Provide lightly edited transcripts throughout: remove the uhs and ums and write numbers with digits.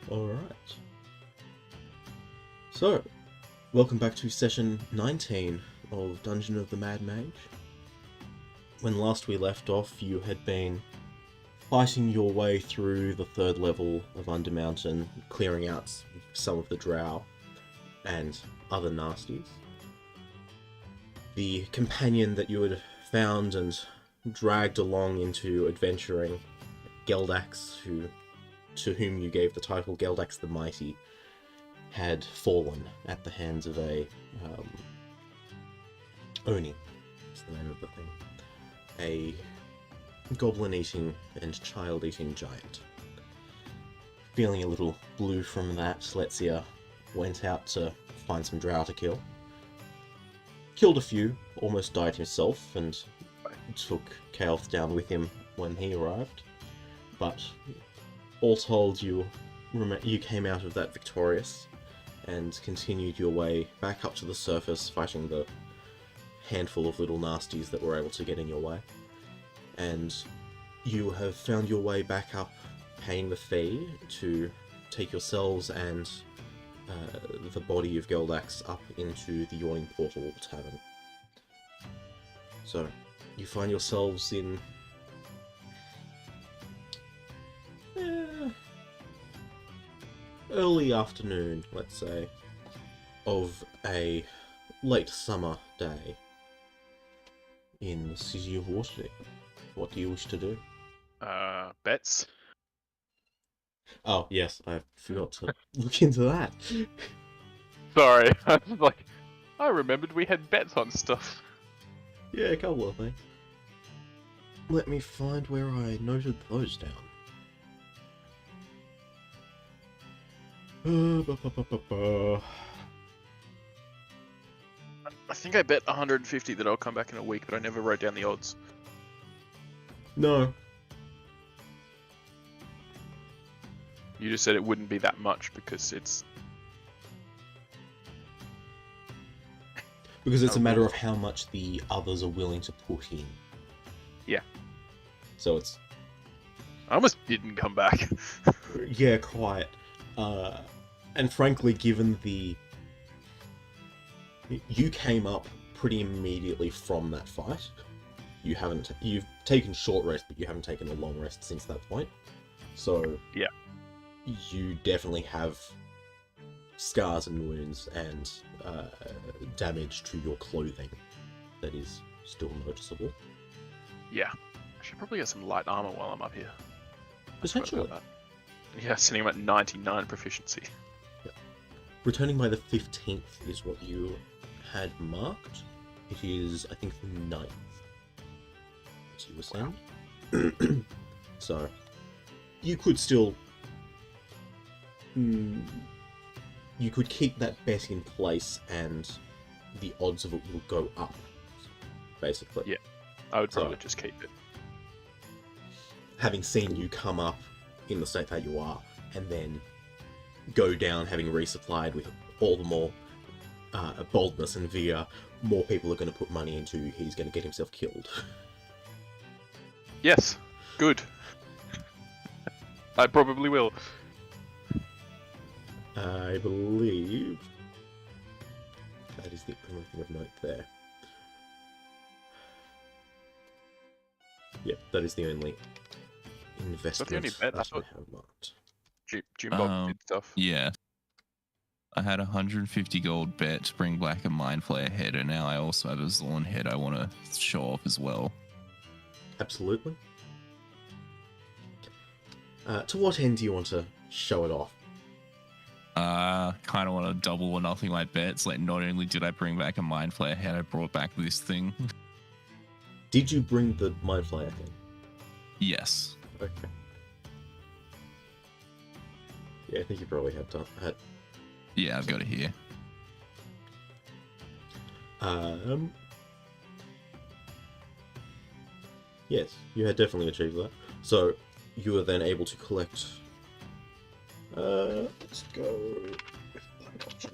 Alright. So, welcome back to session 19 of Dungeon of the Mad Mage. When last we left off, you had been fighting your way through the third level of Undermountain, clearing out some of the drow and other nasties. The companion that you had found and dragged along into adventuring, Geldax, to whom you gave the title Geldax the Mighty, had fallen at the hands of a Oni, is the name of the thing. A goblin-eating and child-eating giant. Feeling a little blue from that, Letsia went out to find some drow to kill. Killed a few, almost died himself, and took Kael'th down with him when he arrived. But all told, you came out of that victorious and continued your way back up to the surface, fighting the handful of little nasties that were able to get in your way. And you have found your way back up, paying the fee to take yourselves and the body of Geldax up into the Yawning Portal Tavern. So, you find yourselves in early afternoon, let's say, of a late summer day in the city of Waterdeep. What do you wish to do? Bets? Oh, yes, I forgot to look into that. Sorry, I was like, I remembered we had bets on stuff. Yeah, a couple of things. Let me find where I noted those down. I think I bet 150 that I'll come back in a week, but I never wrote down the odds. No. You just said it wouldn't be that much because it's... Because it's a matter of how much the others are willing to put in. Yeah. So it's... I almost didn't come back. Yeah, quite. And frankly, given the... You came up pretty immediately from that fight. You've taken short rest, but you haven't taken a long rest since that point. So... Yeah. You definitely have scars and wounds and damage to your clothing that is still noticeable. Yeah. I should probably get some light armor while I'm up here. Potentially. Yeah, sitting at 99 proficiency. Yep. Returning by the 15th is what you had marked. It is, I think, the 9th. As you were saying. So, you could still... you could keep that bet in place and the odds of it will go up, basically. Yeah, I would probably just keep it. Having seen you come up in the state that you are, and then go down having resupplied with all the more boldness and vigor, more people are going to put money into he's going to get himself killed. Yes, good. I probably will. I believe that is the only thing of note there. Yep, that is the only investment bet? that I have marked. Jim did stuff. Yeah. I had 150 gold bet to bring back a Mind Flayer head, and now I also have a Zorn head I want to show off as well. Absolutely. To what end do you want to show it off? Kind of want to double or nothing my bets. Like, not only did I bring back a Mind Flayer head, I brought back this thing. Did you bring the Mind Flayer head? Yes. Okay. Yeah, I think you probably had done. Yeah, I've got it here. Yes, you had definitely achieved that. So, you were then able to collect... let's go with that option.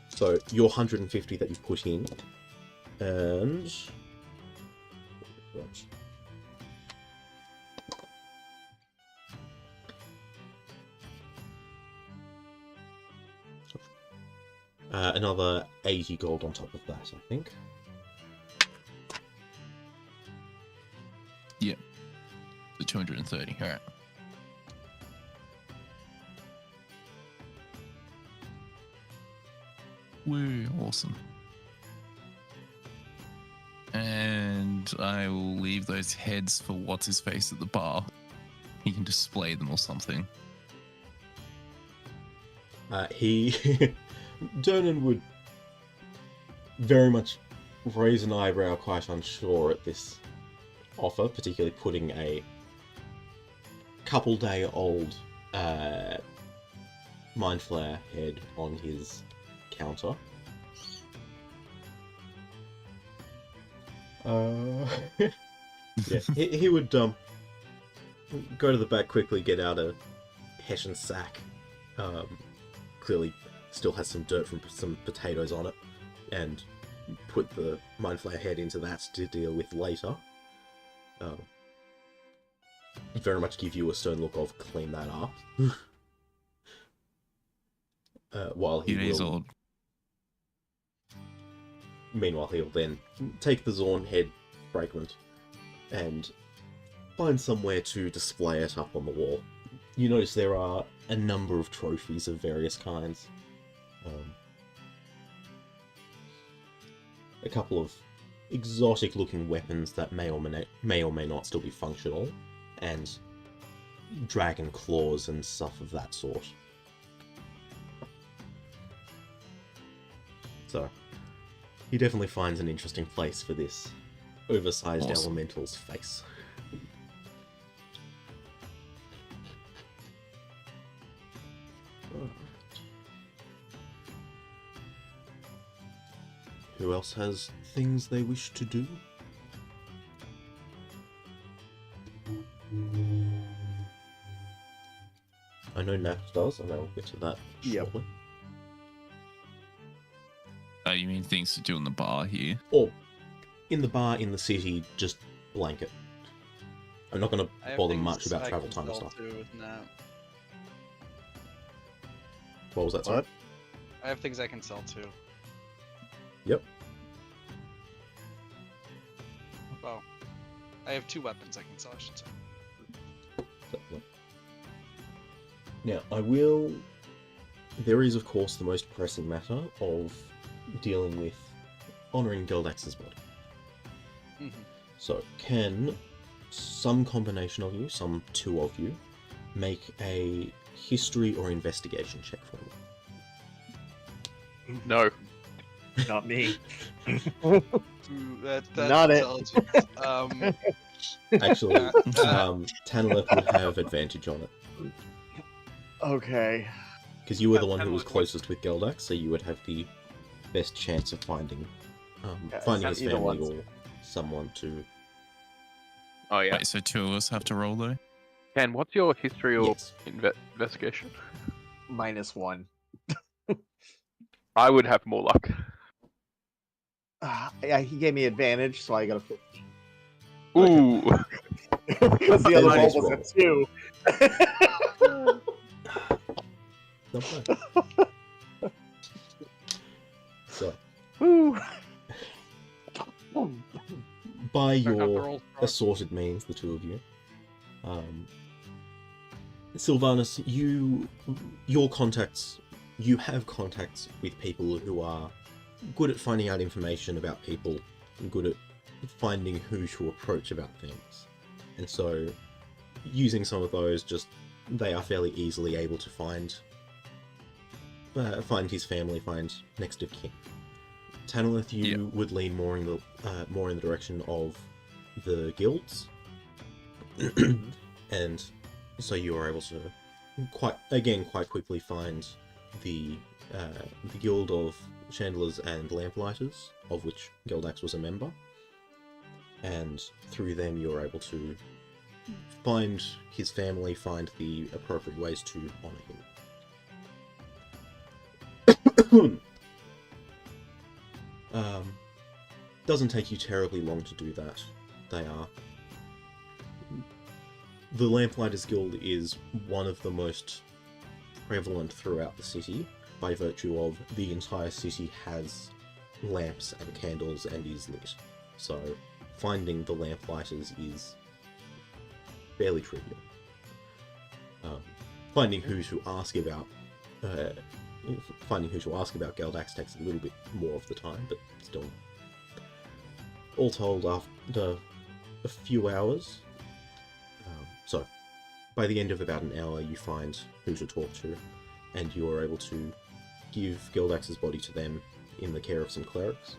So, your 150 that you put in, and... Another 80 gold on top of that, I think. Yep. The 230. All right. Woo, awesome. And I will leave those heads for what's his face at the bar. He can display them or something. Donan would very much raise an eyebrow, quite unsure at this offer, particularly putting a couple-day-old Mind Flayer head on his counter. Yeah, he would go to the back quickly, get out a Hessian sack. Clearly still has some dirt from some potatoes on it, and put the Mind Flayer head into that to deal with later. Very much give you a stern look of clean that up. While he Days will... old. Meanwhile, he'll then take the Zorn head fragment and find somewhere to display it up on the wall. You notice there are a number of trophies of various kinds. A couple of exotic-looking weapons that may or may not still be functional, and dragon claws and stuff of that sort. So, he definitely finds an interesting place for this oversized Awesome. elemental's face. Who else has things they wish to do? I know Nash does, and I will get to that shortly. You mean things to do in the bar here? Or in the bar in the city, just blanket. I'm not going to bother much about travel time and stuff. What was that, sorry? What? I have things I can sell too. Yep. Well, I have 2 weapons I can sell, I should say. Now, I will... There is, of course, the most pressing matter of dealing with honouring Geldax's body. Mm-hmm. So, can some combination of you, some 2 of you, make a history or investigation check for me? No. Not me. Ooh, that's Not it. intelligence. Actually, Tanalith would have advantage on it. Okay. Because you were the one who was closest with Geldax, so you would have the best chance of finding finding his either family one's- or someone to... Oh yeah. Wait, so 2 of us have to roll though? Ken, what's your history or Yes. investigation? -1. I would have more luck. Yeah, he gave me advantage, so I got a 15. Ooh. Because the other Nice roll was a 2. Not bad. So, Woo. by Back up the your rolls, bro. assorted means, the 2 of you, Sylvanus, your contacts, you have contacts with people who are good at finding out information about people, and good at finding who to approach about things. And so, using some of those, they are fairly easily able to find his family, find next of kin. Tanalith, you would lean more in the direction of the guilds, and so you are able to quite quickly find the guild of chandlers and lamplighters, of which Geldax was a member, and through them you are able to find his family, find the appropriate ways to honour him. Doesn't take you terribly long to do that. The Lamplighters Guild is one of the most prevalent throughout the city, by virtue of the entire city has lamps and candles and is lit. So finding the lamplighters is fairly trivial. Finding who to ask about Geldax takes a little bit more of the time, but still. All told, after a few hours, so by the end of about an hour, you find who to talk to, and you are able to give Geldax's body to them in the care of some clerics.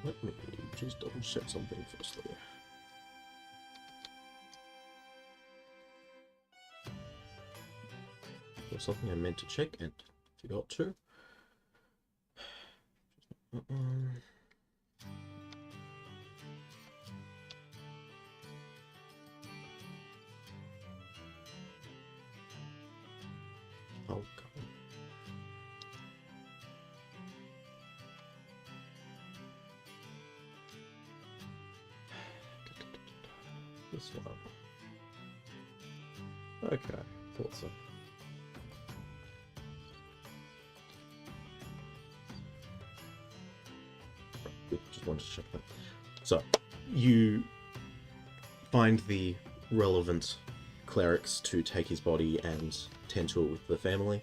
Let me just double check something firstly. There's something I meant to check and forgot to. Oh, God. This one. Okay, thought so. Good, just wanted to check that. So, you find the relevant clerics to take his body and tend to it with the family,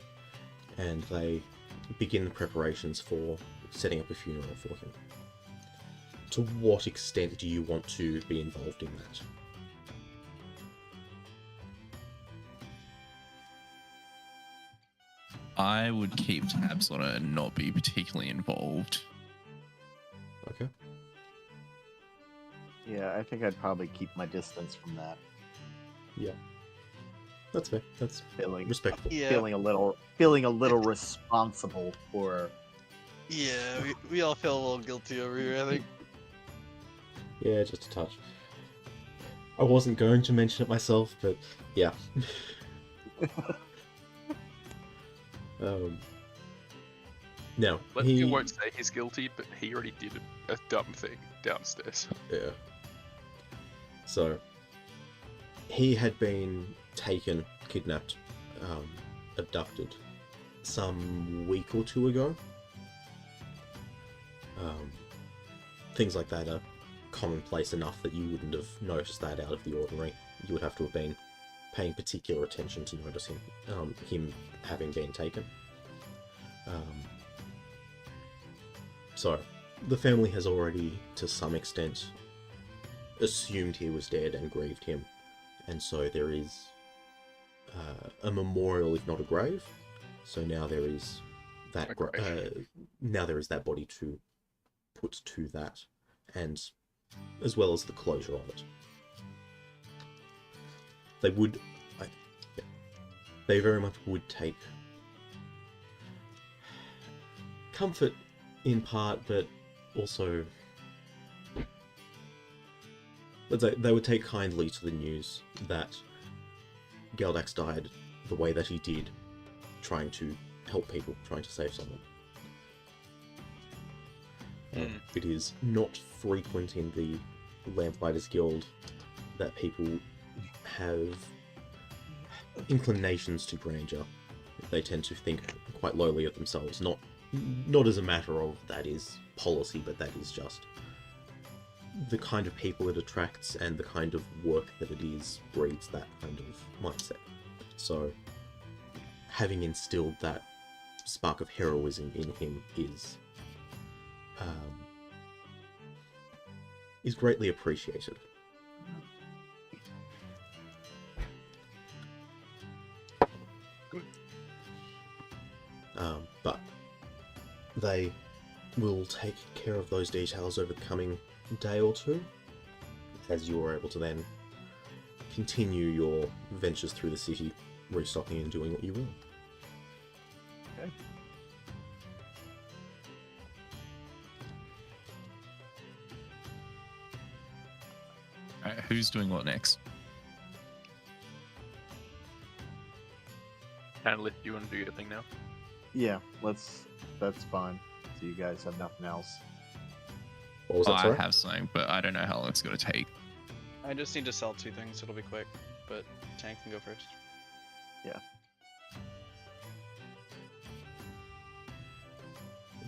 and they begin the preparations for setting up a funeral for him. To what extent do you want to be involved in that? I would keep tabs on it and not be particularly involved. Okay. Yeah, I think I'd probably keep my distance from that. Yeah. That's fair. That's Feeling respectful. Yeah. feeling a little responsible for. Yeah, we all feel a little guilty over here, I think. Yeah, just a touch. I wasn't going to mention it myself, but yeah. Now, He won't say he's guilty, but he already did a dumb thing downstairs. Yeah. So, he had been taken, kidnapped, abducted some week or two ago. Things like that are commonplace enough that you wouldn't have noticed that out of the ordinary. You would have to have been paying particular attention to notice him having been taken. So, the family has already, to some extent, assumed he was dead and grieved him, and so there is a memorial, if not a grave. So now there is that now there is that body to put to that, and as well as the closure of it. They very much would take comfort in part, but also they would take kindly to the news that Geldax died the way that he did, trying to help people, trying to save someone. It is not frequent in the Lamplighters Guild that people have inclinations to grandeur. They tend to think quite lowly of themselves, not as a matter of that is policy, but that is just the kind of people it attracts and the kind of work that it is breeds that kind of mindset. So having instilled that spark of heroism in him is greatly appreciated. But they will take care of those details over the coming day or two, as you are able to then continue your ventures through the city, restocking and doing what you will. Okay. Alright, who's doing what next? Handle it. You want to do your thing now? Yeah, that's fine. So you guys have nothing else. What was that, I sorry? have something, but I don't know how long it's going to take. I just need to sell 2 things, it'll be quick. But Tank can go first.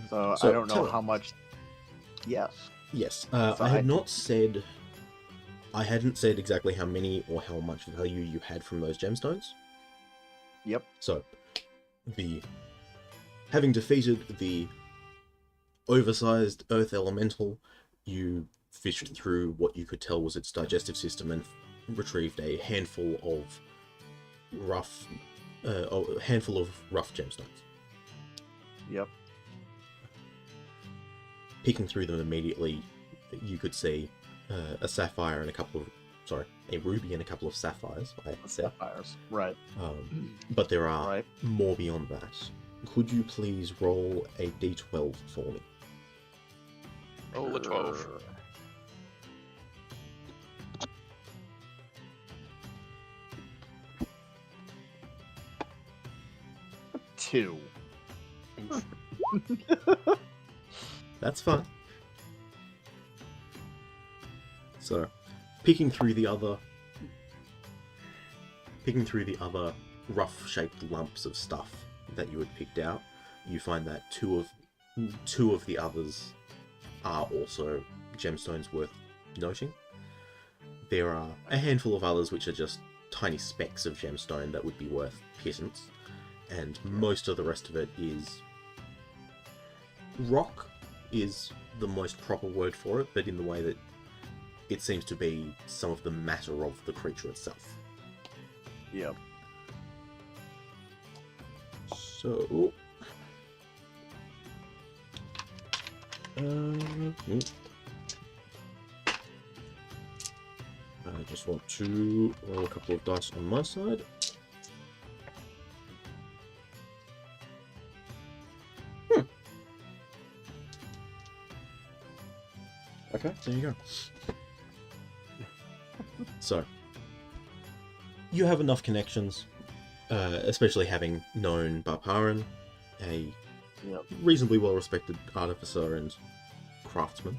So, So, I don't know tell- how much. Yes. Yes, So I had not said. I hadn't said exactly how many or how much value you had from those gemstones. Yep. So, having defeated the oversized earth elemental, you fished through what you could tell was its digestive system and retrieved a handful of rough gemstones. Yep. Picking through them immediately, you could see a sapphire and a ruby and a couple of sapphires. I said. Sapphires. Right. But there are Right. more beyond that. Could you please roll a d12 for me? Roll a 12. Two. That's fine. So, picking through the other rough-shaped lumps of stuff that you had picked out, you find that two of the others are also gemstones worth noting. There are a handful of others which are just tiny specks of gemstone that would be worth pittance, and most of the rest of it is rock is the most proper word for it, but in the way that it seems to be some of the matter of the creature itself. Yep. So... I just want to roll a couple of dice on my side. Okay, there you go. So, you have enough connections, especially having known Barparan, a Yep. reasonably well-respected artificer and craftsman,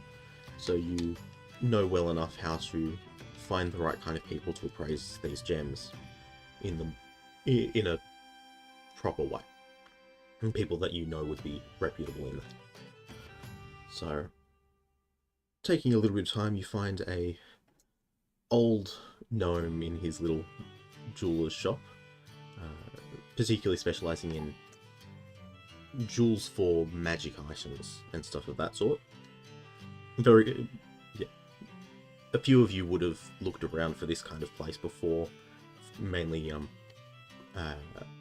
so you know well enough how to find the right kind of people to appraise these gems in a proper way. And people that you know would be reputable in that. So, taking a little bit of time, you find a old gnome in his little jeweler's shop, particularly specializing in jewels for magic items and stuff of that sort. A few of you would have looked around for this kind of place before. Mainly,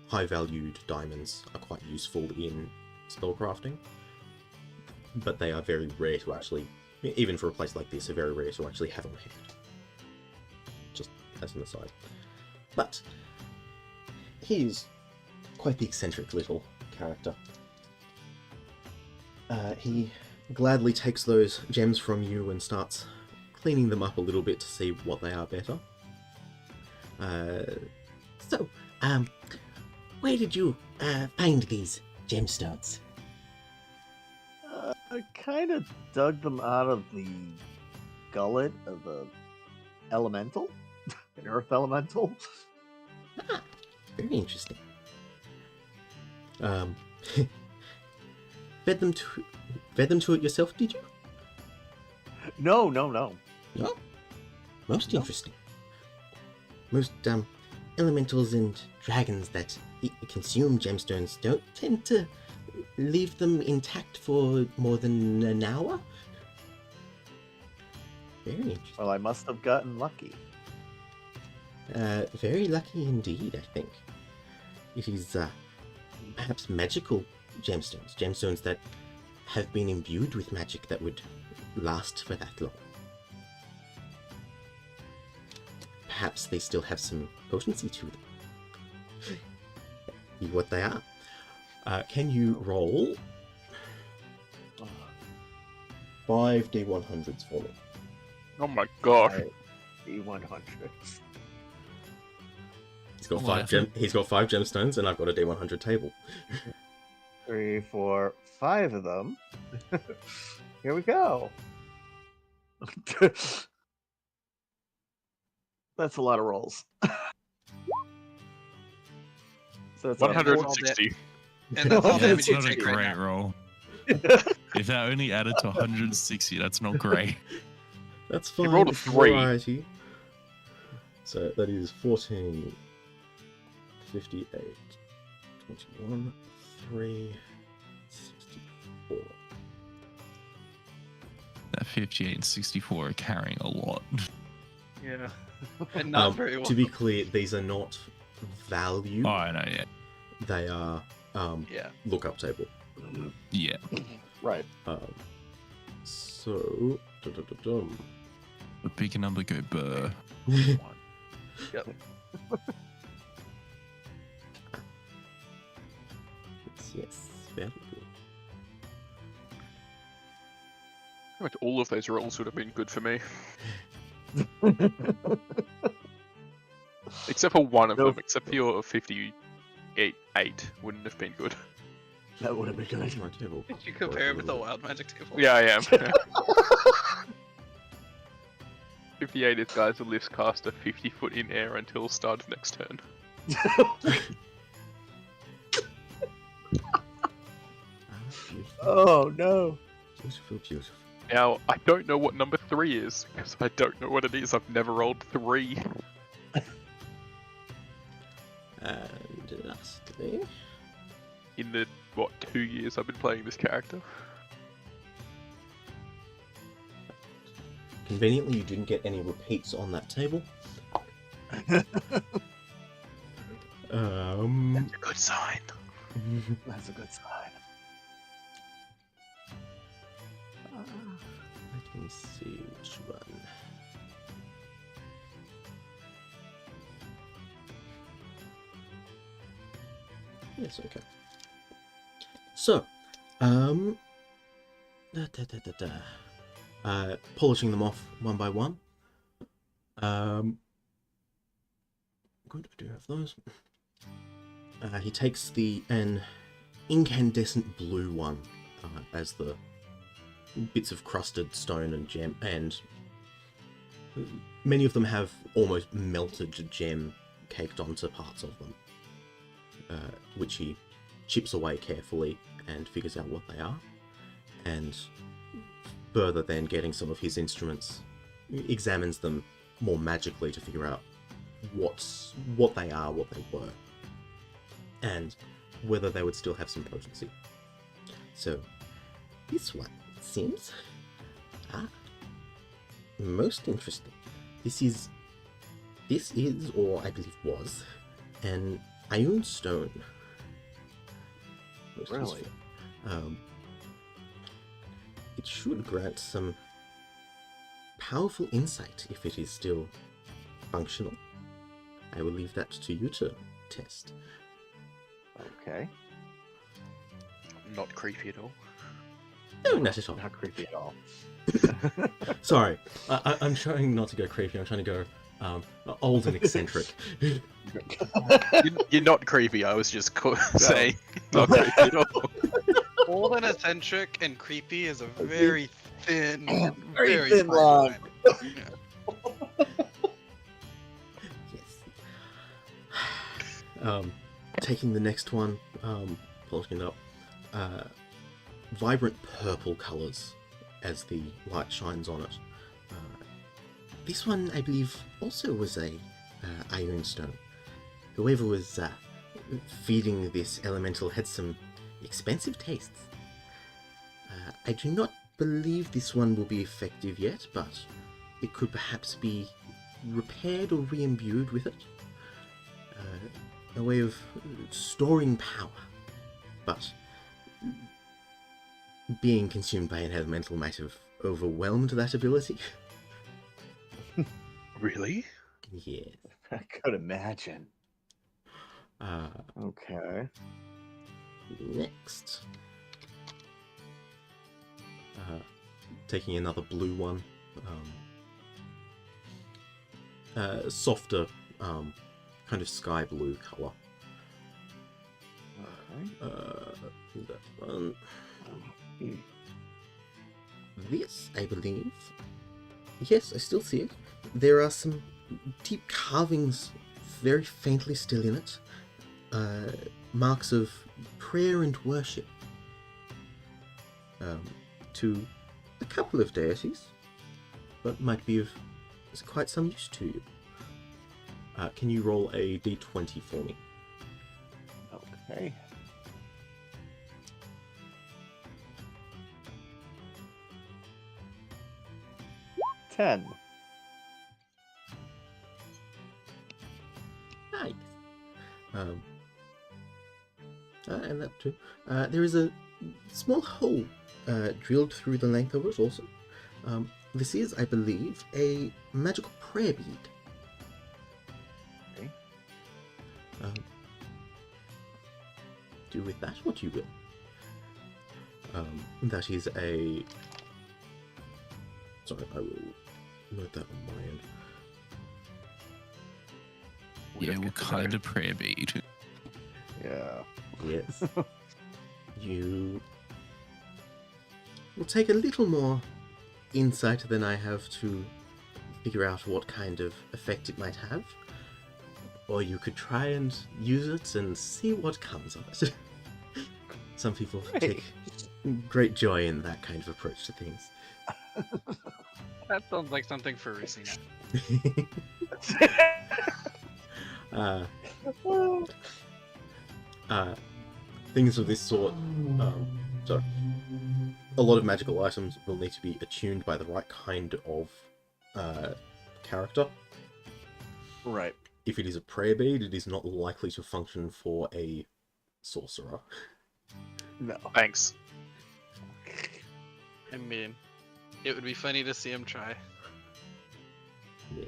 high-valued diamonds are quite useful in spellcrafting, but they are very rare to actually, even for a place like this, are very rare to actually have on hand. Just as an aside. But he's quite the eccentric little character. He gladly takes those gems from you and starts cleaning them up a little bit to see what they are better. So, where did you find these gemstones? I kind of dug them out of the gullet of the elemental, an earth elemental. Ah, very interesting. Fed them to it yourself, did you? No. No? Most interesting. Most elementals and dragons that consume gemstones don't tend to leave them intact for more than an hour. Very interesting. Well, I must have gotten lucky. Very lucky indeed, I think. It is perhaps magical gemstones that have been imbued with magic that would last for that long. Perhaps they still have some potency to them. Be what they are. Can you roll 5 D100s for me? Oh my gosh. D100. He's got What? He's got 5 gemstones, and I've got a D100 table. 3, 4, 5 of them. Here we go. That's a lot of rolls. So it's 160. And that's all No, damage That's you not a take right great now. roll. If that only added to 160, that's not great. That's You fine. rolled a it's 3. variety. So that is 14, 58, 21, 3, 64. That 58 and 64 are carrying a lot. Yeah. And not very well. To be clear, these are not value. Oh, I know, yeah. They are Yeah. lookup table. Yeah. Right. So. Dum-dum-dum-dum. The bigger number go burr. Yep. Yes, very good. Pretty much all of those rolls would have been good for me. Except for one of No. them, except for your 58 wouldn't have been good. That would have been good. My table. Did you compare it with the wild magic table? Yeah, I am. 58 is guys who lifts caster 50 foot in air until start of next turn. Oh no. Beautiful, beautiful. Now, I don't know what number 3 is, because I don't know what it is. I've never rolled 3. And lastly, In the, 2 years I've been playing this character. conveniently, you didn't get any repeats on that table. A good sign. That's a good sign. Let me see which one. Yes, okay. So, polishing them off one by one. Good, I do have those. He takes an incandescent blue one as the bits of crusted stone and gem, and many of them have almost melted gem caked onto parts of them, which he chips away carefully and figures out what they are, and further then getting some of his instruments, examines them more magically to figure out what they are, what they were, and whether they would still have some potency. So this one seems most interesting. This is, or I believe was, an iron stone. Most Really? useful. It should grant some powerful insight if it is still functional. I will leave that to you to test. Okay. Not creepy at all. No, not at all. Not creepy at all. Sorry, I'm trying not to go creepy. I'm trying to go old and eccentric. You're not creepy, I was just saying. Not creepy at all. Old and eccentric and creepy is a very thin, Very thin fine line. Yeah. Yes. Taking the next one, polishing it up. Vibrant purple colours as the light shines on it. This one, I believe, also was a iron stone. Whoever was feeding this elemental had some expensive tastes. I do not believe this one will be effective yet, but it could perhaps be repaired or re-imbued with it. A way of storing power, but being consumed by an elemental might have overwhelmed that ability. Really? Yes. I could imagine. Uh, Okay. Next. Taking another blue one. Softer, kind of sky blue colour. Okay. That one. This, I believe. Yes, I still see it. There are some deep carvings very faintly still in it. Marks of prayer and worship. to a couple of deities, but might be of quite some use to you. Can you roll a d20 for me? Okay. Ten. Nice. And that too. There is a small hole drilled through the length of it also. This is, I believe, a magical prayer bead. Okay. Do with that what you will. That is a... Sorry, I will note that on my end. Yeah, what kind of prayer bead? Yeah. Yes. You will take a little more insight than I have to figure out what kind of effect it might have. Or you could try and use it and see what comes of it. Some people take great joy in that kind of approach to things. That sounds like something for Racina. Things of this sort, sorry, a lot of magical items will need to be attuned by the right kind of character. Right. If it is a prayer bead, it is not likely to function for a sorcerer. No. Thanks. I mean, it would be funny to see him try. Yes.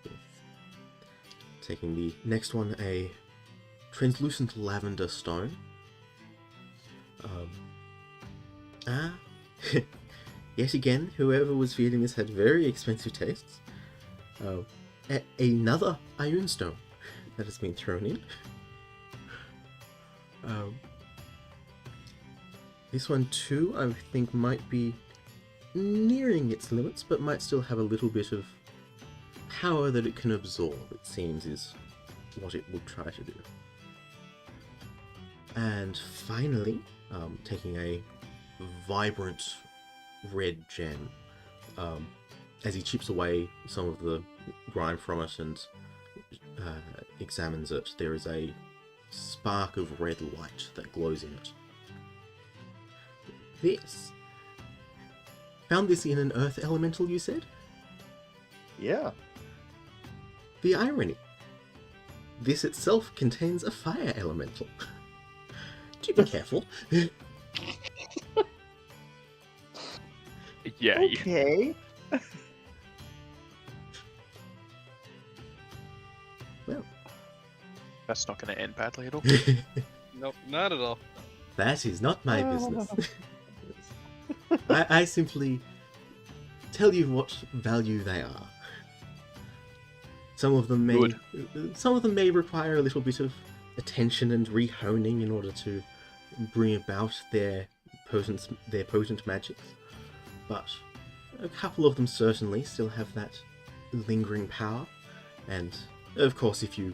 Yes. Taking the next one, a translucent lavender stone. Yet again, whoever was feeding this had very expensive tastes. Another Ioun stone that has been thrown in. This one too, I think, might be nearing its limits, but might still have a little bit of power that it can absorb, it seems, is what it will try to do. And finally, taking a vibrant red gem, as he chips away some of the grime from it and examines it, there is a spark of red light that glows in it. This. Found this in an earth elemental, you said? Yeah. The irony. This itself contains a fire elemental. Do be careful. Yeah, Okay. Well, that's not going to end badly at all. Nope, not at all. that is not my business. I simply tell you what value they are. Some of them may require a little bit of attention and rehoning in order to bring about their potent magics, but a couple of them certainly still have that lingering power. And of course, if you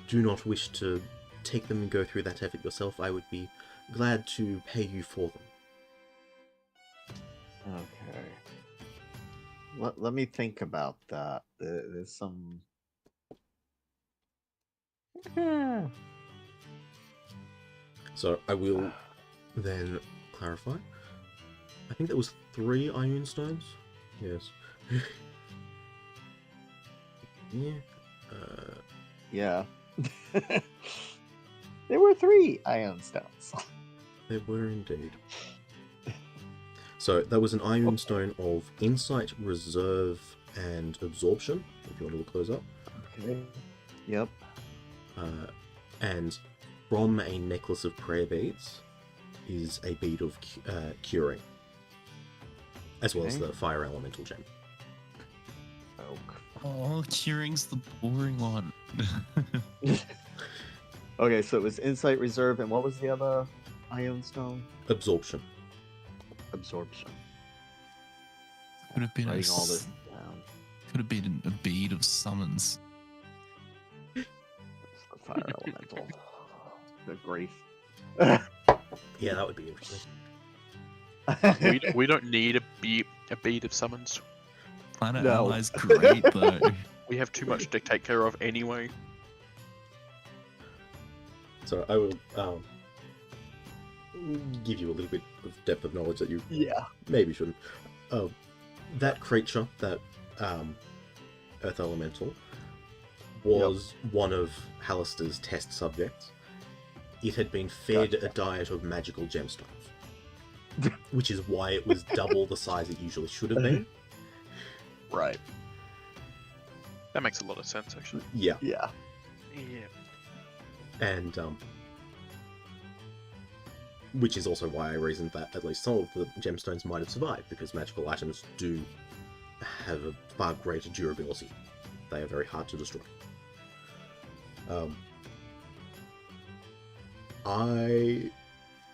do not wish to take them and go through that effort yourself, I would be glad to pay you for them. Okay. Let me think about that. There's some. So I will then clarify. I think that was 3 Ioun stones. Yes. Yeah. Yeah. There were 3 Ioun stones. They were indeed. So that was an Ioun stone of insight, reserve, and absorption. If you want to look those up. Okay. Yep. And from a necklace of prayer beads is a bead of curing, as well as Okay. the fire elemental gem. Oh, curing's the boring one. Okay, so it was insight, reserve, and what was the other Ioun stone? Absorption. Absorption. Could have been Writing all this down. Could have been a bead of summons. It's the fire elemental. Good grief. Yeah, that would be interesting. We don't need a bead of summons. Planet No. Ally's great though. We have too much to take care of anyway. So I will give you a little bit of depth of knowledge that you Yeah. maybe shouldn't. That creature, that Earth Elemental, was one of Hallister's test subjects. It had been fed a diet of magical gemstones, which is why it was double the size it usually should have been. Right. That makes a lot of sense, actually. Yeah, Yeah. Yeah. and which is also why I reasoned that at least some of the gemstones might have survived, because magical items do have a far greater durability. They are very hard to destroy. I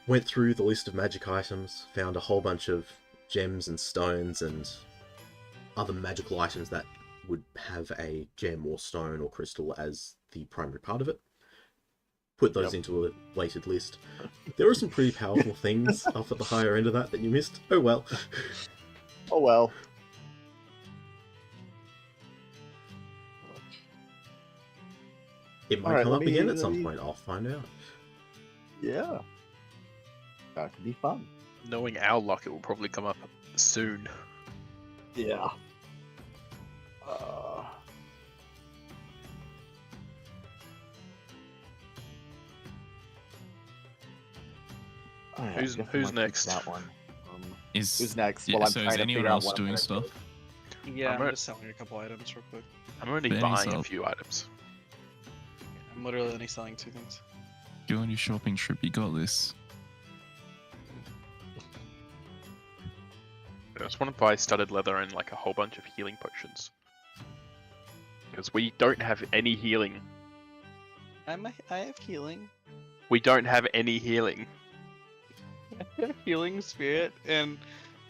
went through the list of magic items, found a whole bunch of gems and stones and other magical items that would have a gem or stone or crystal as the primary part of it. Put those into a weighted list. There are some pretty powerful things up at the higher end of that you missed. Oh well. Oh well. It might Alright, come let up me- again at let some me- point. I'll find out. Yeah. That could be fun. Knowing our luck, it will probably come up soon. Yeah. Alright, I Who's guess I might keep next? That one. Is Who's next? yeah, Well, I'm so is trying to anyone figure out else what I'm doing gonna stuff? Yeah, I'm I'm a- just selling a couple items real quick. I'm only Benny buying a sold. few items. I'm literally only selling 2 things. Go on your shopping trip. You got this. I just want to buy studded leather and like a whole bunch of healing potions. Because we don't have any healing. I have healing. We don't have any healing. I have healing spirit and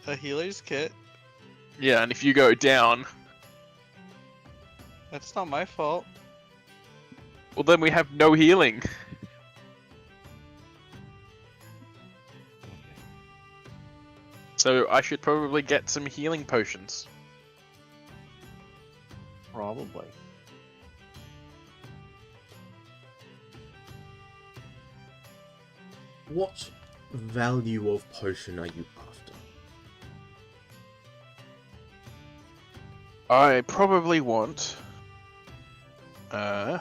a healer's kit. Yeah, and if you go down, That's not my fault. well then we have no healing. So I should probably get some healing potions. Probably. What value of potion are you after? I probably want... Man,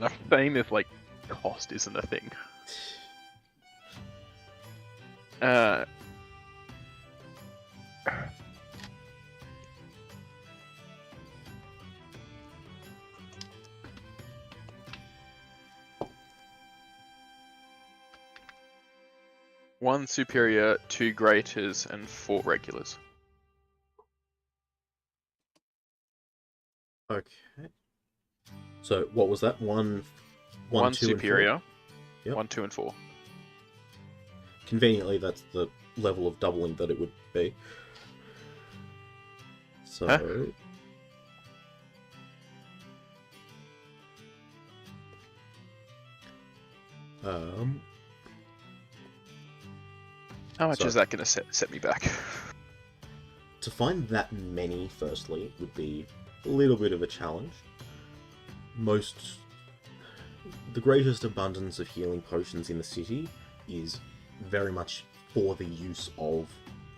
I'm saying this like cost isn't a thing. One superior, 2 greaters, and 4 regulars. Okay. So what was that? One, One 2, and 4? superior, Yep. 1, 2, and 4. Conveniently, that's the level of doubling that it would be. So... Huh? How much So- is that going to set me back? To find that many, firstly, would be a little bit of a challenge. The greatest abundance of healing potions in the city is very much for the use of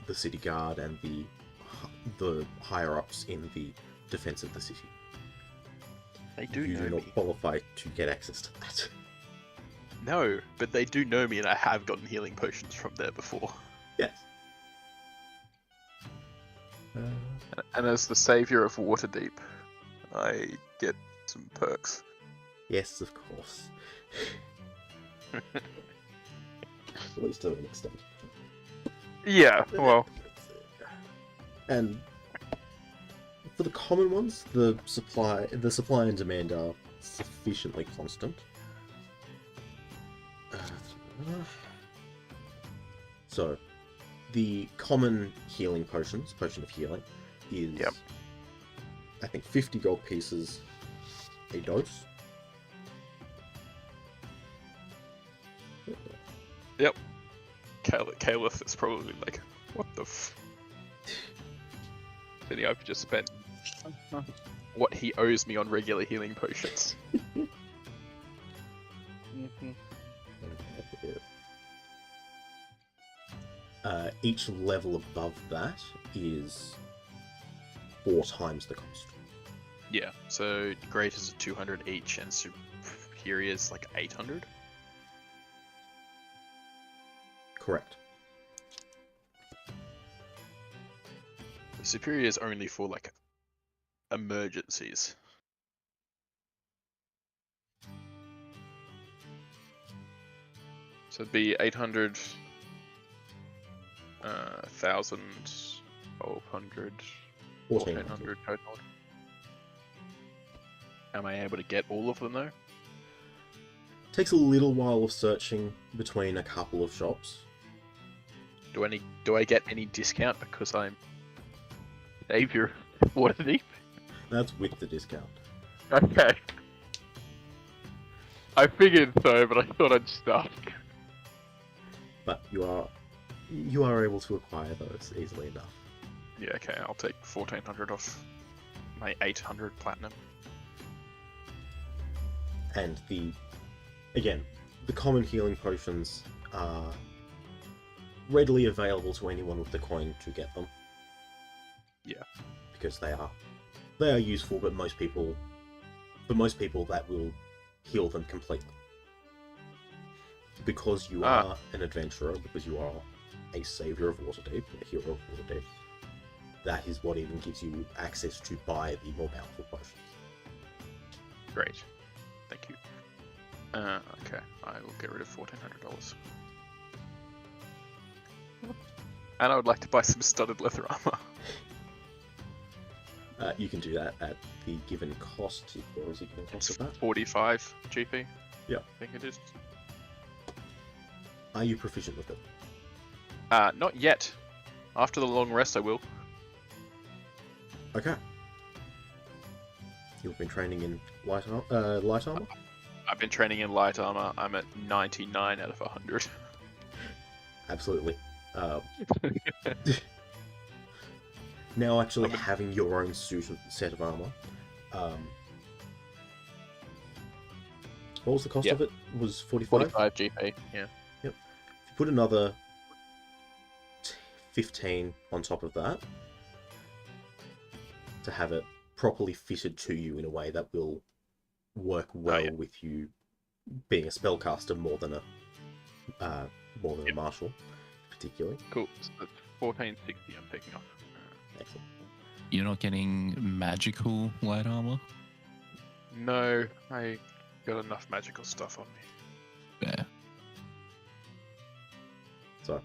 the city guard and the higher-ups in the defense of the city. They do You know do me. not qualify to get access to that. No, but they do know me and I have gotten healing potions from there before. Yes. And as the savior of Waterdeep, I get some perks. Yes, of course. At least to an extent. Yeah, well, And for the common ones, the supply and demand are sufficiently constant. So, the common healing potion of healing, is Yep. I think 50 gold pieces a dose. Caliph is probably like, what the f... Then I've just spent what he owes me on regular healing potions. Each level above that is 4 times the cost. Yeah, so great is 200 each, and superior is like 800. Correct. The superior is only for like emergencies. So it'd be 800, 1,000, 1,200, 1,400 total. Am I able to get all of them though? Takes a little while of searching between a couple of shops. Do I get any discount because I'm Savior of Waterdeep? That's with the discount. Okay. I figured so, but I thought I'd start. But you are able to acquire those easily enough. Yeah, okay, I'll take 1,400 off my 800 platinum. And the common healing potions are readily available to anyone with the coin to get them. Yeah. Because they are useful, but most people that will heal them completely. Because you are an adventurer, because you are a savior of Waterdeep, a hero of Waterdeep, that is what even gives you access to buy the more powerful potions. Great. Thank you. Okay, I will get rid of $1,400. And I would like to buy some studded leather armor. You can do that at the given cost. Or is it given cost of that? 45 GP. Yeah. I think it is. Are you proficient with it? Not yet. After the long rest, I will. Okay. You've been training in light armor? I've been training in light armor. I'm at 99 out of 100. Absolutely. Now actually having your own set of armor. What was the cost of it? Was 45? 45 GP, yeah. Yep. If you put another 15 on top of that, to have it properly fitted to you in a way that will work well with you being a spellcaster more than a martial, particularly. Cool. So that's 1460 I'm taking off. Excellent. You're not getting magical light armor? No, I got enough magical stuff on me. Yeah. So,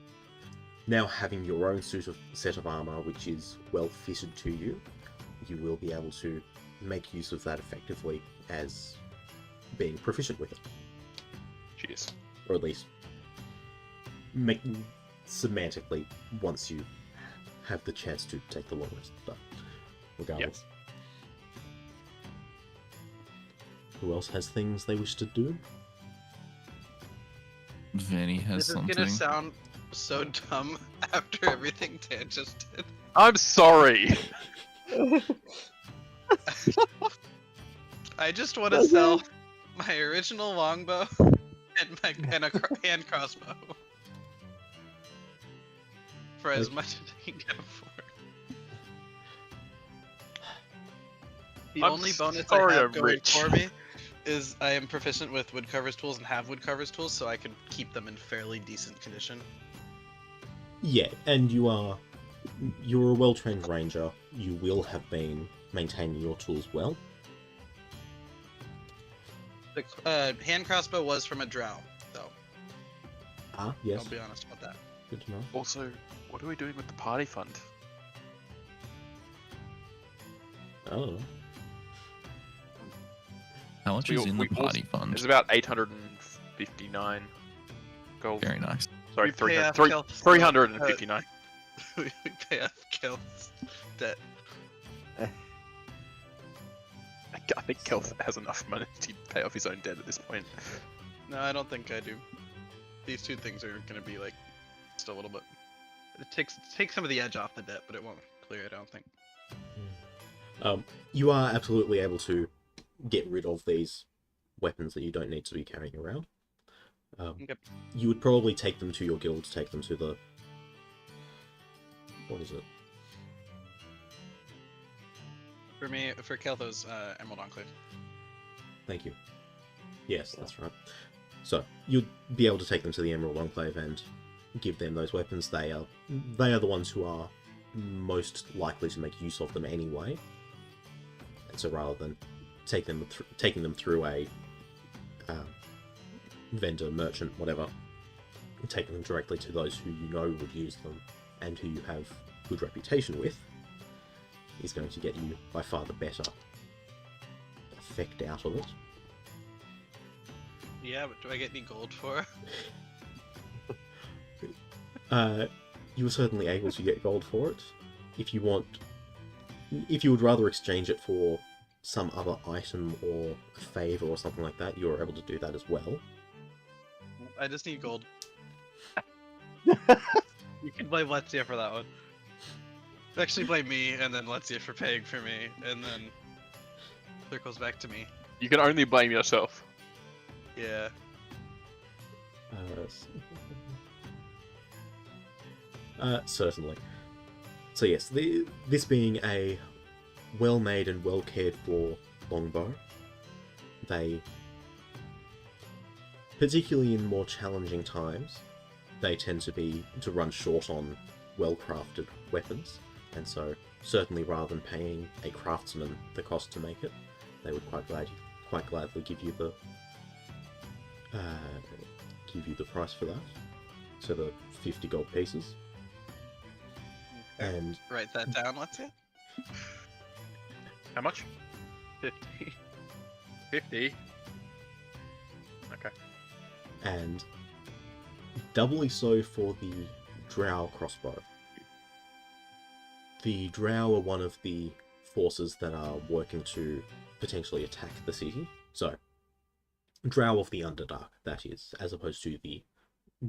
now having your own set of armor, which is well fitted to you, you will be able to make use of that effectively as being proficient with it. Cheers. Or at least make semantically once you have the chance to take the long rest. But regardless. Who else has things they wish to do? Vanny has This is something. gonna sound so dumb after everything Dan just did. I'm sorry! I just want to sell my original longbow and a hand crossbow for as much as I can get afford. The I'm only bonus sorry I have I'm going rich. for me is I am proficient with woodcarver's tools and have woodcarver's tools, so I can keep them in fairly decent condition. Yeah, and you're a well-trained ranger. You will have been maintaining your tools well. The hand crossbow was from a drow, though. Ah, yes. I'll be honest about that. Good to know. Also, what are we doing with the party fund? Oh. How much is in the party fund? It's about 859 gold. Very nice. Sorry, We pay off 359. We pay off Kel's debt. I think Kelth has enough money to pay off his own debt at this point. No, I don't think I do. These two things are gonna be like just a little bit. It takes some of the edge off the debt, but it won't clear it. I don't think. You are absolutely able to get rid of these weapons that you don't need to be carrying around. Yep. You would probably take them to your guild, take them to the... What is it? For me, for Kelthos, Emerald Enclave. Thank you. Yes, that's right. So, you'd be able to take them to the Emerald Enclave and give them those weapons. They are the ones who are most likely to make use of them anyway. And so rather than taking them through a vendor, merchant, whatever, taking them directly to those who you know would use them and who you have good reputation with is going to get you by far the better effect out of it. Yeah, but do I get any gold for? You were certainly able to get gold for it. If you would rather exchange it for some other item or a favor or something like that, you're able to do that as well. I just need gold. You can blame Letsia for that one. Actually blame me, and then Letsia for paying for me, and then circles back to me. You can only blame yourself. Yeah. Certainly. So yes, this being a well-made and well-cared-for longbow, they, particularly in more challenging times, they tend to run short on well-crafted weapons, and so certainly rather than paying a craftsman the cost to make it, they would quite gladly give you the price for that. So the 50 gold pieces. And Write that down, Letsia. How much? 50. 50. Okay. and doubly so for the drow crossbow. The drow are one of the forces that are working to potentially attack the city. So, drow of the Underdark, that is, as opposed to the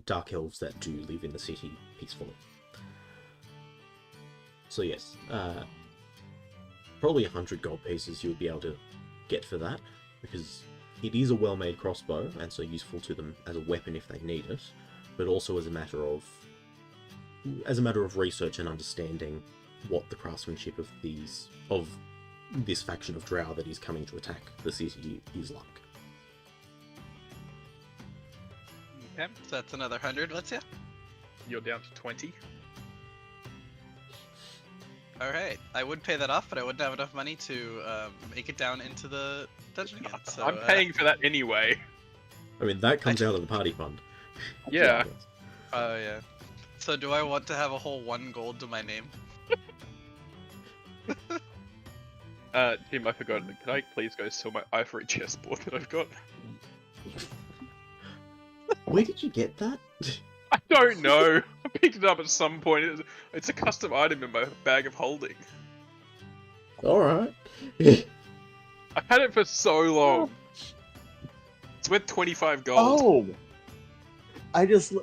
dark elves that do live in the city peacefully. So yes, probably 100 gold pieces you would be able to get for that, because it is a well-made crossbow, and so useful to them as a weapon if they need it, but also as a matter of research and understanding what the craftsmanship of this faction of drow that is coming to attack the city is like. Okay, so that's another 100, let's see. You're down to 20. Alright, I would pay that off, but I wouldn't have enough money to make it down into the dungeon again. So, I'm paying for that anyway. I mean, that comes out of the party fund. Yeah. Oh, yeah. So do I want to have a whole 1 gold to my name? Tim, I forgot. Can I please go sell my ivory chessboard that I've got? Where did you get that? I don't know. I picked it up at some point. It's a custom item in my bag of holding. Alright. I've had it for so long. It's worth 25 gold. Oh! I just...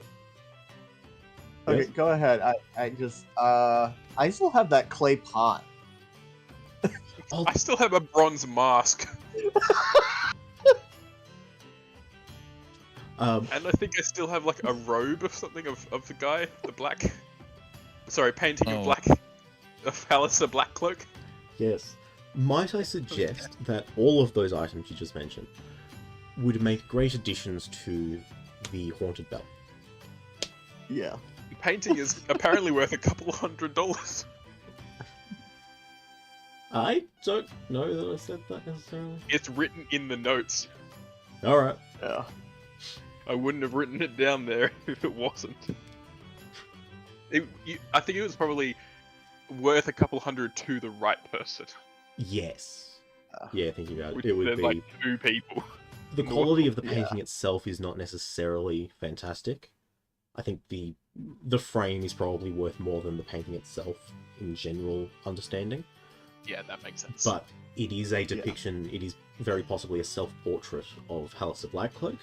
Okay, Yes? go ahead. I still have that clay pot. I still have a bronze mask. And I think I still have like a robe of something of the guy, the black. Sorry, painting of black. Of Alistair Black Cloak. Yes. Might I suggest that all of those items you just mentioned would make great additions to the Haunted Bell? Yeah. The painting is apparently worth a couple $100. I don't know that I said that necessarily. It's written in the notes. Alright. Yeah. I wouldn't have written it down there if it wasn't. I think it was probably worth a couple $100 to the right person. Yes. Yeah, thinking about it, Which it would then, be... like 2 people. The quality of the Yeah. painting itself is not necessarily fantastic. I think the frame is probably worth more than the painting itself in general understanding. Yeah, that makes sense. but it is a depiction. It is very possibly a self-portrait of Halaster Blackcloak.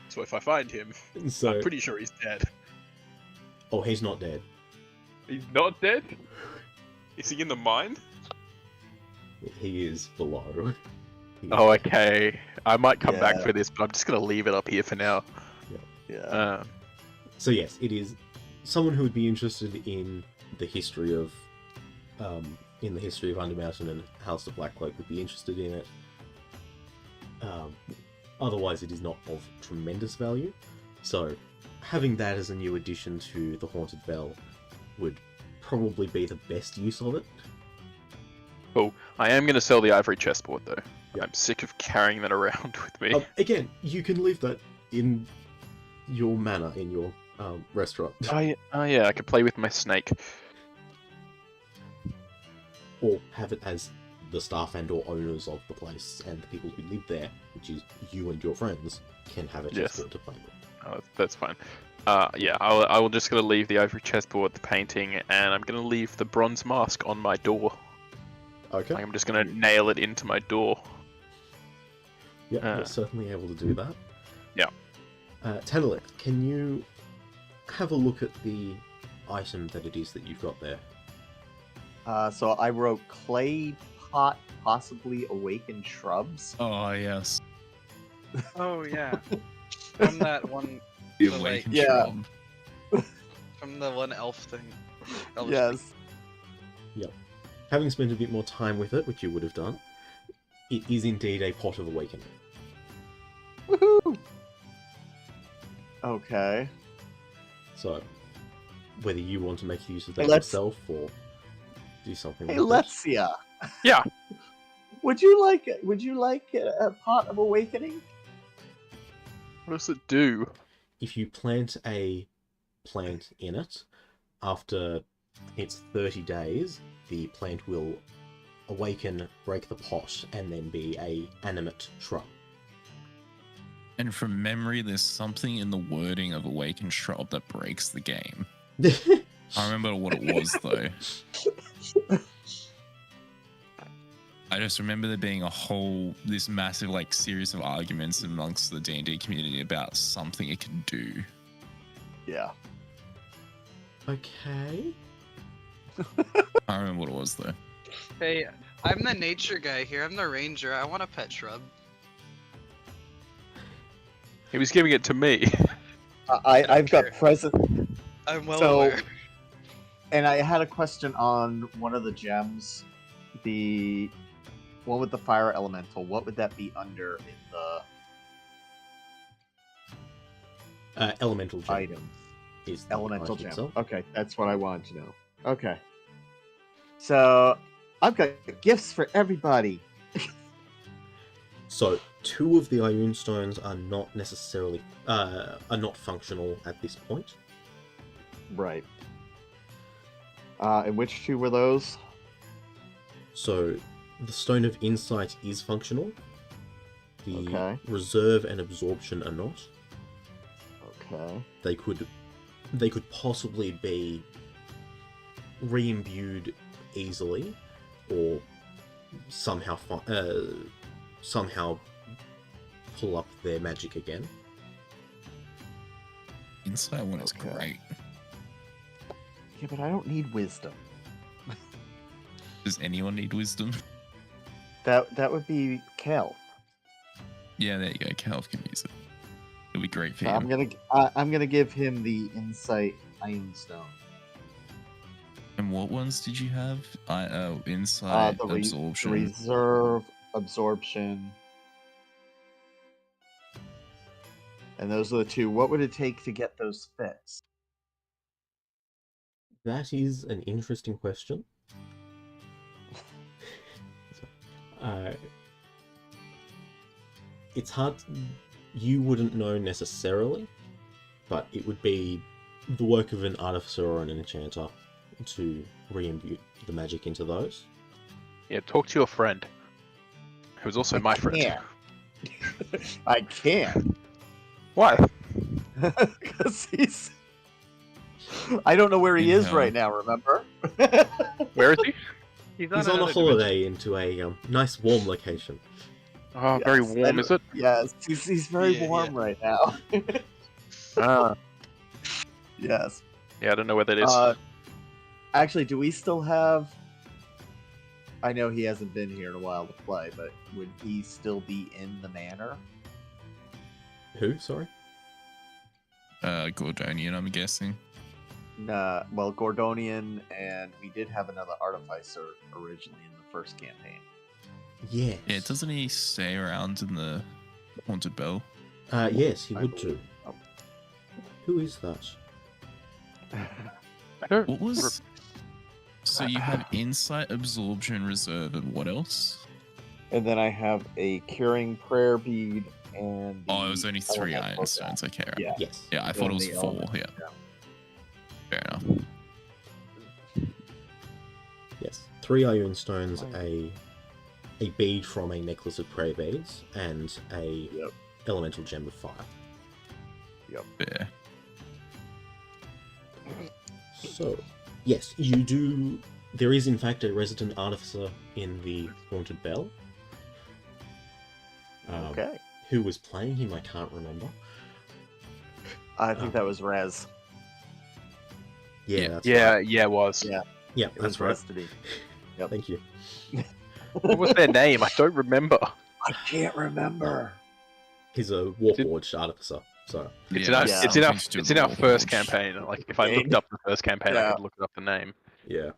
So if I find him, So, I'm pretty sure he's dead. oh, he's not dead. He's not dead? Is he in the mine? He is below. He is Oh, okay. I might come back Yeah. for this, but I'm just gonna leave it up here for now. Yeah. So yes, it is someone who would be interested in the history of, Undermountain, and Halaster Blackcloak would be interested in it. Otherwise, it is not of tremendous value. So, having that as a new addition to the Haunted Bell would probably be the best use of it. Cool. I am gonna sell the ivory chessboard though. Yeah. I'm sick of carrying that around with me. Again, you can leave that in your manor, in your restaurant, Oh yeah, I could play with my snake. or have it as the staff and/or owners of the place, and the people who live there, which is you and your friends, can have a Yes. chessboard to play with. Oh, that's fine. Yeah, I will just gonna leave the ivory chessboard, the painting, and I'm gonna leave the bronze mask on my door. Okay. Like, I'm just gonna nail it into my door. Yeah, you're certainly able to do that. Yeah. Tanalith, can you have a look at the item that it is that you've got there? So I wrote clay pot, possibly awakened shrubs. Oh yes, Oh yeah. From that one, the So, like, awakened yeah. shrub. from the one elf thing. Elf Yes. Having spent a bit more time with it, which you would have done, it is indeed a pot of awakening. Woohoo! Okay. So, whether you want to make use of that Hey, let's- yourself or do something Hey, with it. Lexia. Yeah. Would you like a pot of awakening? What does it do? If you plant a plant in it, after its 30 days, the plant will awaken, break the pot, and then be a animate shrub. And from memory, there's something in the wording of awakened shrub that breaks the game. I remember what it was though. I just remember there being this massive like series of arguments amongst the D&D community about something it could do. Yeah. Okay. I remember what it was though. Hey, I'm the nature guy here. I'm the ranger. I want a pet shrub. He was giving it to me. I've got care. present, I'm well So- aware. and I had a question on one of the gems, the one with the fire elemental. What would that be under in the Elemental gem items? is the Elemental item gem. itself. Okay, that's what I wanted to know. Okay. So I've got gifts for everybody. So, 2 of the Ioun stones are not necessarily are not functional at this point. Right. And which 2 were those? So, the Stone of Insight is functional. The Okay. Reserve and Absorption are not. Okay. They could possibly be re-imbued easily, or somehow pull up their magic again. Insight one is Okay. great. Yeah, but I don't need wisdom. Does anyone need wisdom? That would be Kel. Yeah, there you go. Calv can use it. It'll be great for So him. I'm gonna give him the Insight Iron Stone. And what ones did you have? Insight, The absorption. Reserve, Absorption. And those are the 2. What would it take to get those fixed? That is an interesting question. It's hard. You wouldn't know necessarily, but it would be the work of an artificer or an enchanter to re-imbue the magic into those. Yeah, talk to your friend. Who's also my friend. can't. I can't. Why? Because he's. I don't know where he In is hell. right now, remember? Where is he? He's He's on a holiday into a nice warm location. Oh, very Yes, warm, is it? Yes, he's very Yeah, warm right now. Ah, Yes. yeah, I don't know where that is. Actually, do we still have? I know he hasn't been here in a while to play, but would he still be in the manor? Who? Sorry. Gordonian, I'm guessing. Nah, well, Gordonian, and we did have another artificer originally in the first campaign. Yes. Yeah, doesn't he stay around in the Haunted Bell? Yes, he I would believe- too. oh. Who is that? I don't. What was... So you have Insight, Absorption, Reserve, and what else? And then I have a curing prayer bead and. Oh, it was only 3 elemental Ironstones. Okay, right. Yeah. Yes. Yeah, I thought it was the 4. element, Yeah. yeah. Fair enough. Yes. 3 Iron Stones, a bead from a necklace of prayer beads, and a Yep. elemental gem of fire. Fair. So, yes, you do. There is, in fact, a resident artificer in the Haunted Bell. Okay. Who was playing him, I can't remember. I think that was Rez. Yeah, Yeah. that's Yeah, right. yeah, it was. Yeah. Yeah, It that's was right. Rez to be. Yep. Thank you. What was their name? I don't remember. I can't remember. He's a Warforged artificer, so It's Yeah, in our, yeah. it's in our, something to do it's with in our the first Warforged. campaign. Like, if I looked up the first campaign, I Yeah. could look up the name. yeah.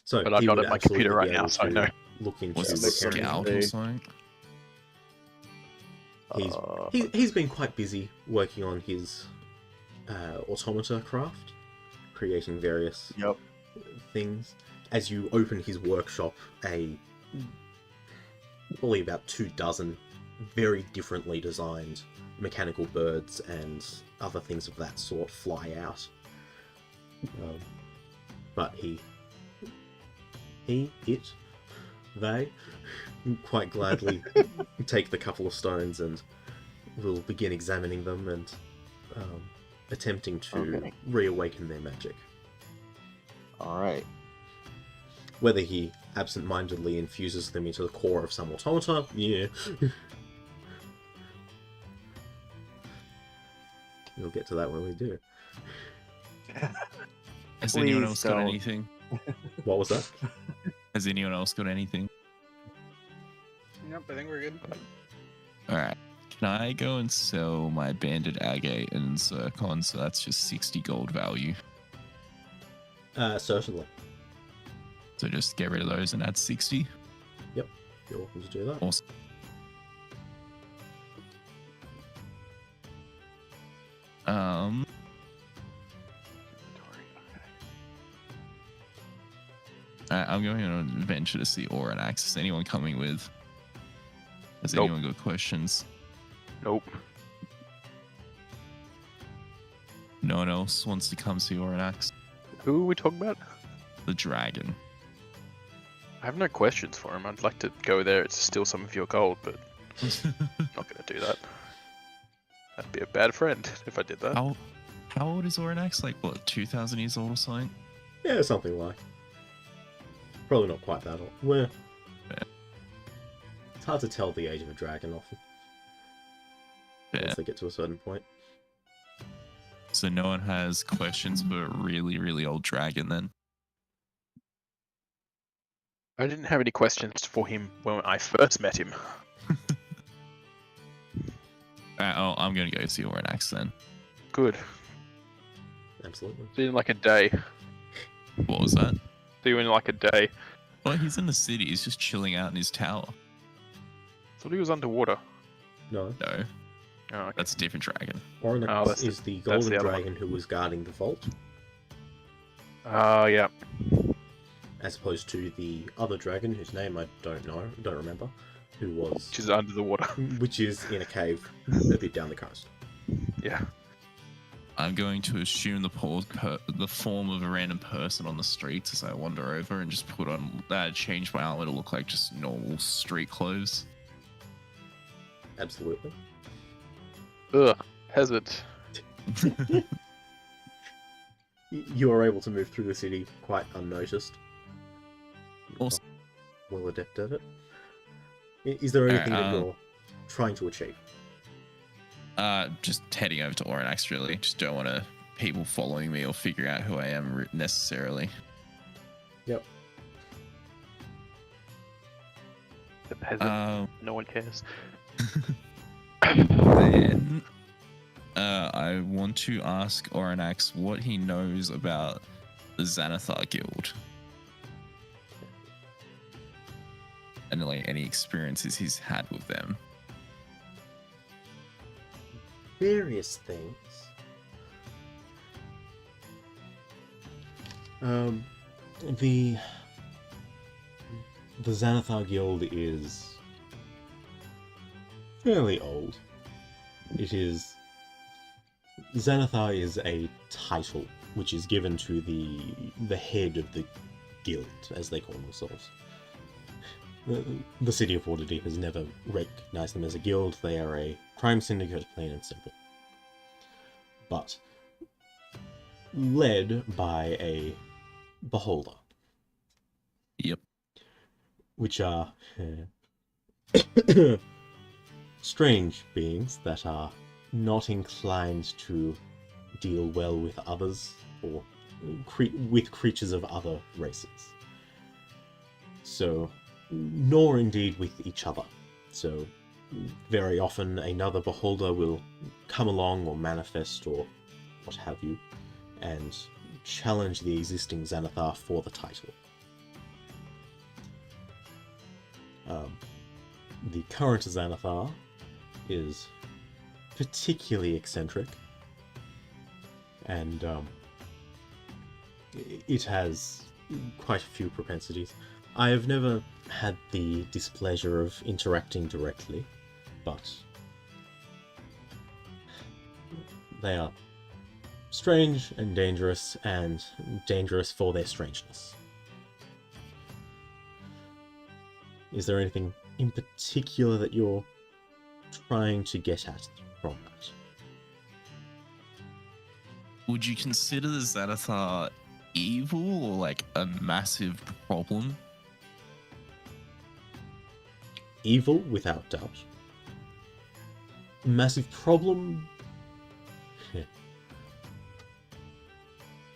So But I he got would it on my absolutely computer right be now, able so I to know. Look into Was it the Scout caring- Scout or something? He's been quite busy working on his automata craft, creating various Yep. things. As you open his workshop, probably about 24 very differently designed mechanical birds and other things of that sort fly out. But they quite gladly take the couple of stones and will begin examining them and attempting to Okay. reawaken their magic. All right. Whether he absent-mindedly infuses them into the core of some automata, yeah. We'll get to that when we do. Has anyone Please else got don't. anything? What was that? Has anyone else got anything? Nope, I think we're good. Alright. Can I go and sell my Banded Agate and Zircon? So that's just 60 gold value. Certainly. So just get rid of those and add 60. You're welcome to do that. Awesome. Alright, I'm going on an adventure to see Oranax. Is anyone coming with? Has Nope. anyone got questions? Nope. No one else wants to come see Oranax? Who are we talking about? The dragon. I have no questions for him. I'd like to go there to steal some of your gold, but I'm not going to do that. I'd be a bad friend if I did that. How old is Oranax? Like, what, 2,000 years old or something? Yeah, something like. Probably not quite that old. Well, Yeah. it's hard to tell the age of a dragon often. Yeah. Once they get to a certain point. So no one has questions for a really, really old dragon then? I didn't have any questions for him when I first met him. Oh, I'm going to go see Oranax then. Good. Absolutely. See you in like a day. What was that? See you in like a day. Well, he's in the city. He's just chilling out in his tower. Thought he was underwater. No. No, Oh, okay. that's a different dragon. Oranax Oh, that's is the that's golden the other one. dragon who was guarding the vault, Oh, yeah. as opposed to the other dragon whose name I don't remember, who was, Which is under the water. which is in a cave a bit down the coast. Yeah. I'm going to assume the form of a random person on the streets as I wander over and just put on change my armor to look like just normal street clothes. Absolutely. Ugh. Hazard. You are able to move through the city quite unnoticed. Awesome. Well adept at it. Is there anything that Alright, you're trying to achieve? Just heading over to Oranax, really. Just don't want to people following me or figure out who I am necessarily. Yep. The peasant. No one cares. Then, I want to ask Oranax what he knows about the Xanathar Guild. And like any experiences he's had with them. Various things. The Xanathar Guild is fairly old. Xanathar is a title which is given to the head of the guild, as they call themselves. The city of Waterdeep has never recognized them as a guild. They are a crime syndicate, plain and simple. But led by a beholder. Yep. Which are strange beings that are not inclined to deal well with others or with creatures of other races. So, nor indeed with each other. So, very often another beholder will come along or manifest or what have you, and challenge the existing Xanathar for the title. The current Xanathar is particularly eccentric, and it has quite a few propensities. I have never had the displeasure of interacting directly, but they are strange and dangerous for their strangeness. Is there anything in particular that you're trying to get at from that? Would you consider the Xanathar evil or like a massive problem? Evil, without doubt. Massive problem?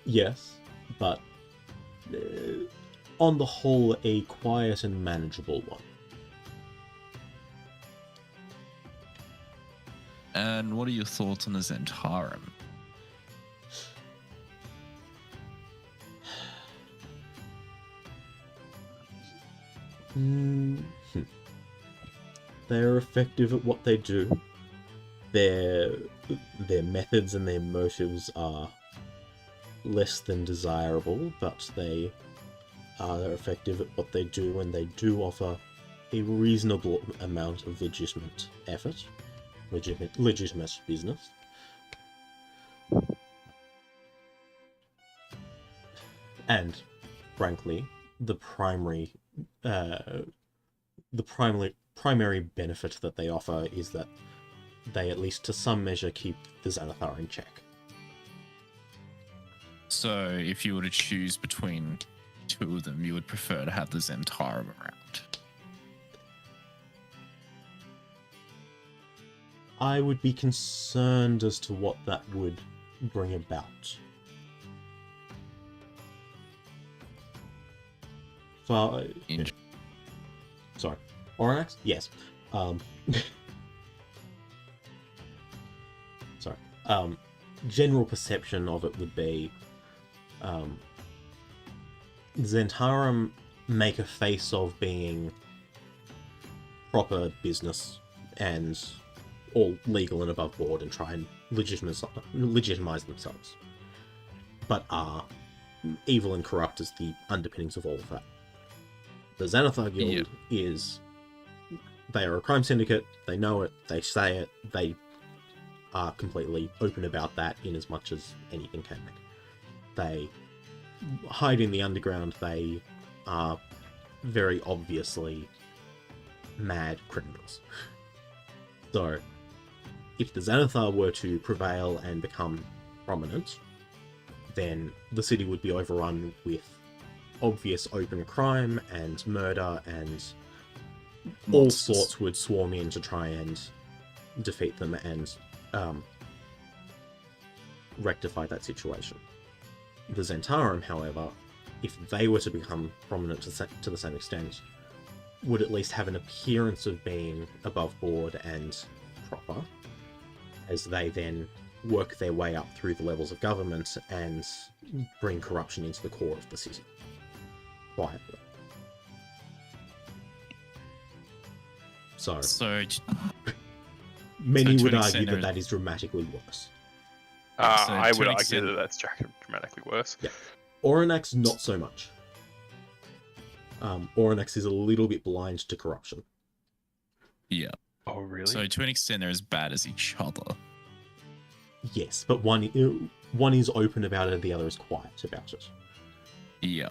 Yes, but on the whole, a quiet and manageable one. And what are your thoughts on the Zentarum? They're effective at what they do. Their methods and their motives are less than desirable, but they are effective at what they do, and they do offer a reasonable amount of legitimate effort, legitimate business. And frankly, the primary benefit that they offer is that they, at least to some measure, keep the Xanathar in check. So if you were to choose between two of them, you would prefer to have the Zentarum around? I would be concerned as to what that would bring about. Sorry. Oranax? Yes. Sorry. General perception of it would be Zentarum make a face of being proper business and all legal and above board and try and legitimize themselves, but are evil and corrupt as the underpinnings of all of that. The Xanathar Guild is... They are a crime syndicate, they know it, they say it, they are completely open about that in as much as anything can be. They hide in the underground, they are very obviously mad criminals. So, if the Xanathar were to prevail and become prominent, then the city would be overrun with obvious open crime and murder and all Monsters. sorts would swarm in to try and defeat them and rectify that situation. The Zentarum, however, if they were to become prominent to the same extent, would at least have an appearance of being above board and proper, as they then work their way up through the levels of government and bring corruption into the core of the city. Quietly. So, So many to would an argue extent, that that is dramatically worse. So I to would an argue extent- that that's dramatically worse. Yeah. Oranax, not so much. Oranax is a little bit blind to corruption. yeah. Oh, really? So to an extent, they're as bad as each other. Yes, but one is open about it and the other is quiet about it. Yeah.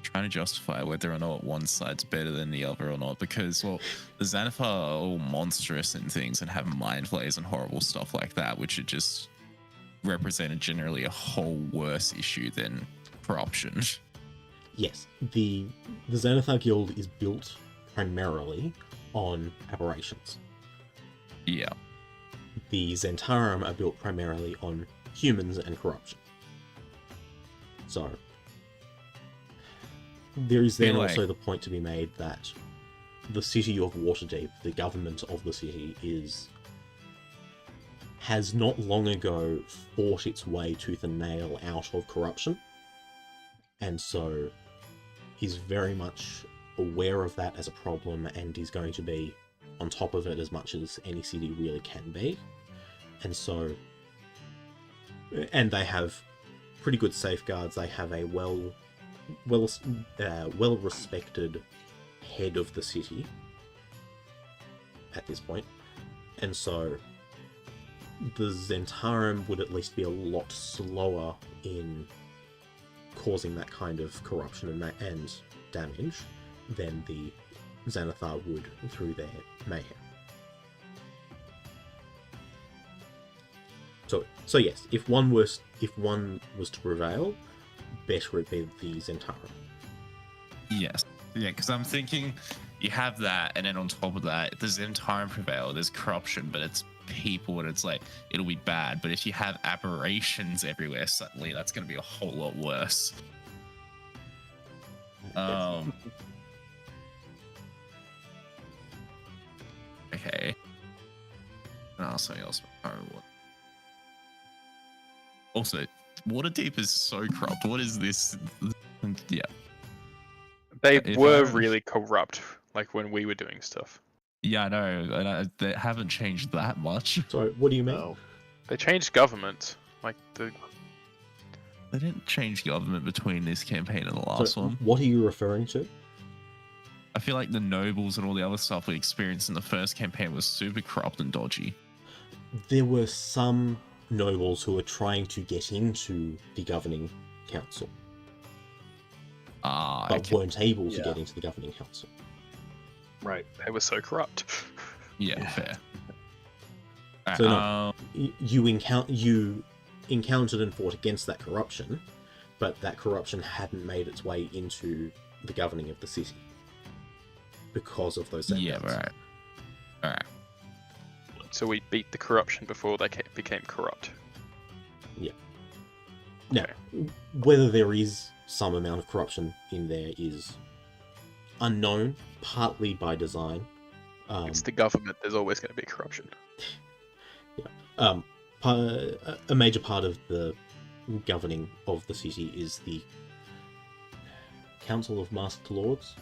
Trying to justify whether or not one side's better than the other or not, because, well, the Xanathar are all monstrous and things and have mind flayers and horrible stuff like that, which are just represented generally a whole worse issue than corruption. Yes, the Xanathar Guild is built primarily on aberrations. Yeah. The Zentarum are built primarily on humans and corruption. So, there is then Anyway. also the point to be made that the city of Waterdeep, the government of the city, has not long ago fought its way tooth and nail out of corruption, and so is very much aware of that as a problem and is going to be on top of it as much as any city really can be. And so, and they have pretty good safeguards. They have a well respected head of the city at this point, and so the Zentarum would at least be a lot slower in causing that kind of corruption and damage than the Xanathar would through their mayhem. So yes, if one was to prevail, better it be the Zentarum. Yes. Yeah, because I'm thinking you have that, and then on top of that, if the Zentarum prevail, there's corruption, but it's people, and it's like, it'll be bad. But if you have aberrations everywhere, suddenly that's going to be a whole lot worse. Okay. Oh, something else. Also, Waterdeep is so corrupt. What is this? Yeah. They If were I- really corrupt, like when we were doing stuff. Yeah, I know. And they haven't changed that much. So what do you mean? No. They changed government, like the They didn't change government between this campaign and the last So one. what are you referring to? I feel like the nobles and all the other stuff we experienced in the first campaign was super corrupt and dodgy. There were some nobles who were trying to get into the governing council, Ah, but okay. weren't able to Yeah. get into the governing council. Right. they were so corrupt. Yeah, fair. So no. You encountered and fought against that corruption, but that corruption hadn't made its way into the governing of the city because of those Yeah, safeguards. right. Alright. So we beat the corruption before they became corrupt. Now, whether there is some amount of corruption in there is unknown, partly by design. It's the government. There's always going to be corruption. A major part of the governing of the city is the Council of Masked Lords.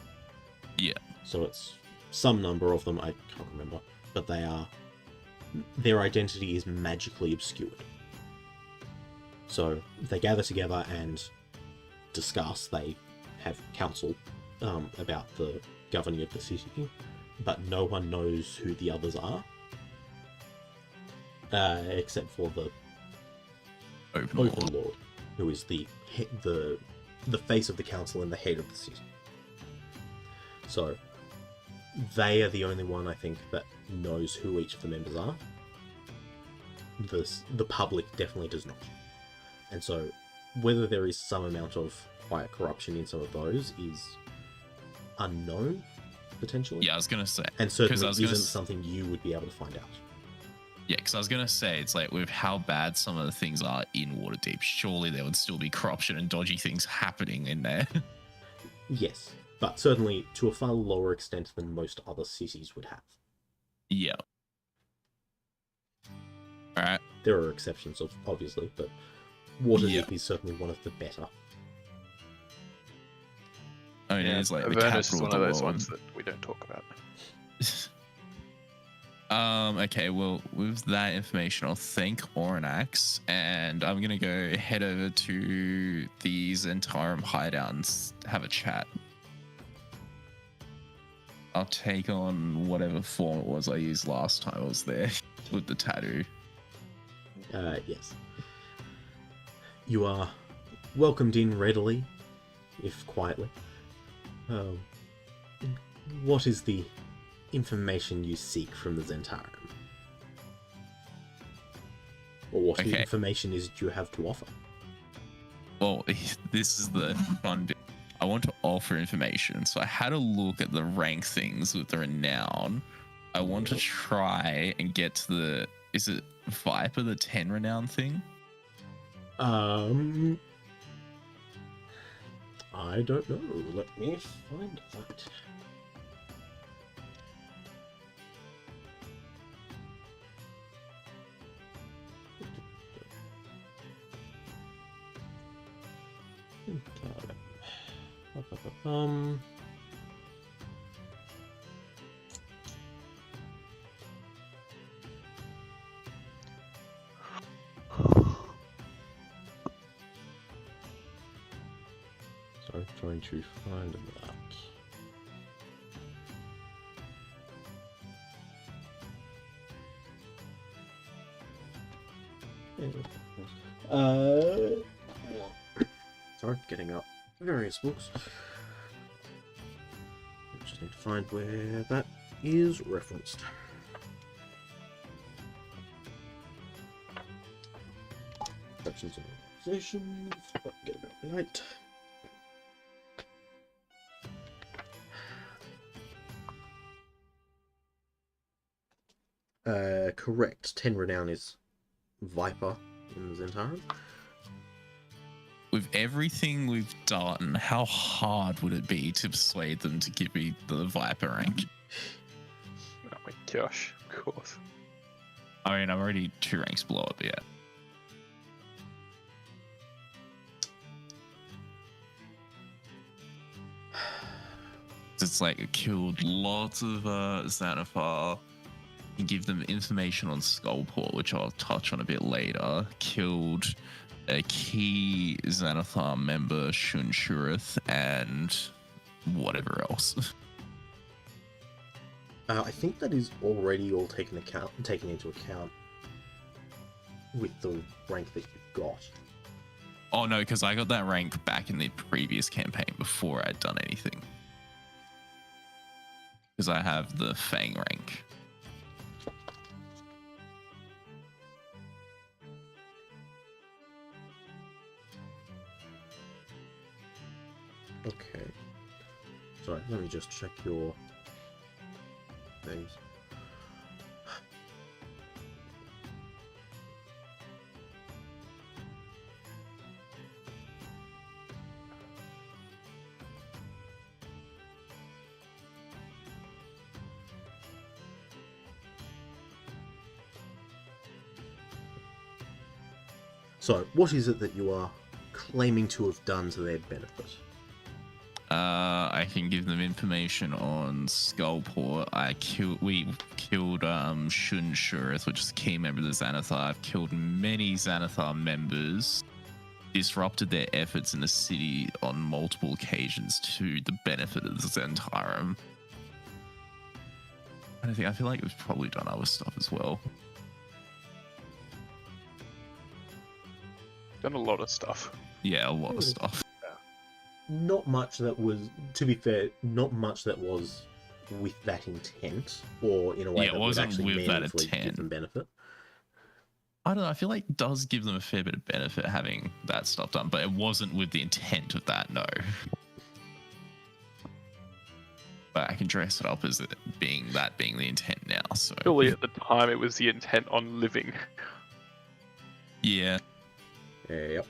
Yeah. So it's some number of them, I can't remember, but their identity is magically obscured. So they gather together and discuss, they have council about the governing of the city, but no one knows who the others are. Except for the Overlord. Overlord, who is the face of the council and the head of the city. So they are the only one, I think, that knows who each of the members are. The public definitely does not. And so whether there is some amount of quiet corruption in some of those is unknown, potentially. Yeah, I was gonna say, And certainly I was gonna isn't s- something you would be able to find out. yeah, because I was gonna say it's like with how bad some of the things are in Waterdeep, surely there would still be corruption and dodgy things happening in there. Yes, but certainly to a far lower extent than most other cities would have. Yeah. All right. There are exceptions, obviously, but Waterdeep Yep. is certainly one of the better. I mean, Yeah, it is like the Avernus capital is of one the of those world. ones that we don't talk about. Okay, well, with that information, I'll thank Oranax, and I'm gonna go head over to the Zentarum hideout and have a chat. I'll take on whatever form it was I used last time I was there with the tattoo. Yes. You are welcomed in readily, if quietly. What is the information you seek from the Zentarum? Or what Okay. information is it you have to offer? Well, this is the fun bit. I want to offer information, so I had a look at the rank things with the renown. I want to try and get to the, is it Viper, the 10 renown thing? I don't know. Let me find that. Sorry, trying to find that. Sorry, getting up various books. Just need to find where that is referenced. Sections and organizations. Get it out right. Correct. 10 renown is Viper in Zentarum. With everything we've done, how hard would it be to persuade them to give me the Viper rank? Oh my gosh, of course. I mean, I'm already 2 ranks below it, but yeah. It's like it killed lots of Xanathar. You give them information on Skullport, which I'll touch on a bit later. Killed a key Xanathar member, Shunshurith, and whatever else. I think that is already all taken into account with the rank that you've got. Oh no, because I got that rank back in the previous campaign before I'd done anything. Because I have the Fang rank. Okay. Sorry, let me just check your things. So, what is it that you are claiming to have done to their benefit? I can give them information on Skullport. We killed Shunshurith, which is a key member of the Xanathar. I've killed many Xanathar members, disrupted their efforts in the city on multiple occasions to the benefit of the Zentarum. And I feel like we've probably done other stuff as well. Done a lot of stuff. Yeah, a lot of stuff. Not much that was, to be fair, not much that was with that intent, or in a way Yeah, it that would wasn't actually with that meaningfully give intent. them benefit. I don't know. I feel like it does give them a fair bit of benefit having that stuff done, but it wasn't with the intent of that. No. But I can dress it up as it being the intent now. So Surely at the time it was the intent on living. yeah. Yep.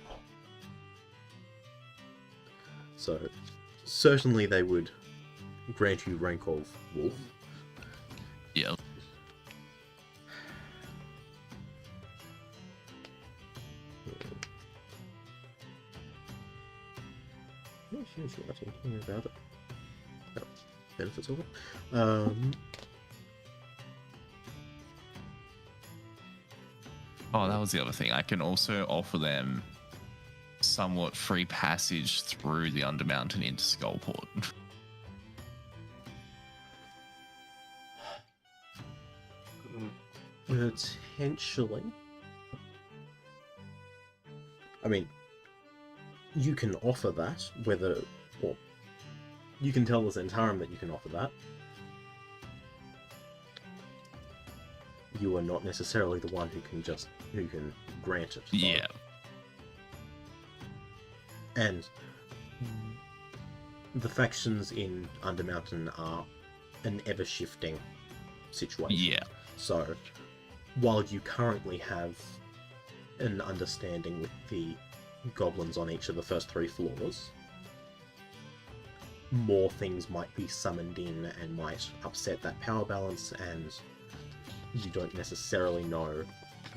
So, certainly they would grant you rank of wolf. Yeah. Yeah, sure, I can hear about it. Oh, benefits of it. Oh, that was the other thing. I can also offer them somewhat free passage through the Undermountain into Skullport. Potentially. I mean, you can offer that, or you can tell the Zentarum that you can offer that. You are not necessarily the one who can grant it. Though. Yeah. And the factions in Undermountain are an ever-shifting situation. Yeah. So, while you currently have an understanding with the goblins on each of the first 3 floors, more things might be summoned in and might upset that power balance, and you don't necessarily know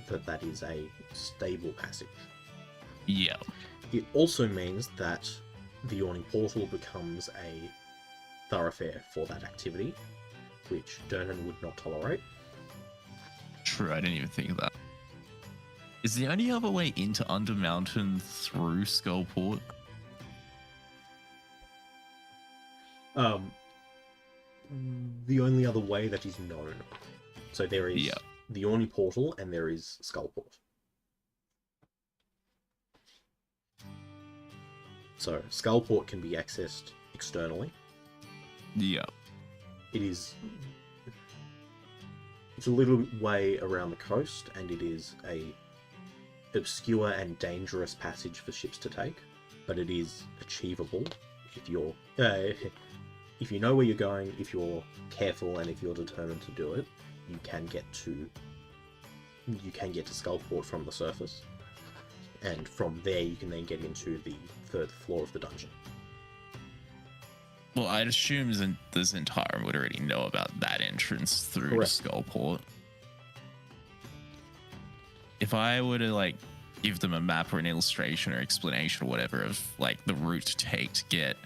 that that is a stable passage. Yeah. It also means that the Yawning Portal becomes a thoroughfare for that activity, which Durnan would not tolerate. True, I didn't even think of that. Is the only other way into Undermountain through Skullport? The only other way that is known. So there is the Yawning Portal and there is Skullport. So Skullport can be accessed externally. Yeah. It's a little way around the coast, and it is a obscure and dangerous passage for ships to take, but it is achievable if you're if you know where you're going, if you're careful, and if you're determined to do it. You can get to Skullport from the surface, and from there you can then get into the 3rd floor of the dungeon. Well, I'd assume the Zentarum would already know about that entrance through Correct. to Skullport. If I were to give them a map or an illustration or explanation or whatever of the route to take to get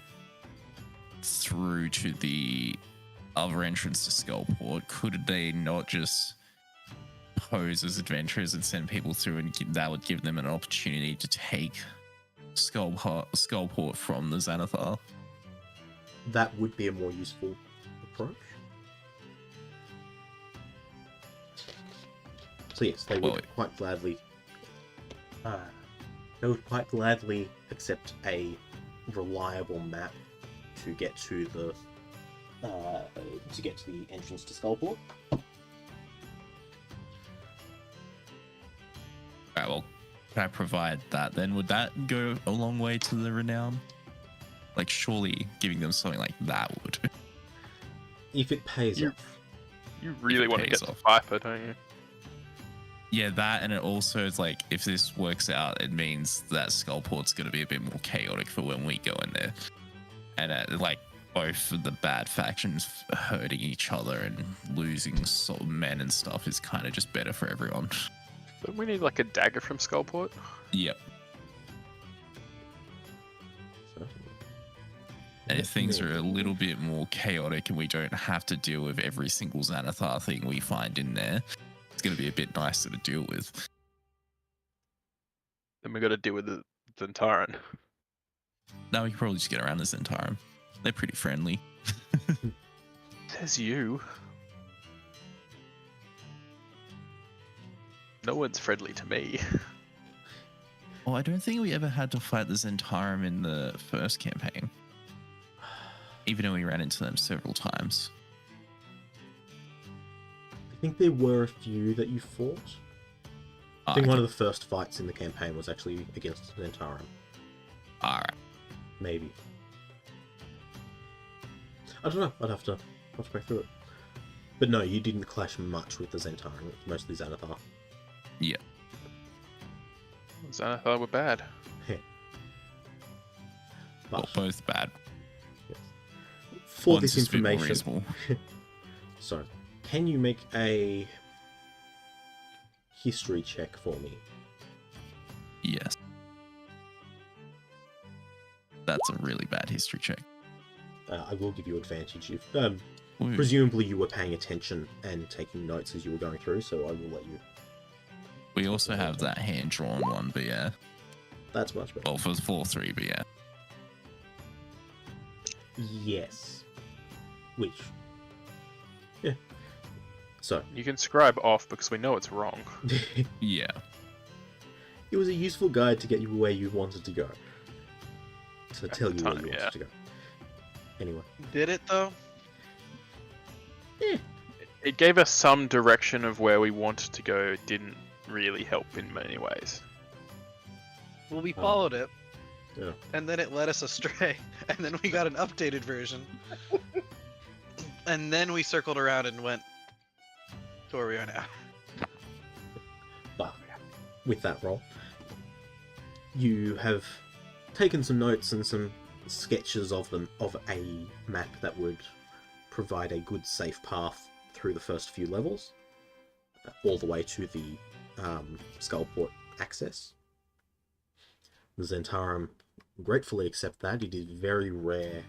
through to the other entrance to Skullport, could they not just pose as adventurers and send people through, and that would give them an opportunity to take Skullport from the Xanathar? That would be a more useful approach. So yes, they would quite gladly accept a reliable map to get to the entrance to Skullport. Alright, well, can I provide that then? Would that go a long way to the renown? Surely giving them something like that would. If it pays off. You really want to pays get to off. Viper, don't you? Yeah, that, and it also is if this works out, it means that Skullport's going to be a bit more chaotic for when we go in there. And both of the bad factions hurting each other and losing men and stuff is kind of just better for everyone. Don't we need a dagger from Skullport? Yep. And if things are a little bit more chaotic and we don't have to deal with every single Xanathar thing we find in there, it's going to be a bit nicer to deal with. Then we got to deal with the Zentaran. Now we can probably just get around the Zentarum. They're pretty friendly. Says you. No one's friendly to me. Oh, I don't think we ever had to fight the Zentarum in the first campaign. Even though we ran into them several times. I think there were a few that you fought. I think one of the first fights in the campaign was actually against Zentarum. Alright. Maybe. I don't know. I'd have to go through it. But no, you didn't clash much with the Zentarum. It was mostly Xanathar. Yeah. Xanathar were bad. Well, But both bad. yes. For One's this just a bit more information, reasonable. so can you make a history check for me? Yes. That's a really bad history check. I will give you advantage if Ooh. presumably you were paying attention and taking notes as you were going through, so I will let you. We also have that hand-drawn one, but yeah. That's much better. Well, for 4-3, but yeah. Yes. Which. Yeah. So. You can scribe off because we know it's wrong. Yeah. It was a useful guide to get you where you wanted to go. To At tell the you time, where you yeah. wanted to go. Anyway. Did it though? It gave us some direction of where we wanted to go. It didn't really help in many ways. Well, we followed it, Yeah. and then it led us astray, and then we got an updated version, and then we circled around and went to where we are now. But with that roll, you have taken some notes and some sketches of a map that would provide a good safe path through the first few levels, all the way to the Skullport access. The Zentarum gratefully accept that. It is very rare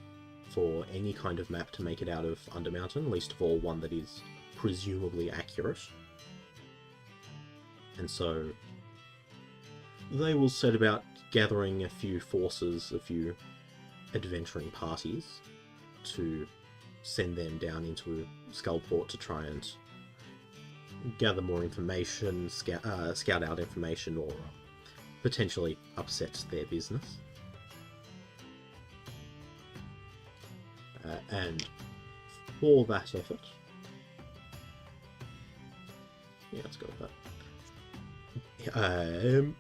for any kind of map to make it out of Undermountain, least of all one that is presumably accurate. And so they will set about gathering a few forces, a few adventuring parties, to send them down into Skullport to try and gather more information, scout out information, or potentially upset their business. And for that effort, yeah, let's go with that.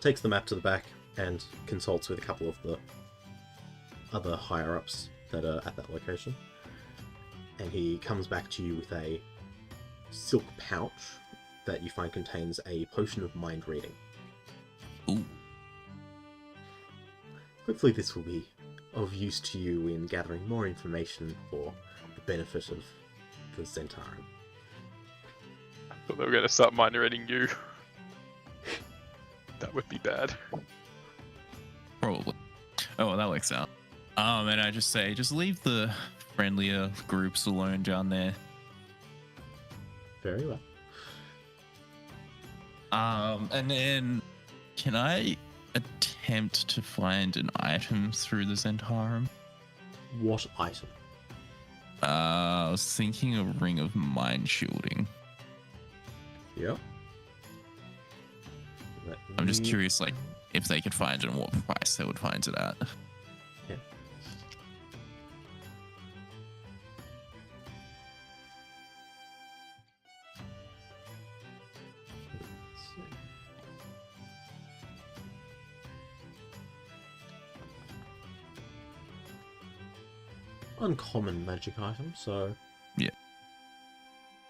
Takes the map to the back and consults with a couple of the other higher-ups that are at that location. And he comes back to you with a silk pouch that you find contains a potion of mind reading. Ooh. Hopefully this will be of use to you in gathering more information for the benefit of the Zentarum. I thought they were going to start mind reading you. That would be bad. Probably. Oh, well, that works out. And I just say, just leave the friendlier groups alone down there. Very well. And then can I attempt to find an item through the Zentarum? What item? I was thinking a ring of mind shielding. Yep. I'm just curious, like, if they could find it and what price they would find it at. Yeah. Let's see. Uncommon magic item, so Yeah.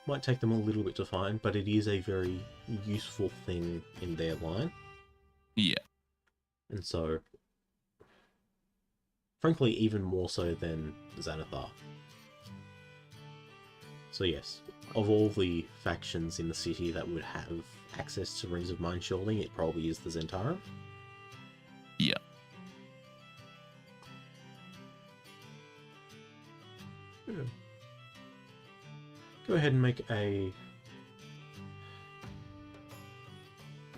might take them a little bit to find, but it is a very useful thing in their line. Yeah. And so, frankly, even more so than Xanathar. So yes, of all the factions in the city that would have access to Rings of Mind Shielding, it probably is the Zentarum. Yeah. Yeah. Go ahead and make a...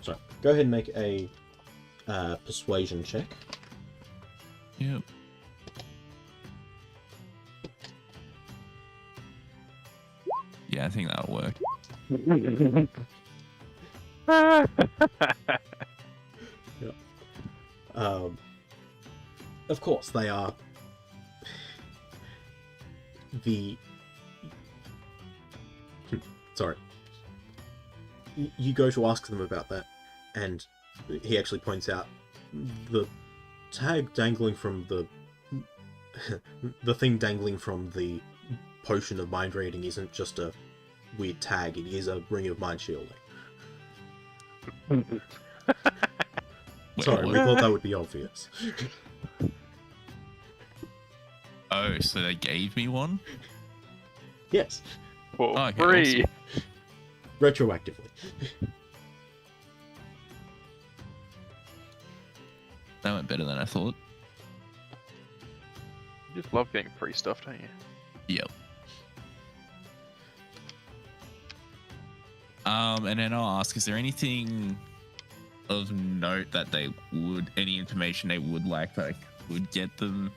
Sorry, go ahead and make a persuasion check. Yep. Yeah, I think that'll work. Of course, they are the... Sorry. you go to ask them about that, and he actually points out the tag dangling from the thing dangling from the potion of mind reading isn't just a weird tag, it is a ring of mind shielding. Wait, Sorry, we what? thought that would be obvious. Oh, so they gave me one? Yes, For Oh, okay, free. retroactively. That went better than I thought. You just love getting free stuff, don't you? Yep. And then I'll ask, is there anything of note that any information they would like that I could get them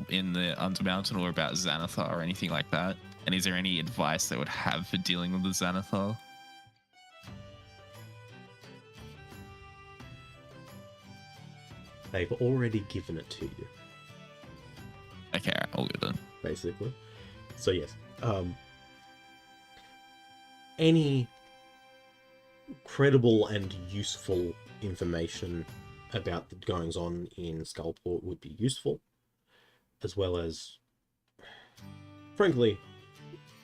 in the Undermountain or about Xanathar or anything like that? And is there any advice they would have for dealing with the Xanathar? They've already given it to you, Okay, alright, all good then. basically. So yes, any credible and useful information about the goings on in Skullport would be useful, as well as, frankly,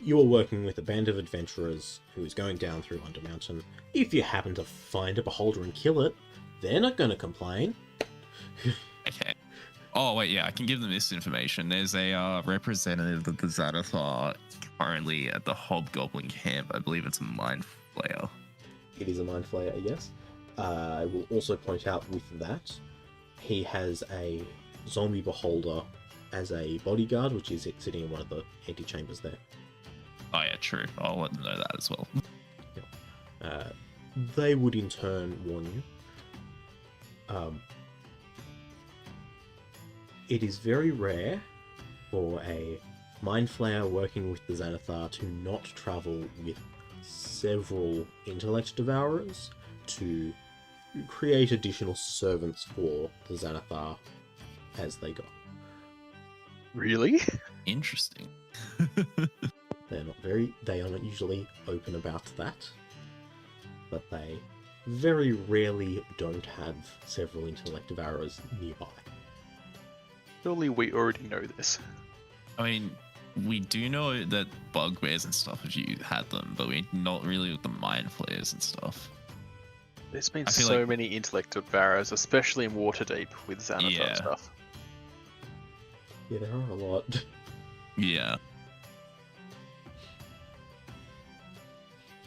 you are working with a band of adventurers who is going down through Undermountain. If you happen to find a beholder and kill it, they're not going to complain. Okay. Oh, wait, yeah, I can give them this information. There's a representative of the Xanathar currently at the Hobgoblin camp. I believe it's a Mind Flayer. It is a mind flayer, yes. I will also point out with that, he has a zombie beholder as a bodyguard, which is sitting in one of the antechambers there. Oh, yeah, true. I'll let them know that as well. They would in turn warn you. It is very rare for a mind flayer working with the Xanathar to not travel with several intellect devourers to create additional servants for the Xanathar as they go. Really? Interesting. They are not usually open about that, but they very rarely don't have several intellect devourers nearby. Surely we already know this. I mean, we do know that bugbears and stuff, if you had them, but we're not really with the Mind Flayers and stuff. There's been I feel so like- many intellect barrows, especially in Waterdeep with Xanathar Yeah. stuff. Yeah, there are a lot. Yeah.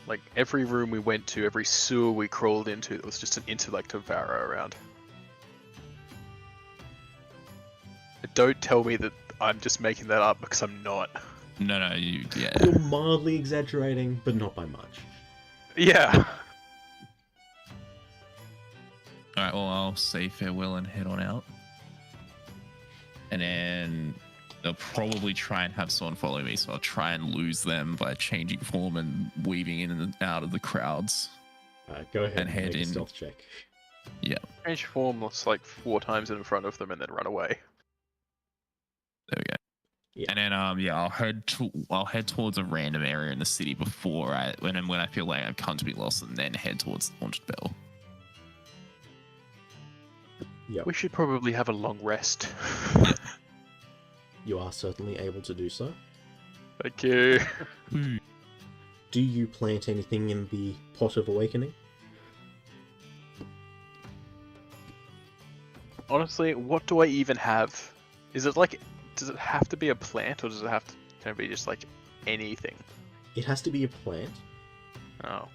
Like every room we went to, every sewer we crawled into, there was just an intellect barrow around. Don't tell me that I'm just making that up, because I'm not. No, yeah. You're mildly exaggerating, but not by much. Yeah. Alright, well, I'll say farewell and head on out. And then they'll probably try and have someone follow me, so I'll try and lose them by changing form and weaving in and out of the crowds. Go ahead And and head make a in. stealth check. Change form looks like 4 times in front of them and then run away. There we go. Yeah. And then I'll head towards a random area in the city before when I feel like I've come to be lost, and then head towards the Haunted Bell. Yep. We should probably have a long rest. You are certainly able to do so. Thank you. Do you plant anything in the Pot of Awakening? Honestly, what do I even have? Is it like, does it have to be a plant, or does it have to can it be just like anything? It has to be a plant. Oh,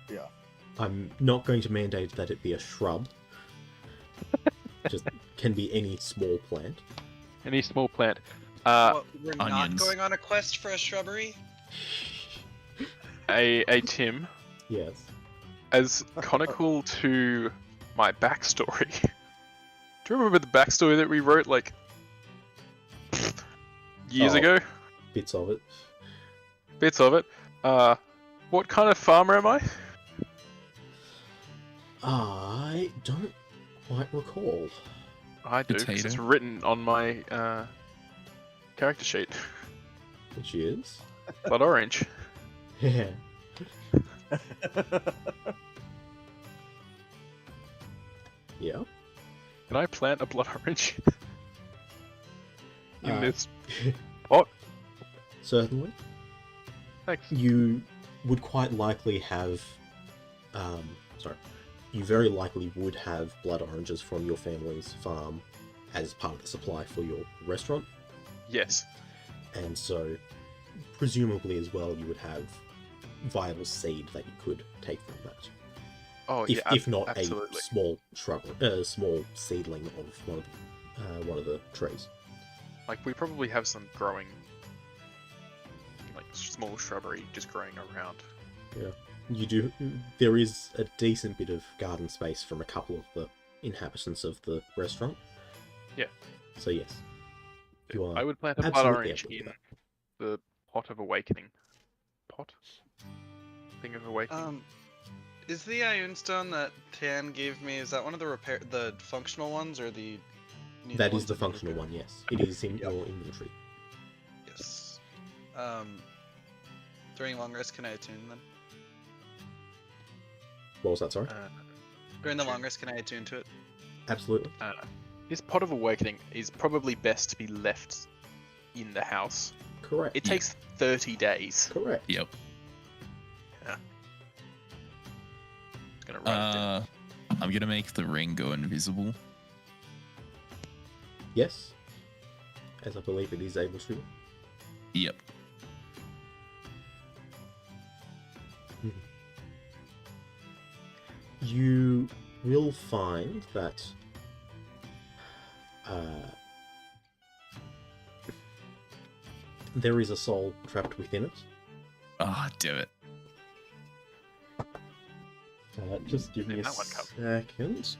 I'm not going to mandate that it be a shrub. Just can be any small plant. any small plant. What, we're onions. not going on a quest for a shrubbery? A Tim, Yes. as conical to my backstory. Do you remember the backstory that we wrote like years Oh. ago? Bits of it. Bits of it. What kind of farmer am I? I don't quite recall. I do, 'cause it's Potato. written on my character sheet. Which is? Blood orange. Yeah. Yeah. Can I plant a blood orange in Uh, this pot? Certainly. Thanks. You would quite likely have, you very likely would have blood oranges from your family's farm as part of the supply for your restaurant, Yes. and so presumably as well you would have viable seed that you could take from that. Oh If, yeah. if not absolutely. a small shrub, small seedling of one of the trees. Like we probably have some growing, like small shrubbery just growing around. You do. There is a decent bit of garden space from a couple of the inhabitants of the restaurant. Yeah. So yes, you are I would plant a blood absolutely orange able to do in that. the pot of awakening. Pot? Thing of awakening. Is the Ioun stone that Tan gave me, is that one of the functional ones, or the... That is ones the that need functional repair? one. Yes, it is in Yep. your inventory. Yes. During long rest, can I attune them? What was that? Sorry. During the Attune. long rest, can I attune to it? Absolutely. This pot of awakening is probably best to be left in the house. Correct. It takes 30 days. Correct. Yep. Gonna write it down. I'm gonna make the ring go invisible. Yes. As I believe it is able to. Yep. You will find that there is a soul trapped within it. Ah, damn it. Just give me a That one come. second.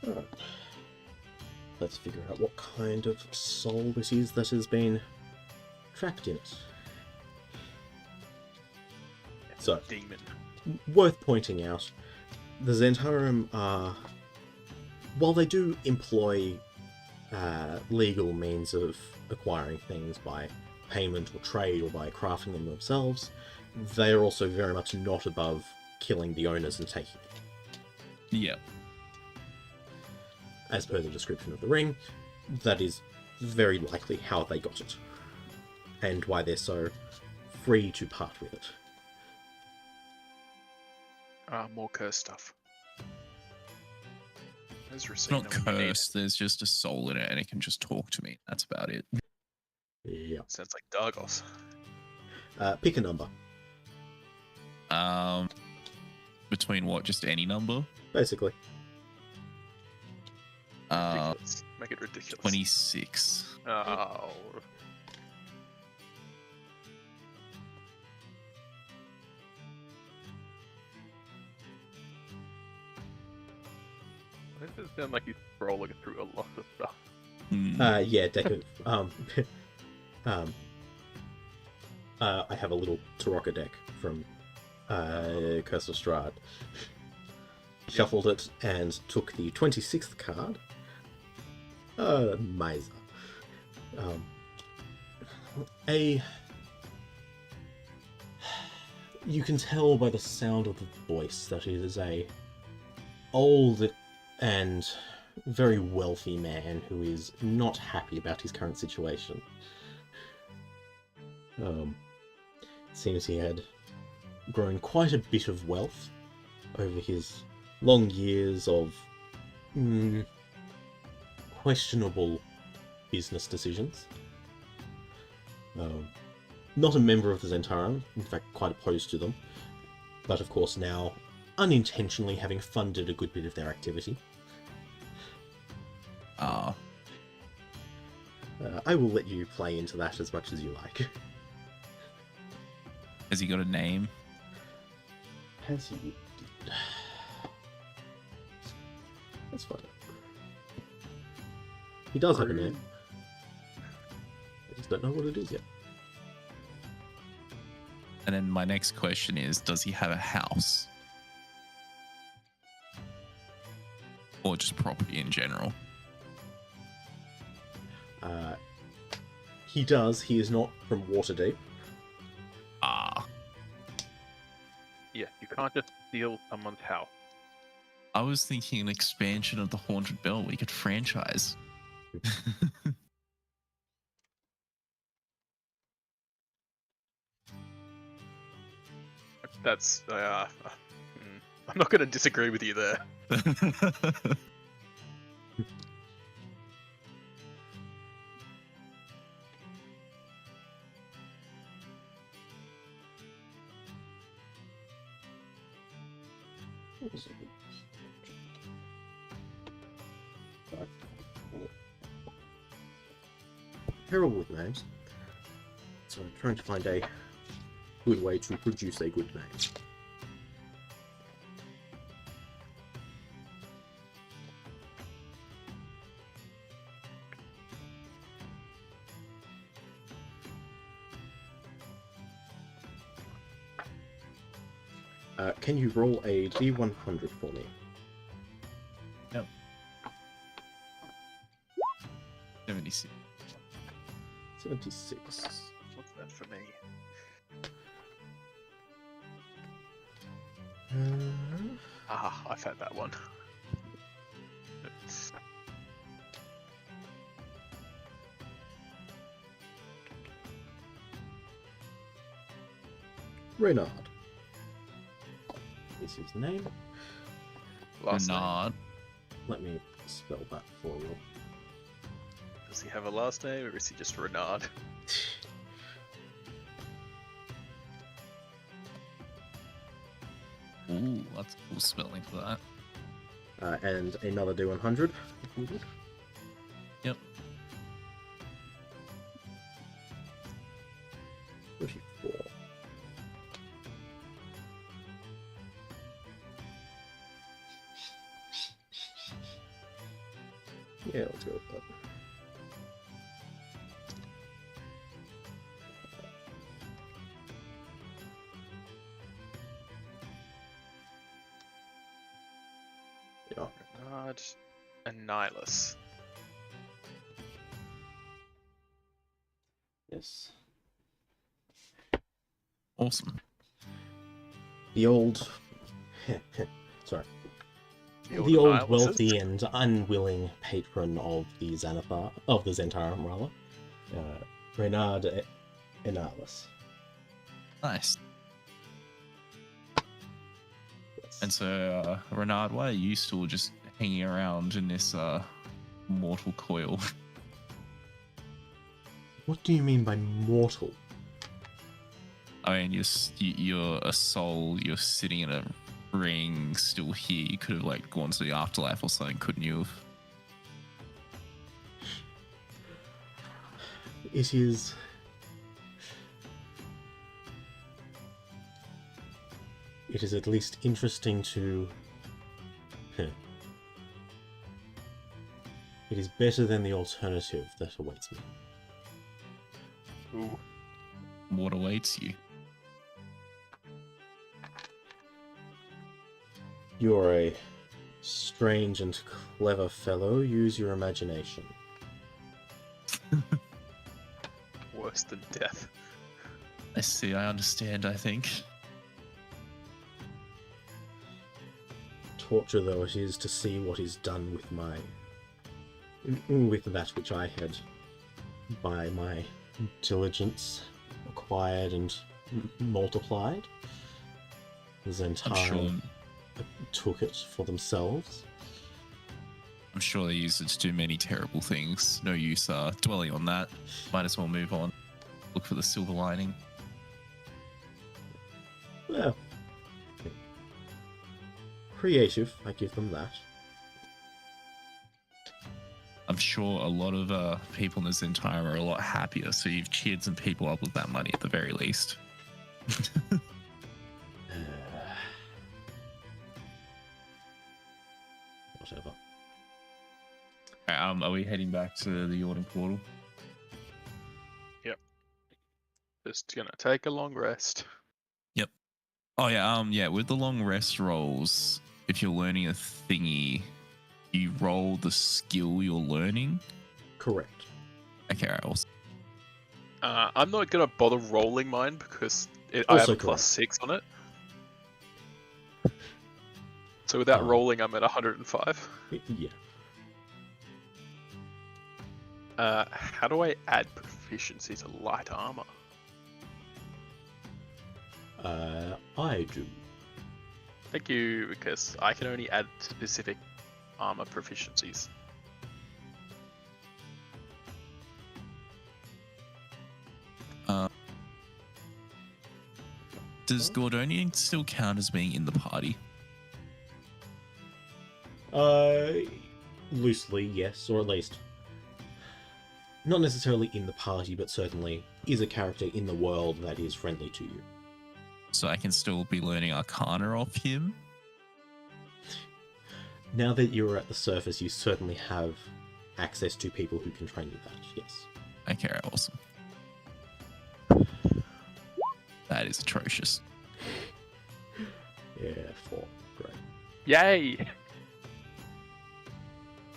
Alright. Let's figure out what kind of soul this is that has been trapped in it. So, Demon. worth pointing out, the Zentarum are, while they do employ legal means of acquiring things by payment or trade or by crafting them themselves, they are also very much not above killing the owners and taking it. Yep. As per the description of the ring, that is very likely how they got it, and why they're so free to part with it. More curse stuff. There's It's receipt not that we need. cursed, there's just a soul in it and it can just talk to me. That's about it. Yeah. Sounds like Dargos. Pick a number, Between what? Just any number? basically. Ridiculous. Make it ridiculous. 26. Oh. This does sound like he's scrolling through a lot of stuff. Hmm. Yeah, deck of, I have a little Tarocca deck from Curse of Strahd. Shuffled it and took the 26th card. Miser. You can tell by the sound of the voice that it is a old and very wealthy man who is not happy about his current situation. Seems he had grown quite a bit of wealth over his long years of questionable business decisions. Not a member of the Zentarum, in fact quite opposed to them, but of course now unintentionally having funded a good bit of their activity. I will let you play into that as much as you like. Has he got a name? Has he? Let's find out. He does have a name. I just don't know what it is yet. And then my next question is, does he have a house? Or just property in general? He does. He is not from Waterdeep. Ah, Yeah, you can't just steal someone's house. I was thinking an expansion of the Haunted Bell. We could franchise. That's I'm not going to disagree with you there. Terrible with names. So I'm trying to find a good way to produce a good name. Can you roll a D100 for me? Yep. 76. 76. What's that for me? Ah, I've had that one. Reynard. Is his name. Last name. Renard. Let me spell that for you. Does he have a last name, or is he just Renard? Ooh, that's a cool spelling for that. And another D100. Yep. 34. Yeah, let's go with that. Yeah. Renard and Nihilus. Yes. Awesome. The old... Sorry. The old Nihiluses? wealthy and unwilling patron of the Zentarum, rather. Reynard Enalis. Nice. Yes. And so, Renard, why are you still just hanging around in this mortal coil? What do you mean by mortal? I mean, you're a soul. You're sitting in a ring, still here. You could have like gone to the afterlife or something, couldn't you have? It is... It is at least interesting to... It is better than the alternative that awaits me. Ooh. What awaits you? You're a strange and clever fellow. Use your imagination. Worse than death. I see. I understand. I think. Torture though it is to see what is done with with that which I had by my diligence acquired and multiplied. I'm Zentarum sure. took it for themselves. I'm sure they used it to do many terrible things. No use dwelling on that. Might as well move on. Look for the silver lining. Well, creative, I give them that. I'm sure a lot of people in this entire are a lot happier. So you've cheered some people up with that money at the very least. Whatever. Are we heading back to the Yawning Portal? Just gonna take a long rest. Oh yeah, yeah. With the long rest rolls, if you're learning a thingy, you roll the skill you're learning. Correct. Okay, right, awesome. I'm not gonna bother rolling mine because I have Also a plus correct. 6 on it. So without Um, rolling, I'm at 105. Yeah. How do I add proficiency to light armor? I do. Thank you, because I can only add specific armor proficiencies. Does Gordonian still count as being in the party? Loosely, yes, or at least not necessarily in the party, but certainly is a character in the world that is friendly to you. So I can still be learning Arcana off him? Now that you're at the surface, you certainly have access to people who can train you that, yes. Okay, right, awesome. That is atrocious. Yeah, 4. Great. Yay!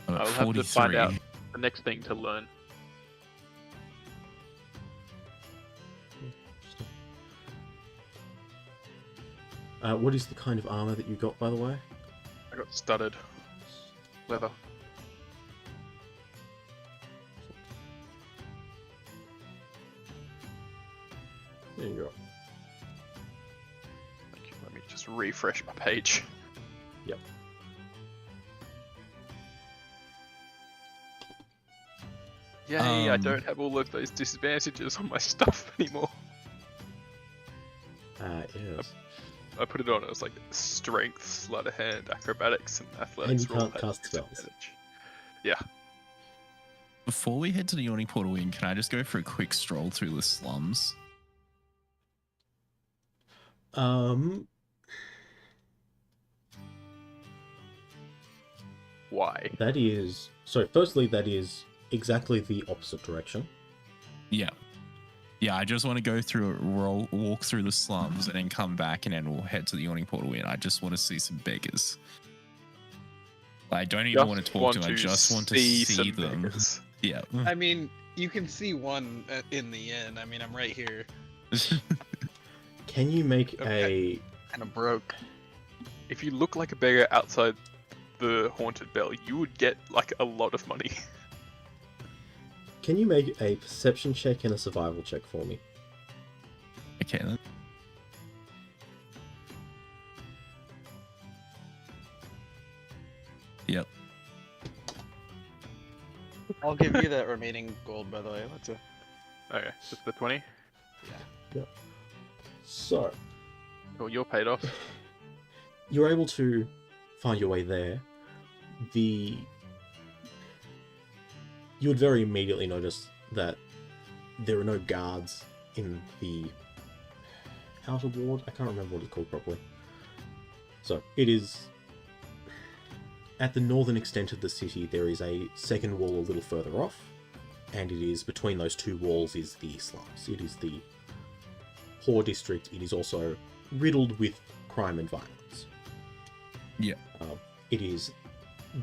I'm at I'll have to find 43. out the next thing to learn. What is the kind of armor that you got, by the way? I got studded leather. There you go. Thank you. Let me just refresh my page. Yep. Yay, I don't have all of those disadvantages on my stuff anymore. Yes. I put it on, it was like strength, sleight of hand, acrobatics, and athletics. And you all can't had cast spells. disadvantage. Yeah. Before we head to the Yawning Portal Inn, can I just go for a quick stroll through the slums? Why? That is... So, firstly, that is exactly the opposite direction. Yeah. Yeah, I just want to go through it, walk through the slums, and then come back, and then we'll head to the Yawning Portal Inn. I just want to see some beggars. I don't even want to talk to them. I just want to see some them. beggars. Yeah. I mean, you can see one in the inn. I mean, I'm right here. Can you make Okay. a... Kind of broke. If you look like a beggar outside the haunted bell, you would get like a lot of money. Can you make a perception check and a survival check for me? Okay, then. Yep. I'll give you that remaining gold, by the way. Let's Okay, just the 20. So, Well, you're paid off. you're able to find your way there. You would very immediately notice that there are no guards in the outer ward. I can't remember what it's called properly. So, it is... At the northern extent of the city, there is a second wall a little further off, and it is between those two walls is the slums. It is the poor district. It is also riddled with crime and violence. Yeah. It is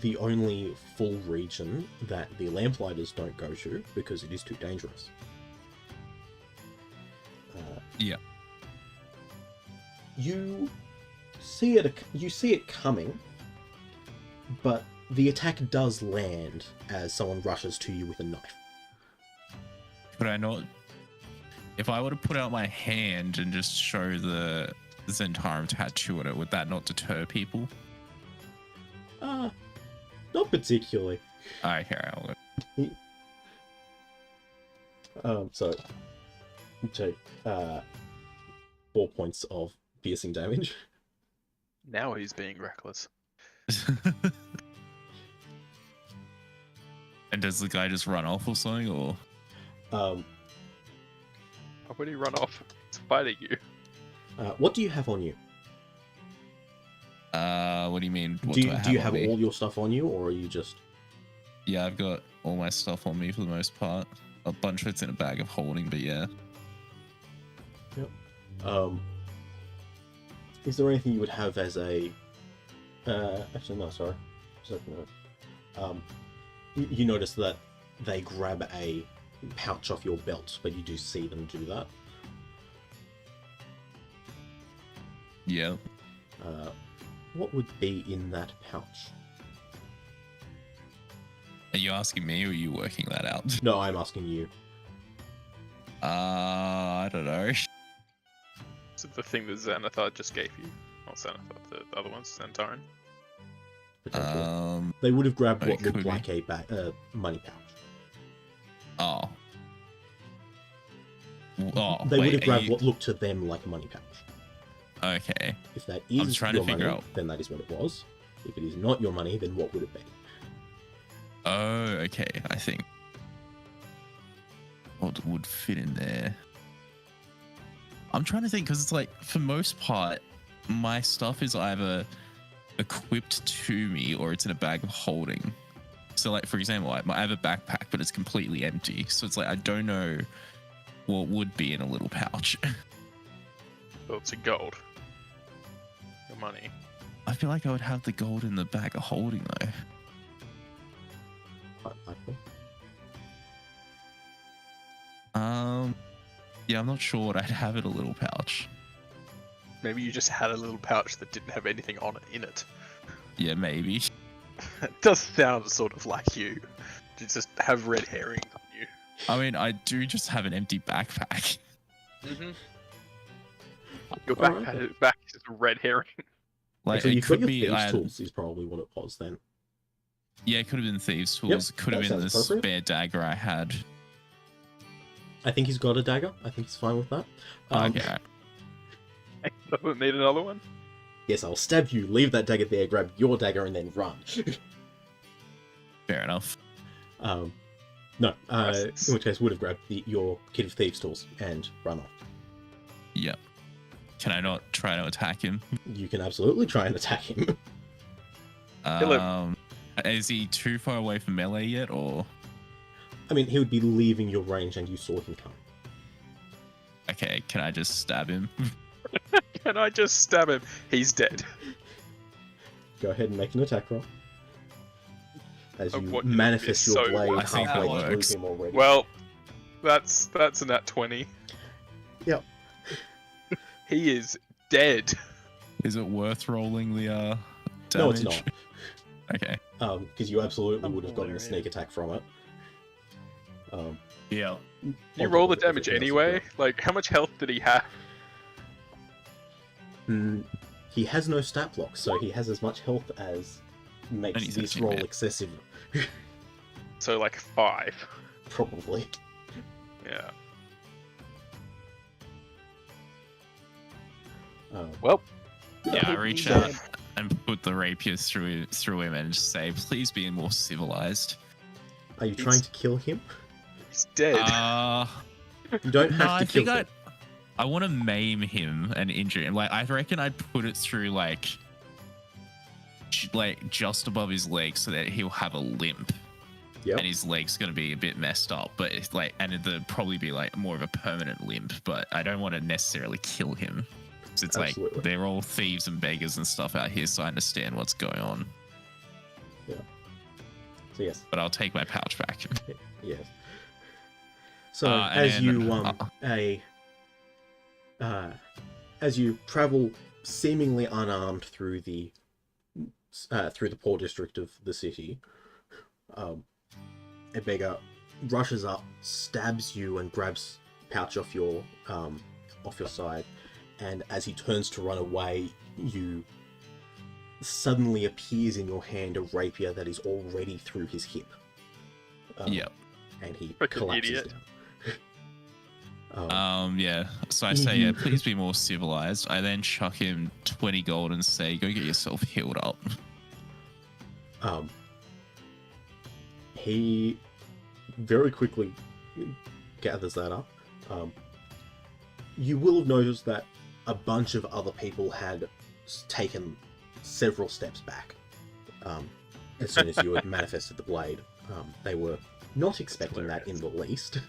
the only full region that the Lamplighters don't go to because it is too dangerous. Yeah. You see it coming, but the attack does land as someone rushes to you with a knife. Could I not... If I were to put out my hand and just show the Zentarum tattoo on it, would that not deter people? Not particularly. Okay, I'll go. So you take 4 points of piercing damage. Now he's being reckless. And does the guy just run off or something, or? Um, Why would he run off? He's fighting you. what do you have on you? What do you mean? What Do you on have me? all your stuff on you, or are you just... Yeah, I've got all my stuff on me for the most part. A bunch of it's in a bag of holding, but yeah. Yep. Is there anything you would have as a... actually, no, sorry. Just open it. You notice that they grab a pouch off your belt, but you do see them do that. Yeah. What would be in that pouch? Are you asking me or are you working that out? No, I'm asking you. I don't know. Is it the thing that Xanathar just gave you? Not Xanathar, the other one's Xantaran. Potentially. They would have grabbed it what looked could be. like a money pouch. Oh. Oh, They would wait, have are grabbed you- what looked to them like a money pouch. Okay. If that I'm is trying to your figure money, out- then that is what it was. If it is not your money, then what would it be? Oh, okay. I think. What would fit in there? I'm trying to think because it's like, for most part, my stuff is either equipped to me or it's in a bag of holding. So, like, for example, I have a backpack, but it's completely empty. So it's like, I don't know what would be in a little pouch. Well, it's a gold. Your money. I feel like I would have the gold in the bag of holding, though. Quite likely. Yeah, I'm not sure what I'd have in a little pouch. Maybe you just had a little pouch that didn't have anything on it in it. Yeah, maybe. It does sound sort of like you. To just have red herrings on you. I mean, I do just have an empty backpack. Mm-hmm. Your Alright. back is a red herring. Like, Actually, it you've got could your be. thieves' tools is probably what it was then. Yeah, it could have been thieves' tools. Yep, It could have that been the sounds appropriate. spare dagger I had. I think he's got a dagger. I think he's fine with that. Okay. Doesn't need another one. Yes, I'll stab you, leave that dagger there, grab your dagger, and then run. Fair enough. No, Nice. in which case would have grabbed your kit of thieves' tools and run off. Yep. Can I not try to attack him? You can absolutely try and attack him. Kill Is he too far away from melee yet, or? I mean, he would be leaving your range and you saw him come. Okay, can I just stab him? Can I just stab him? He's dead. Go ahead and make an attack roll. As I you want you to manifest be your so blade I think that halfway through works. him already. Well, that's a nat 20. Yep. He is dead. Is it worth rolling the damage? No, it's not. Okay. Because you absolutely would have gotten a Hilarious. sneak attack from it. Yeah. You on roll the top of damage everything else anyway. you've Like, how much health did he have? got. He has no stat block, so he has as much health as makes And he's this actually roll mad. excessive. So, like, 5. Probably. Yeah. Well, Yeah, I reach so- out and put the rapier through him and just say, "Please be more civilized." Are you trying to kill him? He's dead. You don't No, have I to kill think him. I want to maim him and injure him. Like, I reckon I'd put it through like just above his leg so that he'll have a limp. Yep. And his leg's gonna be a bit messed up, but it's like, and it'd probably be like more of a permanent limp. But I don't want to necessarily kill him. 'Cause it's Absolutely. like they're all thieves and beggars and stuff out here, so I understand what's going on. So yes, But I'll take my pouch back. yes. So And as then- you as you travel seemingly unarmed through the poor district of the city, a beggar rushes up, stabs you, and grabs pouch off your side. And as he turns to run away, you suddenly appears in your hand a rapier that is already through his hip. Yep. And he Frickin' collapses idiot. down. Yeah. So I say, yeah, please be more civilized. I then chuck him 20 gold and say, go get yourself healed up. He very quickly gathers that up. You will have noticed that a bunch of other people had taken several steps back as soon as you had manifested the blade. They were not expecting that in the least,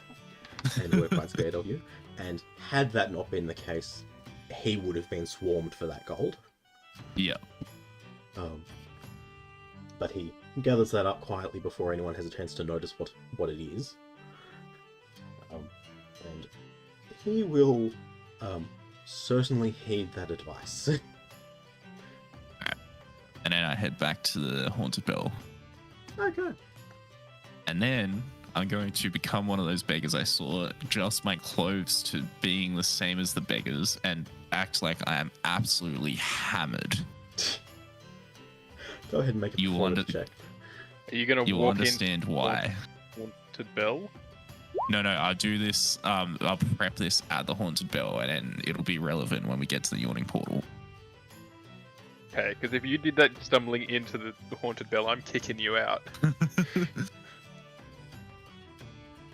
and were quite scared of you. And had that not been the case, he would have been swarmed for that gold. Yeah. But he gathers that up quietly before anyone has a chance to notice what it is. And he will certainly heed that advice. And then I head back to the Haunted Bell. Okay. And then I'm going to become one of those beggars I saw, adjust my clothes to being the same as the beggars, and act like I am absolutely hammered. Go ahead and make a You performance wonder- check. Are you gonna You'll walk understand why. in Haunted Bell? No, I'll do this. I'll prep this at the Haunted Bell, and then it'll be relevant when we get to the Yawning Portal. Okay, because if you did that stumbling into the Haunted Bell, I'm kicking you out.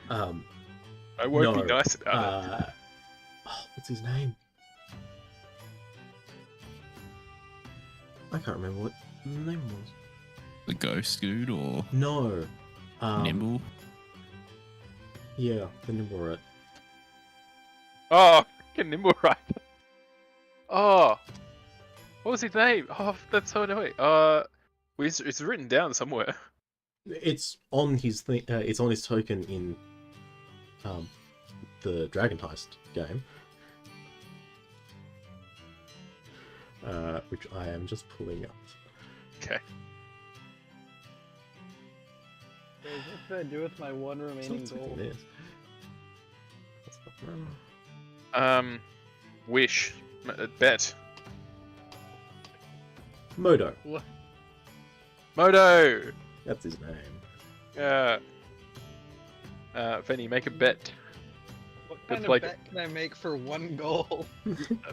I won't be No, nice about it. What's his name? I can't remember what the name was. The Ghost Dude or No. Nimble? Yeah, the Nimble Rat. Oh, freaking Nimble Rider. Oh, what was his name? Oh, that's so annoying. It's written down somewhere. It's on his thing. It's on his token in the Dragon Heist game, which I am just pulling up. Okay. What did I do with my one It's remaining not something gold? this. That's not- Wish. Bet. Modo. Modo! That's his name. Venny, make a bet. What kind It's of like- bet can I make for 1 gold?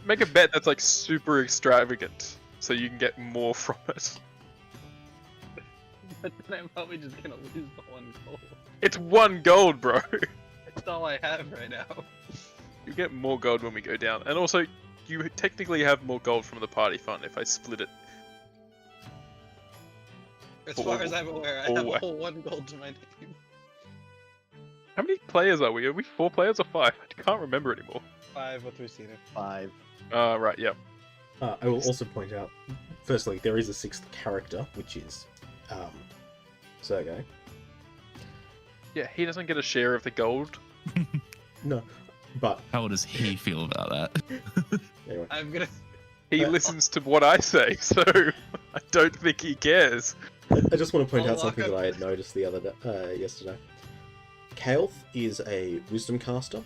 Make a bet that's like super extravagant, so you can get more from it. But then I'm probably just gonna lose the 1 gold. It's 1 gold, bro! That's all I have right now. You get more gold when we go down. And also, you technically have more gold from the party fund if I split it. As far as I'm aware, I have a Always. whole 1 gold to my name. How many players are we? Are we 4 players or 5? I can't remember anymore. 5 with Lucina. 5. Right, yeah. I will also point out, firstly, there is a 6th character, which is Sergei. Yeah, he doesn't get a share of the gold. No, but How does he feel about that? anyway, I'm gonna. He listens to what I say, so I don't think he cares. I just want to point I'll out something lock that up- I had noticed the other day, yesterday. Kael'th is a wisdom caster.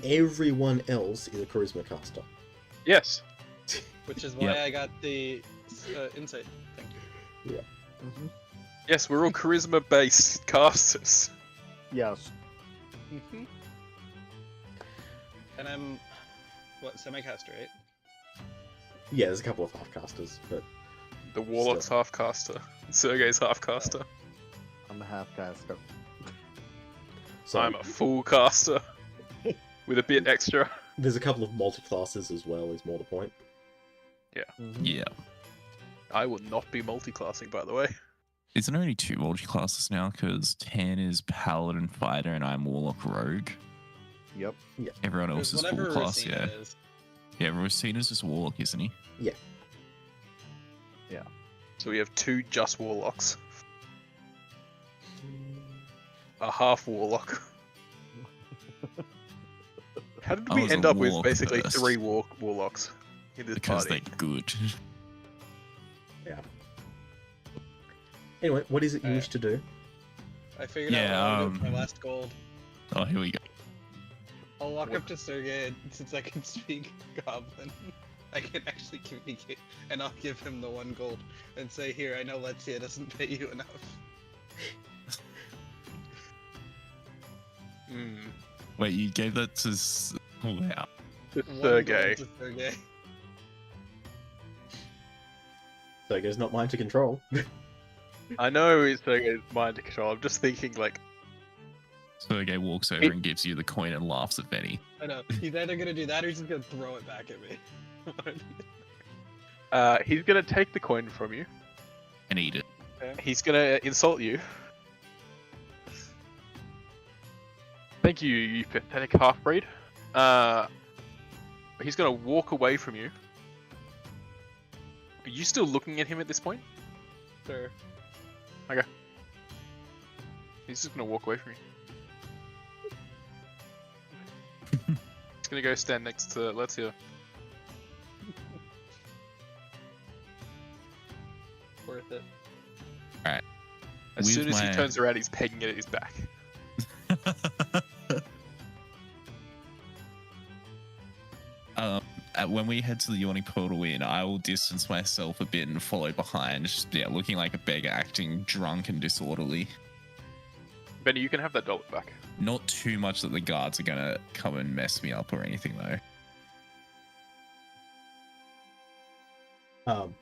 Everyone else is a charisma caster. Yes. Which is why Yep. I got the insight. Thank you. Yes, we're all charisma-based casters. Yes. Mm-hmm. And I'm what semi-caster, right? Yeah, there's a couple of half casters, but The Warlock's half-caster. Sergei's half-caster. I'm a half caster. so I'm a full caster. With a bit extra. there's a couple of multi-classes as well, is more the point. Yeah. I will not be multi-classing, by the way. Isn't there only 2 multi-classes now? Because Tan is Paladin Fighter and I'm Warlock Rogue. Yep. Everyone else There's is full whatever class, Racina yeah. is. Yeah, Rosina's just Warlock, isn't he? So we have 2 just Warlocks. A half Warlock. How did I we was a end up with Warlock basically first. 3 Warlocks in this Because party? they're good. Anyway, what is it you Uh, wish to do? I figured Yeah, out what I with my last gold. Oh, here we go. I'll walk up to Sergei, and since I can speak Goblin, I can actually communicate, and I'll give him the 1 gold and say, "Here, I know Lexia doesn't pay you enough." Wait, you gave that to... Oh, wow. To 1 Sergei. gold to Sergei. Sergei's not mine to control. I know it's Sergei's mind to control. I'm just thinking, like, Sergei walks over and gives you the coin and laughs at Benny. I know. He's either gonna do that or he's just gonna throw it back at me. he's gonna take the coin from you. And eat it. He's gonna insult you. Thank you, you pathetic half-breed. He's gonna walk away from you. Are you still looking at him at this point? Sure. He's just gonna walk away from you. He's gonna go stand next to Let's Worth it. As With soon as he my- turns around, he's pegging it at his back. When we head to the Yawning Portal Inn, I will distance myself a bit and follow behind, just, looking like a beggar, acting drunk and disorderly. Benny, you can have that dollar back. Not too much that the guards are gonna come and mess me up or anything, though.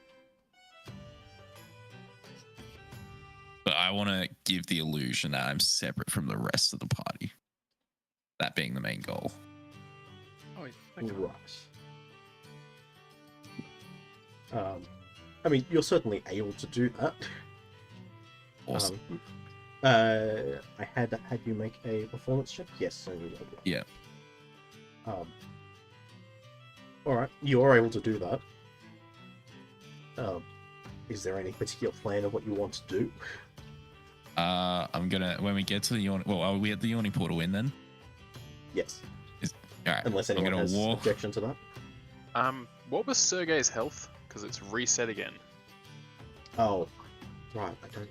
But I want to give the illusion that I'm separate from the rest of the party. That being the main goal. Oh, okay. Right. I mean, you're certainly able to do that. Awesome. I had you make a performance check. Yes, I knew that. Yeah. All right, you are able to do that. Is there any particular plan of what you want to do? I'm gonna, when we get to the Yawning... Well, are we at the Yawning Portal Inn then? Yes, Alright, unless I'm anyone gonna has walk... objection to that. What was Sergei's health? Because it's reset again. Oh, right. I don't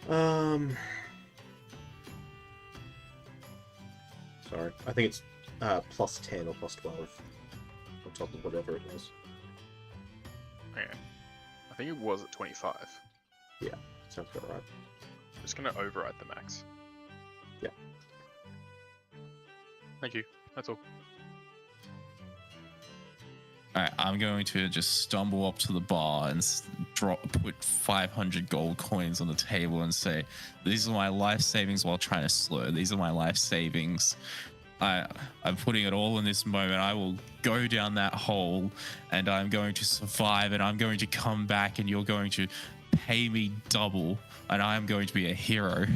know. Sorry. I think it's plus 10 or plus 12 on top of whatever it was. Okay. I think it was at 25. Sounds about right. I'm just gonna override the max. Yeah. Thank you. That's all. Alright, I'm going to just stumble up to the bar and put 500 gold coins on the table and say, these are my life savings while trying to slur. These are my life savings. I'm putting it all in this moment. I will go down that hole and I'm going to survive and I'm going to come back and you're going to pay me double and I'm going to be a hero.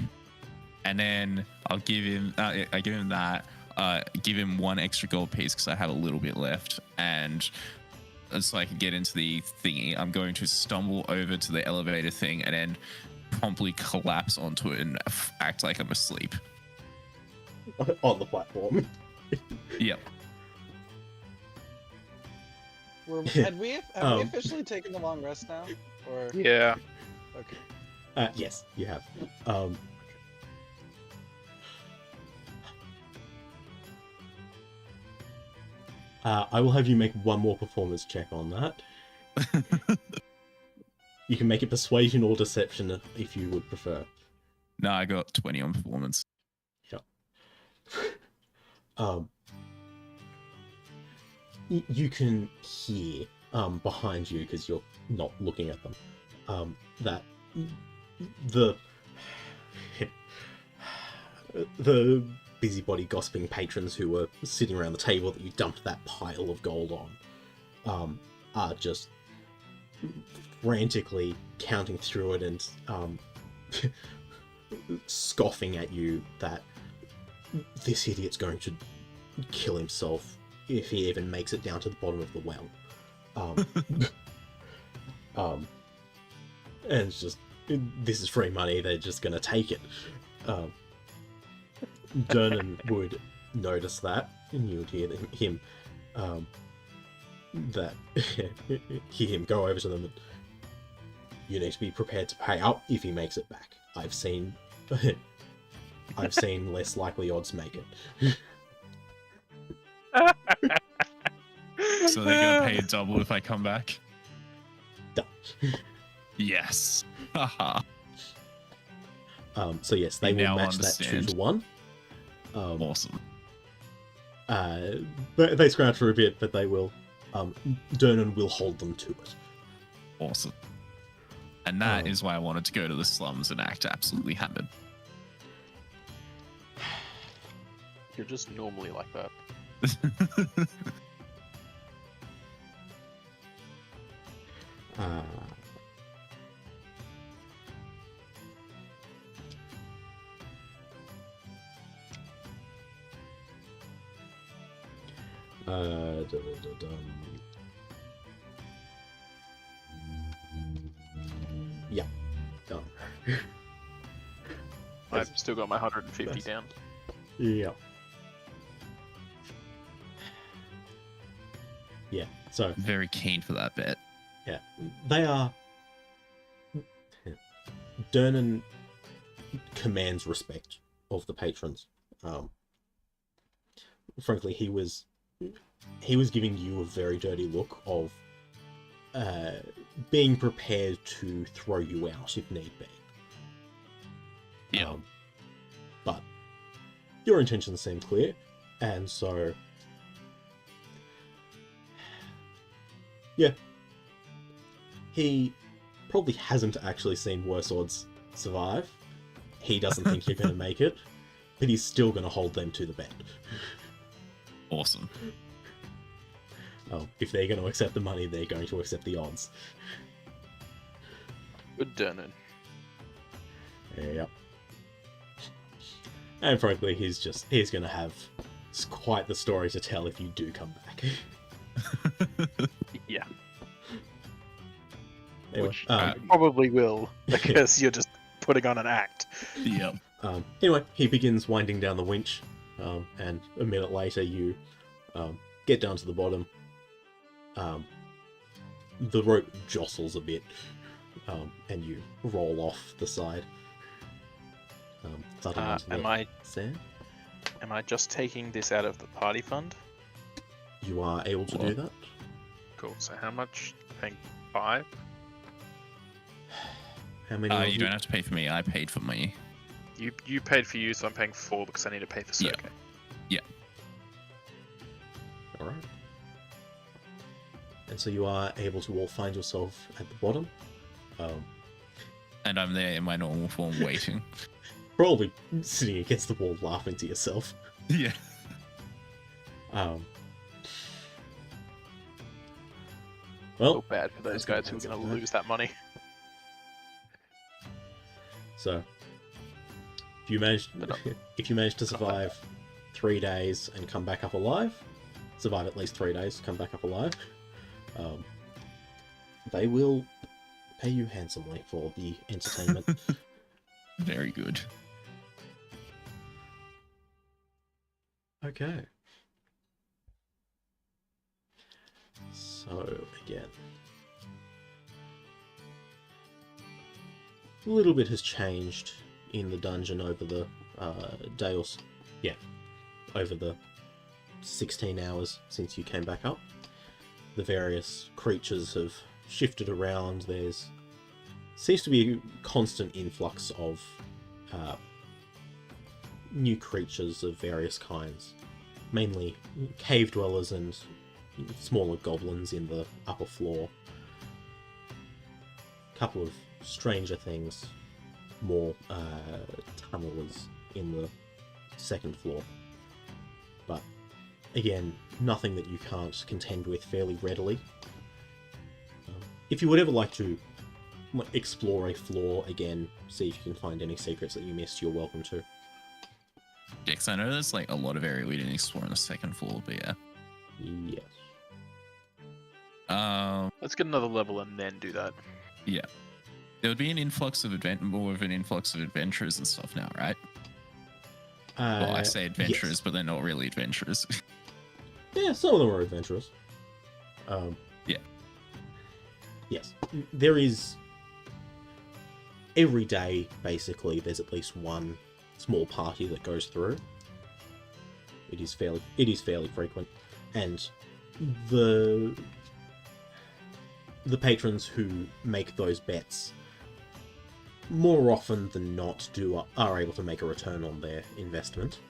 And then I'll give him, give him one extra gold piece because I have a little bit left, and so I can get into the thingy. I'm going to stumble over to the elevator thing and then promptly collapse onto it and act like I'm asleep. On the platform. Yep. Have we officially taken the long rest now? Or Yeah. okay. Yes, you have. I will have you make one more performance check on that. You can make it persuasion or deception if you would prefer. No, I got 20 on performance. You can hear behind you, because you're not looking at them, that the busybody gossiping patrons who were sitting around the table that you dumped that pile of gold on are just frantically counting through it and scoffing at you that this idiot's going to kill himself if he even makes it down to the bottom of the well. And it's just, this is free money, they're just gonna take it. Dernan would notice that, and you would hear him hear him go over to them and, you need to be prepared to pay up if he makes it back. I've seen less likely odds make it. So they're gonna pay a double if I come back? Done. Yes. Haha. So yes, they will now match understand. that 2-1. Awesome. They scratch for a bit, but they will. Dernan will hold them to it. Awesome. And that is why I wanted to go to the slums and act absolutely hammered. You're just normally like that. Yeah. Done. I've still got my 150 Nice. down. Yeah. Yeah. So Very keen for that bet. yeah, they are. Dernan commands respect of the patrons. Frankly, he was giving you a very dirty look of being prepared to throw you out if need be. Yeah. But your intentions seem clear, and so yeah, he probably hasn't actually seen worse odds survive. He doesn't think you're going to make it, but he's still going to hold them to the bet. Awesome. If they're going to accept the money, they're going to accept the odds. Good Dernan. Yep. And frankly, he's going to have quite the story to tell if you do come back. Yeah. Anyway, Which probably will, because you're just putting on an act. Yep. anyway, he begins winding down the winch, and a minute later you get down to the bottom. The rope jostles a bit, and you roll off the side. Thudding onto the sand. Am I just taking this out of the party fund? You are able to do that. Cool. So how much? Paying 5? How many? of You don't have to pay for me. I paid for me. You paid for you, so I'm paying 4 because I need to pay for Sergey. Yeah. All right. And so you are able to all find yourself at the bottom. And I'm there in my normal form waiting. Probably sitting against the wall laughing to yourself. Yeah. Well, Feel bad for those guys who are going to lose that money. so if you manage to survive 3 days and come back up alive, survive at least 3 days, come back up alive, they will pay you handsomely for the entertainment. Very good. Okay. So, again. A little bit has changed in the dungeon over the day or... Yeah. Over the 16 hours since you came back up. The various creatures have shifted around. There's... seems to be a constant influx of new creatures of various kinds. Mainly cave dwellers and smaller goblins in the upper floor. A couple of stranger things, more tunnelers in the second floor. But again, nothing that you can't contend with fairly readily. If you would ever like to explore a floor again, see if you can find any secrets that you missed, you're welcome to. Yeah, 'cause I know there's like a lot of area we didn't explore on the second floor, but yeah. Yes. Let's get another level and then do that. Yeah. There would be an influx of more of an influx of adventurers and stuff now, right? Well, I say adventurers, yes. but they're not really adventurers. Yeah, some of them are adventurous. Yeah. Yes. There is... every day, basically, there's at least one small party that goes through. It is fairly frequent. And the patrons who make those bets, more often than not, are able to make a return on their investment.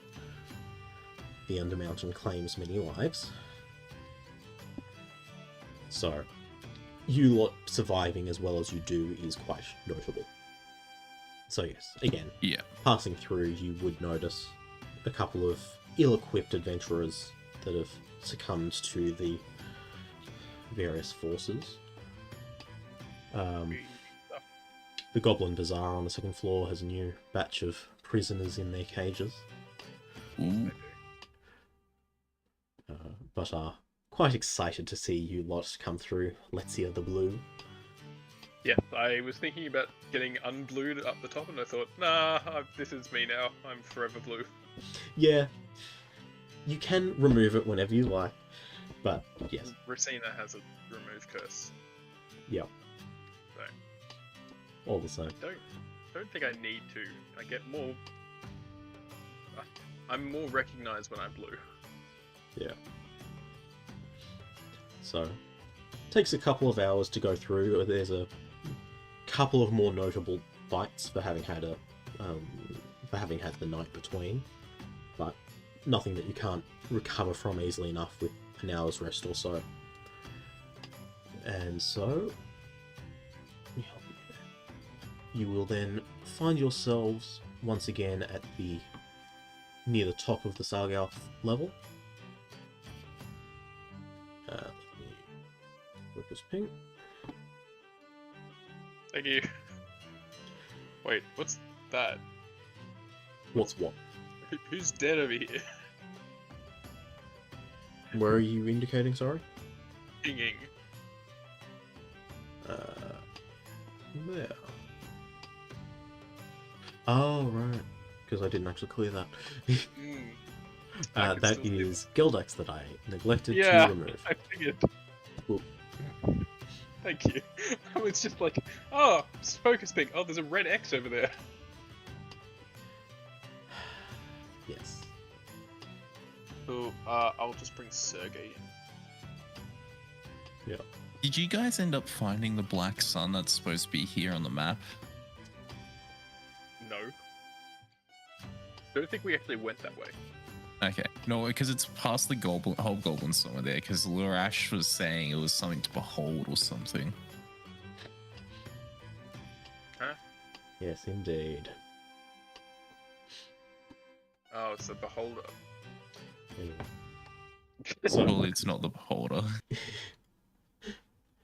The Undermountain claims many lives. So, you lot surviving as well as you do is quite notable. So yes, again, Yeah. passing through, you would notice a couple of ill-equipped adventurers that have succumbed to the various forces. The Goblin Bazaar on the second floor has a new batch of prisoners in their cages. Ooh. but are quite excited to see you lot come through Letsia the Blue. Yeah, I was thinking about getting unblued up the top, and I thought, nah, this is me now. I'm forever blue. Yeah, you can remove it whenever you like, but yes. Racina has a remove curse. Yep. So, All the same. don't think I need to. I get more. I'm more recognized when I'm blue. Yeah. So, takes a couple of hours to go through. There's a couple of more notable fights for having had the night between, but nothing that you can't recover from easily enough with an hour's rest or so. And so, you will then find yourselves once again at near the top of the Sargalth level. Let me look this ping. Thank you. Wait, what's that? What's what? Who's dead over here? Where are you indicating, sorry? Pinging. There. Oh, right. Because I didn't actually clear that. I can That still see is Geldax that I neglected to Yeah, remove. I figured. Oop. Thank you. I was just like, oh, focus ping. Oh, there's a red X over there. Yes. So, I'll just bring Sergey in. Yeah. Did you guys end up finding the black sun that's supposed to be here on the map? No. Don't think we actually went that way. Okay, no, because it's past the hobgoblin somewhere there. Because Lurash was saying it was something to behold or something. Huh? Yes, indeed. Oh, it's a beholder. Anyway. Surely it's not the beholder.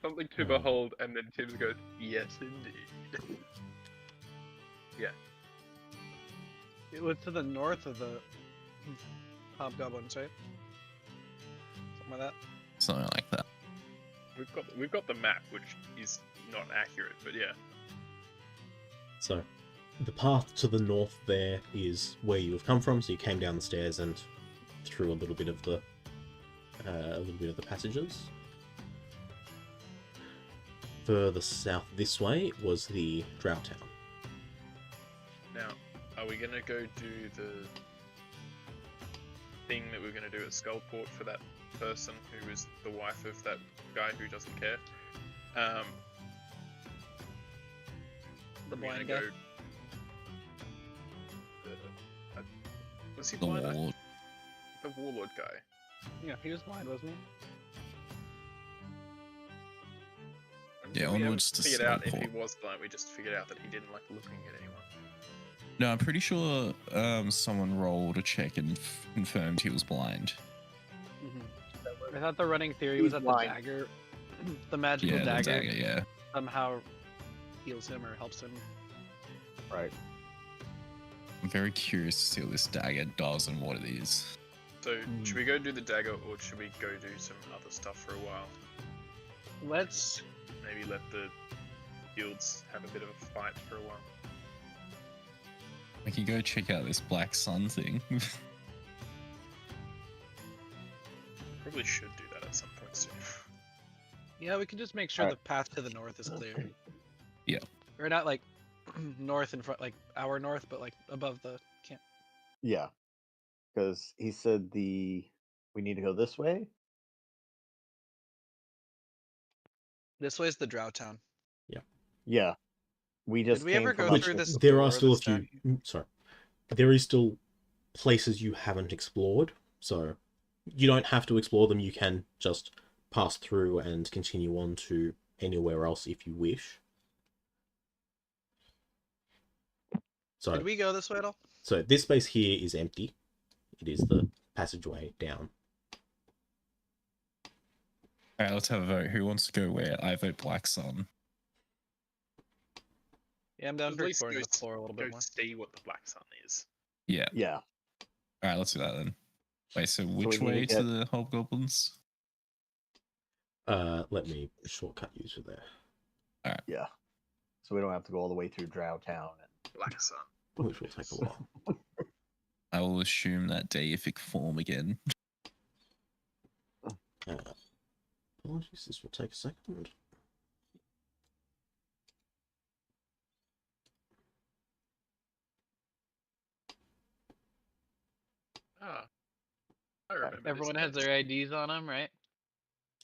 Something to behold, and then Tim goes, yes, indeed. Yeah. It was to the north of the hobgoblins, right? Something like that. Something like that. We've got the map, which is not accurate, but yeah. So, the path to the north there is where you have come from. So you came down the stairs and through a little bit of the passages. Further south this way was the Drow Town. Now, are we gonna go do the thing that we're gonna do at Skullport for that person who is the wife of that guy who doesn't care? The we're blind gonna guy. Was he The blind? warlord. The warlord guy. Yeah, he was blind, wasn't he? Yeah, We haven't onwards to figured out if he Skullport. was blind. We just figured out that he didn't like looking at anyone. No, I'm pretty sure someone rolled a check and confirmed he was blind. Mm-hmm. I thought the running theory was He's that blind. the dagger, the magical Yeah, the dagger, dagger, yeah. somehow heals him or helps him. Right. I'm very curious to see what this dagger does and what it is. So, should we go do the dagger, or should we go do some other stuff for a while? Let's. Maybe let the guilds have a bit of a fight for a while. I can go check out this black sun thing. Probably should do that at some point soon. Yeah, we can just make sure Alright. the path to the north is clear. Yeah. Or not like north in front, like our north, but like above the camp. Yeah. Because he said we need to go this way. This way's the Drow Town. Yeah. We just Did we came ever from go a- through this There are door still a that's few. down Sorry, there is still places you haven't explored, so you don't have to explore them. You can just pass through and continue on to anywhere else if you wish. So, Did we go this way at all? so this space here is empty. It is the passageway down. Alright, let's have a vote. Who wants to go where? I vote black sun. Yeah, I'm down At for least exploring go the floor a little Go bit more. see what the black sun is. Yeah. Yeah. Alright, let's do that then. Wait, so we which need to way to get- the hobgoblins? Let me shortcut you to there, Yeah. So we don't have to go all the way through Drow Town. Black Sun. which will take a while. I will assume that deific form again. Apologies, this will take a second. Ah, I remember. this Everyone has place. their IDs on them, right?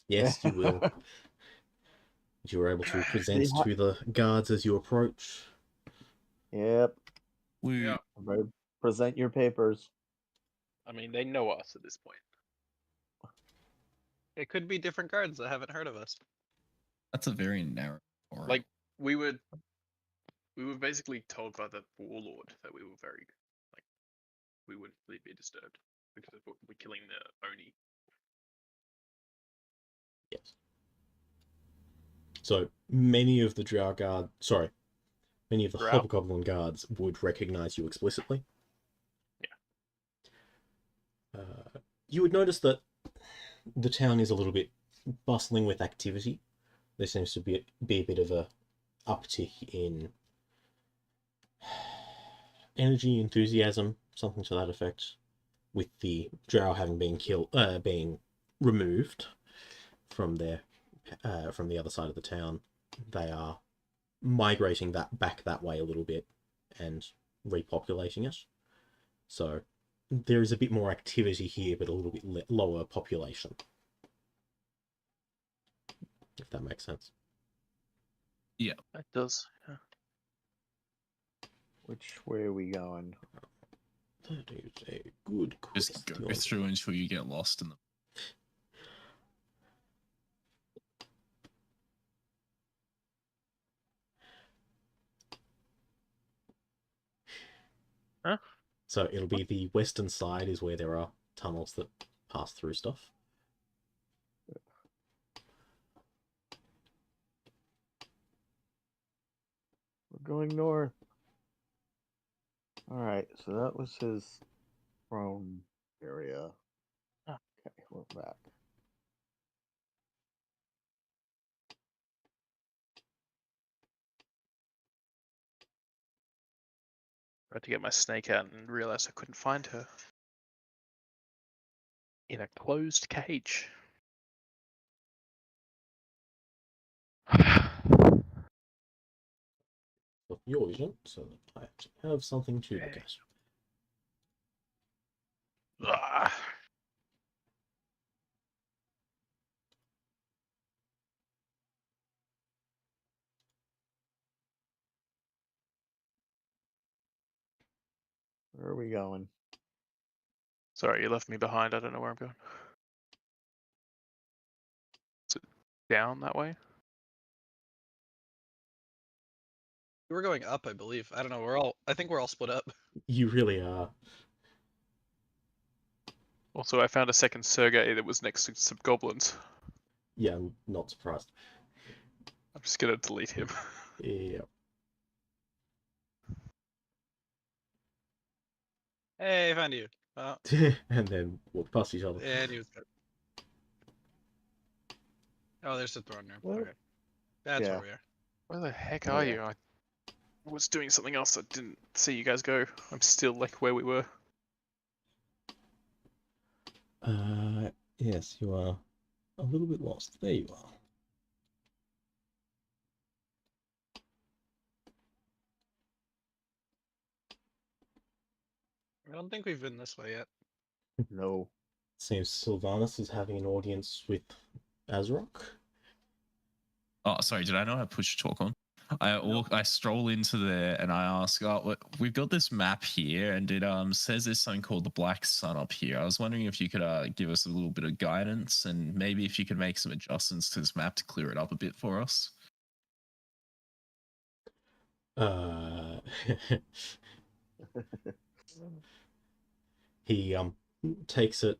Yes, you will. You are able to present ha- to the guards as you approach. Yep. Woo. Yeah. Everybody present your papers. I mean, they know us at this point. It could be different guards that haven't heard of us. That's a very narrow aura. Like we were basically told by the warlord that we were we wouldn't really be disturbed because we're killing the Oni. Yes. So many of the many of the Drow? hobgoblin guards would recognize you explicitly. Yeah. You would notice that the town is a little bit bustling with activity. There seems to be a bit of a uptick in energy, enthusiasm, something to that effect, with the drow having been removed from from the other side of the town. They are migrating back that way a little bit and repopulating it. So there is a bit more activity here, but a little bit lower population. If that makes sense. It does. Yeah. Which way are we going? That is a good Just question. go through until you get lost in the. Huh? So it'll be the western side is where there are tunnels that pass through stuff. We're going north. All right, so that was his throne area. Ah. Okay, we're back. I had to get my snake out and realized I couldn't find her in a closed cage. Of your vision, so that I actually have something to look at. Ah. Where are we going? Sorry, you left me behind. I don't know where I'm going. Is it down that way? We're going up, I believe. I don't know. I think we're all split up. You really are. Also, I found a second Sergei that was next to some goblins. Yeah, I'm not surprised. I'm just gonna delete him. Yeah. Hey, I found you. And then walk past each other. And he was good. Oh, there's the throne room. What? Okay. That's Yeah. where we are. Where the heck Oh, are yeah. you? I was doing something else. I didn't see you guys go. I'm still like where we were. Yes, you are a little bit lost. There you are. I don't think we've been this way yet. No. Seems Sylvanas is having an audience with Azrock. Oh, sorry. Did I not have push to talk on? I stroll into there and I ask, "Oh, we've got this map here, and it says there's something called the Black Sun up here. I was wondering if you could give us a little bit of guidance, and maybe if you could make some adjustments to this map to clear it up a bit for us." He takes it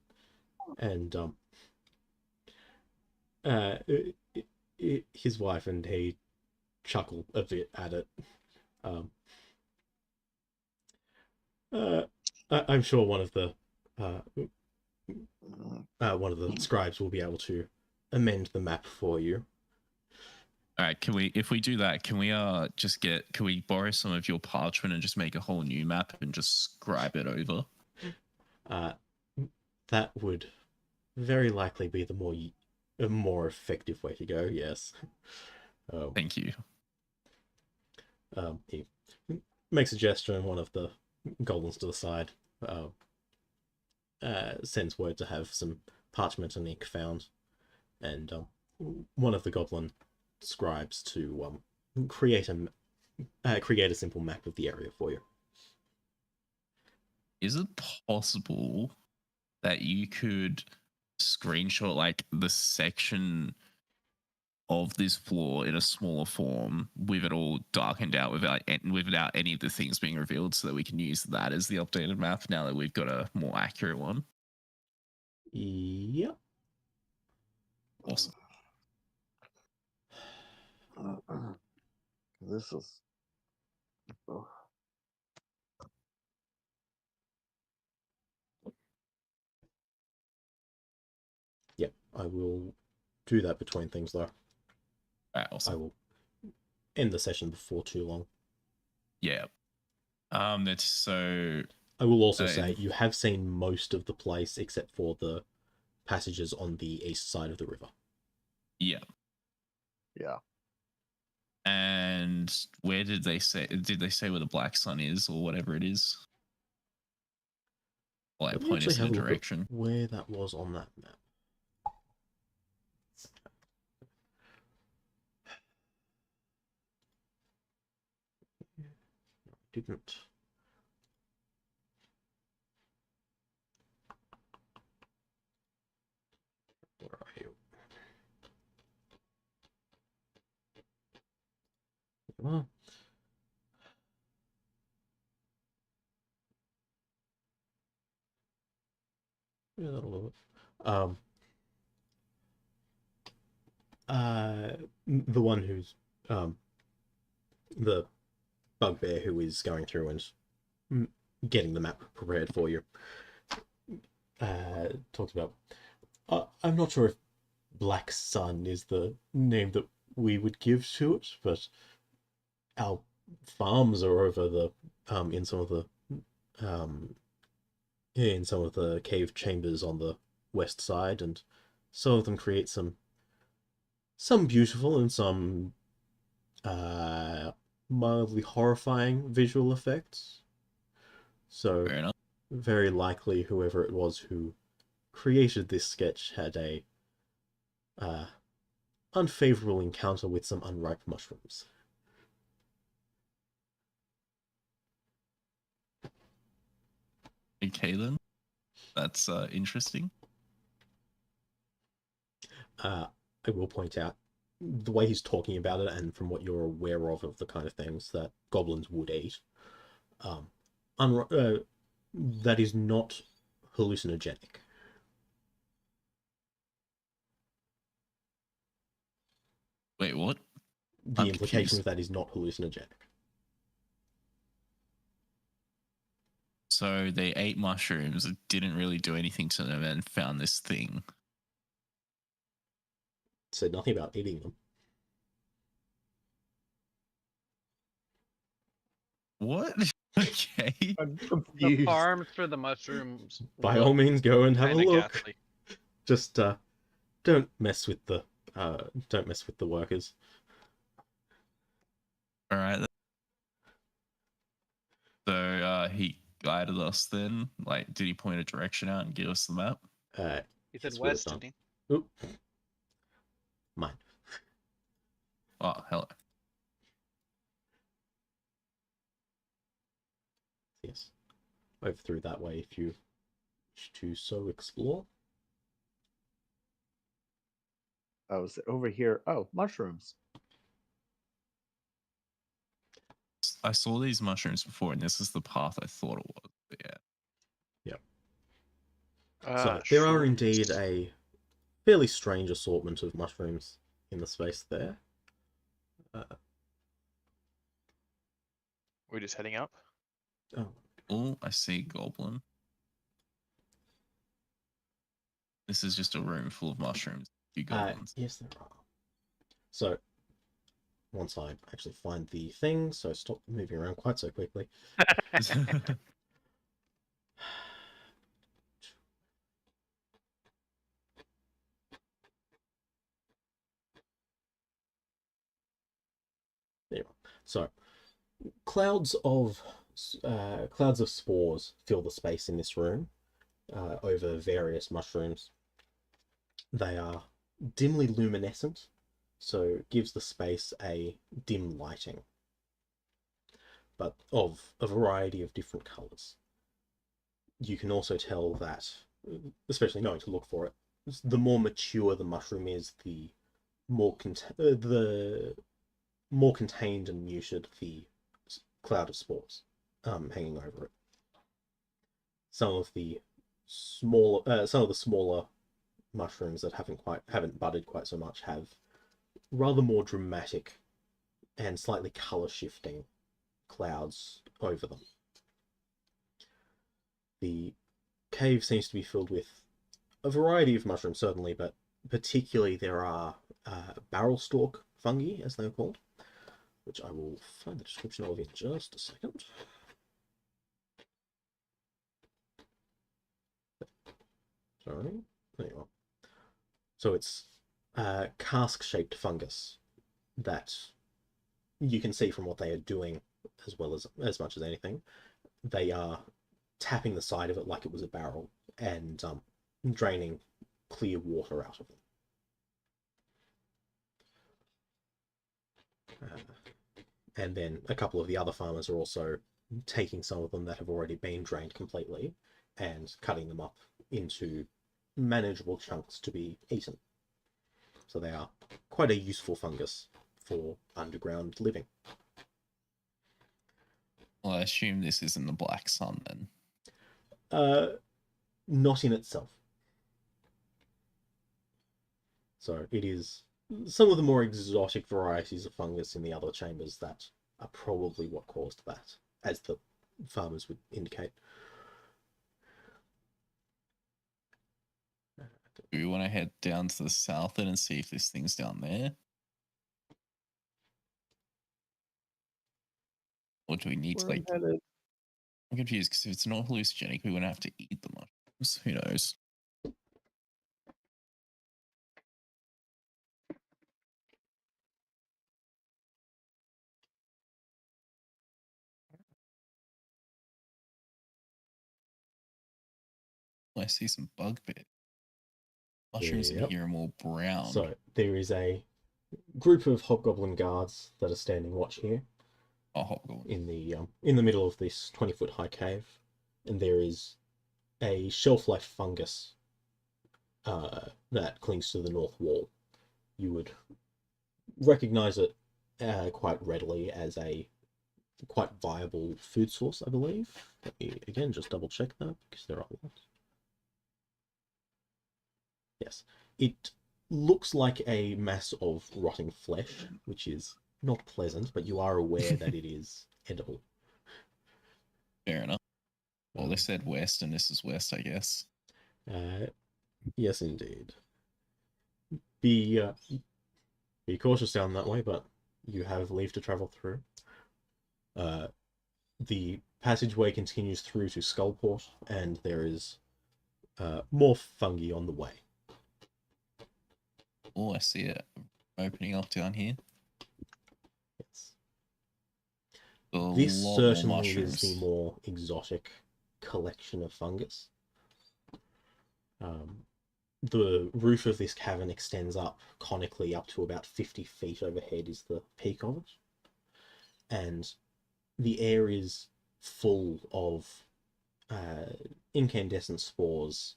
and his wife and he chuckle a bit at it. I'm sure one of the one of the scribes will be able to amend the map for you. All right, can we, if we do that, can we can we borrow some of your parchment and just make a whole new map and just scribe it over? That would very likely be a more effective way to go. Yes. Thank you. He makes a gesture, and one of the goblins to the side sends word to have some parchment and ink found, and one of the goblin scribes to create a simple map of the area for you. Is it possible that you could screenshot like the section of this floor in a smaller form with it all darkened out without any of the things being revealed, so that we can use that as the updated map now that we've got a more accurate one? Yep. Awesome. This is. Oh. Yep. I will do that between things, though. Alright, awesome. I will end the session before too long. Yeah. That's so. I will also say you have seen most of the place except for the passages on the east side of the river. Yeah. Yeah. And where did they say? Did they say where the Black Sun is or whatever it is? Like, Let me point us actually in a have a look at direction. where that was on that map. No, didn't. Where are you? Well, yeah, that'll do it. The one who's the bugbear who is going through and getting the map prepared for you talks about. I'm not sure if Black Sun is the name that we would give to it, but our farms are over the in some of the cave chambers on the west side, and some of them create some beautiful and some mildly horrifying visual effects. So Fair enough. very likely whoever it was who created this sketch had a unfavorable encounter with some unripe mushrooms. Okay then. That's interesting. I will point out the way he's talking about it, and from what you're aware of the kind of things that goblins would eat, that is not hallucinogenic. Wait, what? The I'm implication confused. of that is not hallucinogenic. So they ate mushrooms, it didn't really do anything to them, and found this thing. Said nothing about eating them. What? Okay. I'm The confused. farms for the mushrooms. By look all means, go and have a kinda look. ghastly. Just don't mess with the workers. All right. So he guided us then. Like, did he point a direction out and give us the map? He said Yes, would have west, done. didn't he? Oop. Mine. Oh, hello. Yes. Over through that way if you wish to so explore. Oh, is it over here? Oh, mushrooms. I saw these mushrooms before, and this is the path I thought it was. But yeah. So there are Shrooms. indeed a fairly strange assortment of mushrooms in the space there. We're just heading up. Oh, Oh, I see goblin. This is just a room full of mushrooms. You goblins. Yes, there are. So, once I actually find the thing, so stop moving around quite so quickly. There you are. So, clouds of spores fill the space in this room over various mushrooms. They are dimly luminescent, so gives the space a dim lighting, but of a variety of different colors. You can also tell that, especially knowing to look for it, the more mature the mushroom is, the more contained and muted the cloud of spores hanging over it. Some of the smaller mushrooms that haven't budded quite so much have rather more dramatic and slightly color shifting clouds over them. The cave seems to be filled with a variety of mushrooms, certainly, but particularly there are barrel stalk fungi, as they're called, which I will find the description of in just a second. Sorry, there you are. So it's cask-shaped fungus that you can see from what they are doing, as much as anything. They are tapping the side of it like it was a barrel and draining clear water out of them. And then a couple of the other farmers are also taking some of them that have already been drained completely and cutting them up into manageable chunks to be eaten. So they are quite a useful fungus for underground living. Well, I assume this isn't the Black Sun then. Not in itself. So it is some of the more exotic varieties of fungus in the other chambers that are probably what caused that, as the farmers would indicate. Do we want to head down to the south then and see if this thing's down there? Or do we need to, like... I'm confused, because if it's not hallucinogenic, we wouldn't have to eat the mushrooms. Who knows? I see some bugbear. Mushrooms in Yep. here are more brown. So there is a group of hobgoblin guards that are standing watch here. Oh, hobgoblin. In the middle of this 20-foot high cave, and there is a shelf-life fungus that clings to the north wall. You would recognize it quite readily as a quite viable food source, I believe. Let me again just double check that because there are lots. Yes, it looks like a mass of rotting flesh, which is not pleasant, but you are aware that it is edible. Fair enough. Well, they said west, and this is west, I guess. Yes, indeed. Be cautious down that way, but you have leave to travel through. The passageway continues through to Skullport, and there is more fungi on the way. Oh, I see it opening up down here. Yes. This certainly mushrooms. is the more exotic collection of fungus. The roof of this cavern extends up conically up to about 50 feet overhead is the peak of it. And the air is full of incandescent spores.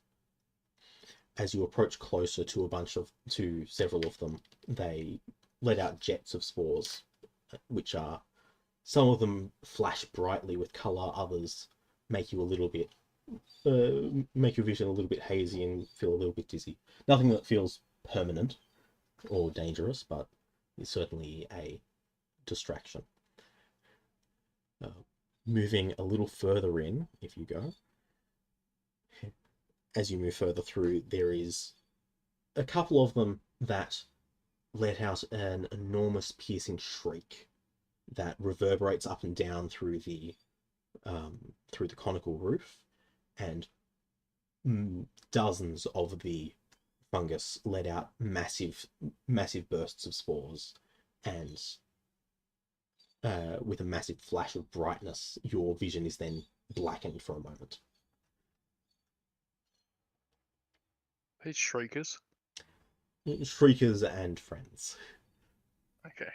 As you approach closer to several of them, they let out jets of spores, which are, some of them flash brightly with color, others make you a little bit, make your vision a little bit hazy and feel a little bit dizzy. Nothing that feels permanent or dangerous, but is certainly a distraction. Moving a little further in, if you go, as you move further through, there is a couple of them that let out an enormous piercing shriek that reverberates up and down through the conical roof, and dozens of the fungus let out massive bursts of spores, and with a massive flash of brightness, your vision is then blackened for a moment. These shriekers. Shriekers and friends. Okay.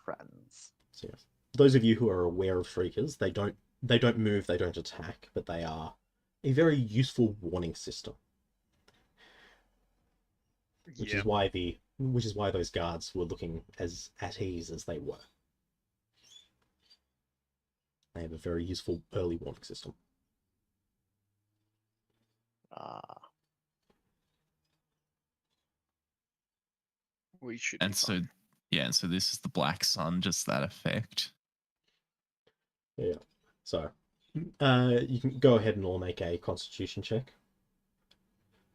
Friends. So yes, those of you who are aware of shriekers, they don't move, they don't attack, but they are a very useful warning system. Which Yeah. is why those guards were looking as at ease as they were. They have a very useful early warning system. We should be And so, fine. yeah, and so this is the Black Sun, just that effect. Yeah. So, you can go ahead and all make a Constitution check,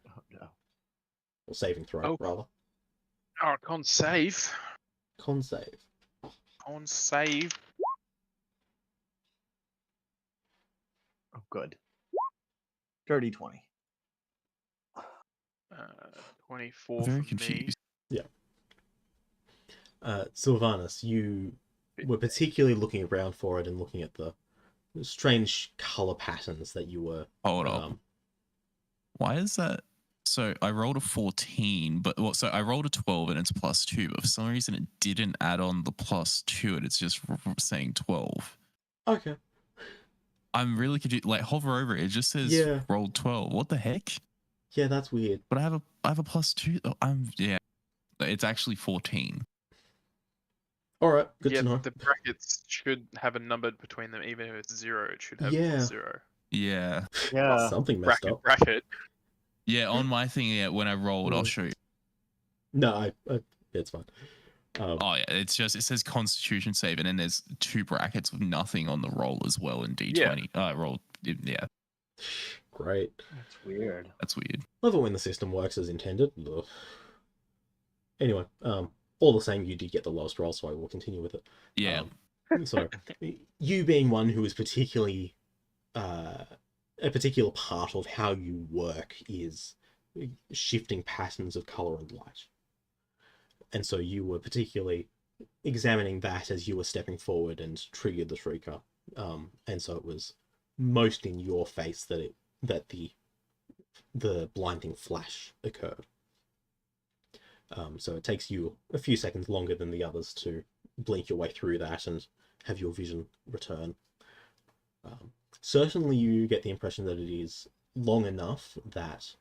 Oh, no. or saving throw, Oh. rather. Oh, con save. Con save. Con save. Oh, good. Dirty 20. 24 Very for me. confused. Sylvanus, you were particularly looking around for it and looking at the strange color patterns that you were. Hold on. Why is that? So I rolled a 14, but so I rolled a 12 and it's +2, but for some reason it didn't add on the +2 and it's just saying 12. Okay. I'm really confused. Like, hover over it, it just says Yeah. rolled 12. What the heck? Yeah, that's weird. But I have a +2. Oh, yeah. It's actually 14. All right, good Yeah, to know. the brackets should have a number between them, even if it's 0. It should have Yeah. 0. Yeah. Yeah. Something messed Bracket, up. bracket. Yeah, on my thing, yeah, when I rolled, I'll Mm. show you. No, it's fine. Oh yeah, it says Constitution save, and then there's 2 brackets with nothing on the roll as well in D20. Yeah, Great. That's weird. that's weird. Love it when the system works as intended. Ugh. Anyway, all the same, you did get the lowest roll, so I will continue with it. Yeah, So, you being one who is particularly, a particular part of how you work is shifting patterns of color and light. And so you were particularly examining that as you were stepping forward and triggered the shrieker. And so it was most in your face that the blinding flash occurred. So it takes you a few seconds longer than the others to blink your way through that and have your vision return. Certainly you get the impression that it is long enough that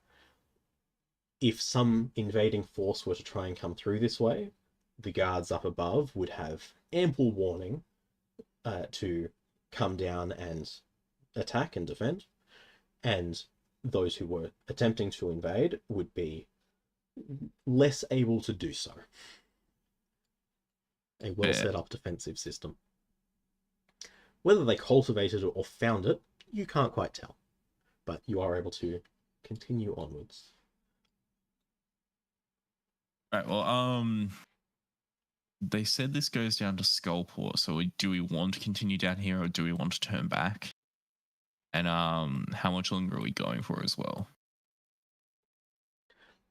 if some invading force were to try and come through this way, the guards up above would have ample warning to come down and attack and defend, and those who were attempting to invade would be less able to do so. A well set up defensive system. Whether they cultivated it or found it, you can't quite tell, but you are able to continue onwards. Right. Well, they said this goes down to Skullport. So do we want to continue down here, or do we want to turn back? And how much longer are we going for as well?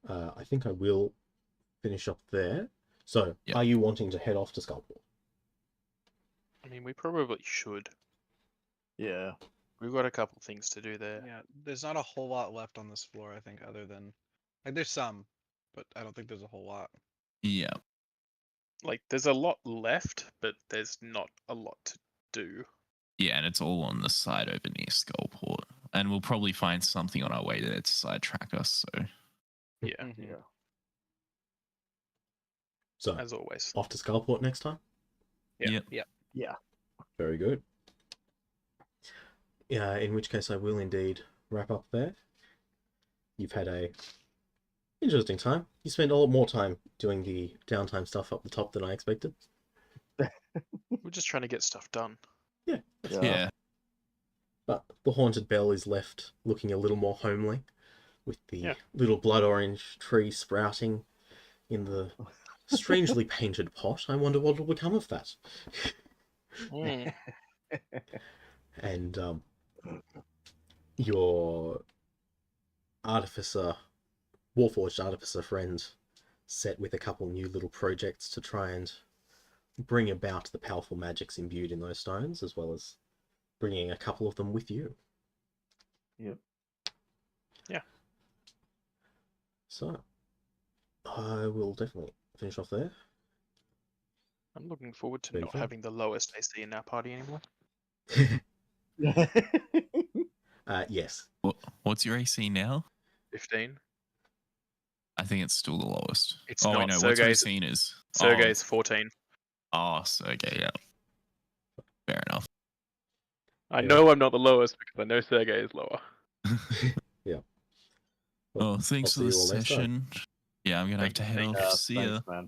I think I will finish up there. So, Yep. Are you wanting to head off to Skullport? I mean, we probably should. Yeah. We've got a couple things to do there. Yeah, there's not a whole lot left on this floor, I think, other than like there's some, but I don't think there's a whole lot. Yeah. Like, there's a lot left, but there's not a lot to do. Yeah, and it's all on the side over near Skullport. And we'll probably find something on our way there to sidetrack us, so... Yeah, Yeah. So, as always. off to Skullport next time? Yeah. Yep. Yeah. Yeah. Very good. Yeah, in which case I will indeed wrap up there. You've had a interesting time. You spent a lot more time doing the downtime stuff up the top than I expected. We're just trying to get stuff done. Yeah. But the Haunted Bell is left looking a little more homely. with the Yeah. little blood orange tree sprouting in the strangely painted pot. I wonder what will become of that. Mm. And your artificer, Warforged artificer friend, set with a couple new little projects to try and bring about the powerful magics imbued in those stones, as well as bringing a couple of them with you. Yep. Yeah. So, I will definitely finish off there. I'm looking forward to Very not fun. having the lowest AC in our party anymore. Yes. What's your AC now? 15. I think it's still the lowest. It's oh, not. wait, no, what's Sergei's- Racina's? Sergei's 14. Oh, okay, yeah. Fair enough. I Yeah. know I'm not the lowest because I know Sergei is lower. Yeah. Oh, thanks I'll for the see you all next time. session. Yeah, I'm gonna have Thank to you, head thank off. you. See ya. Thanks, man.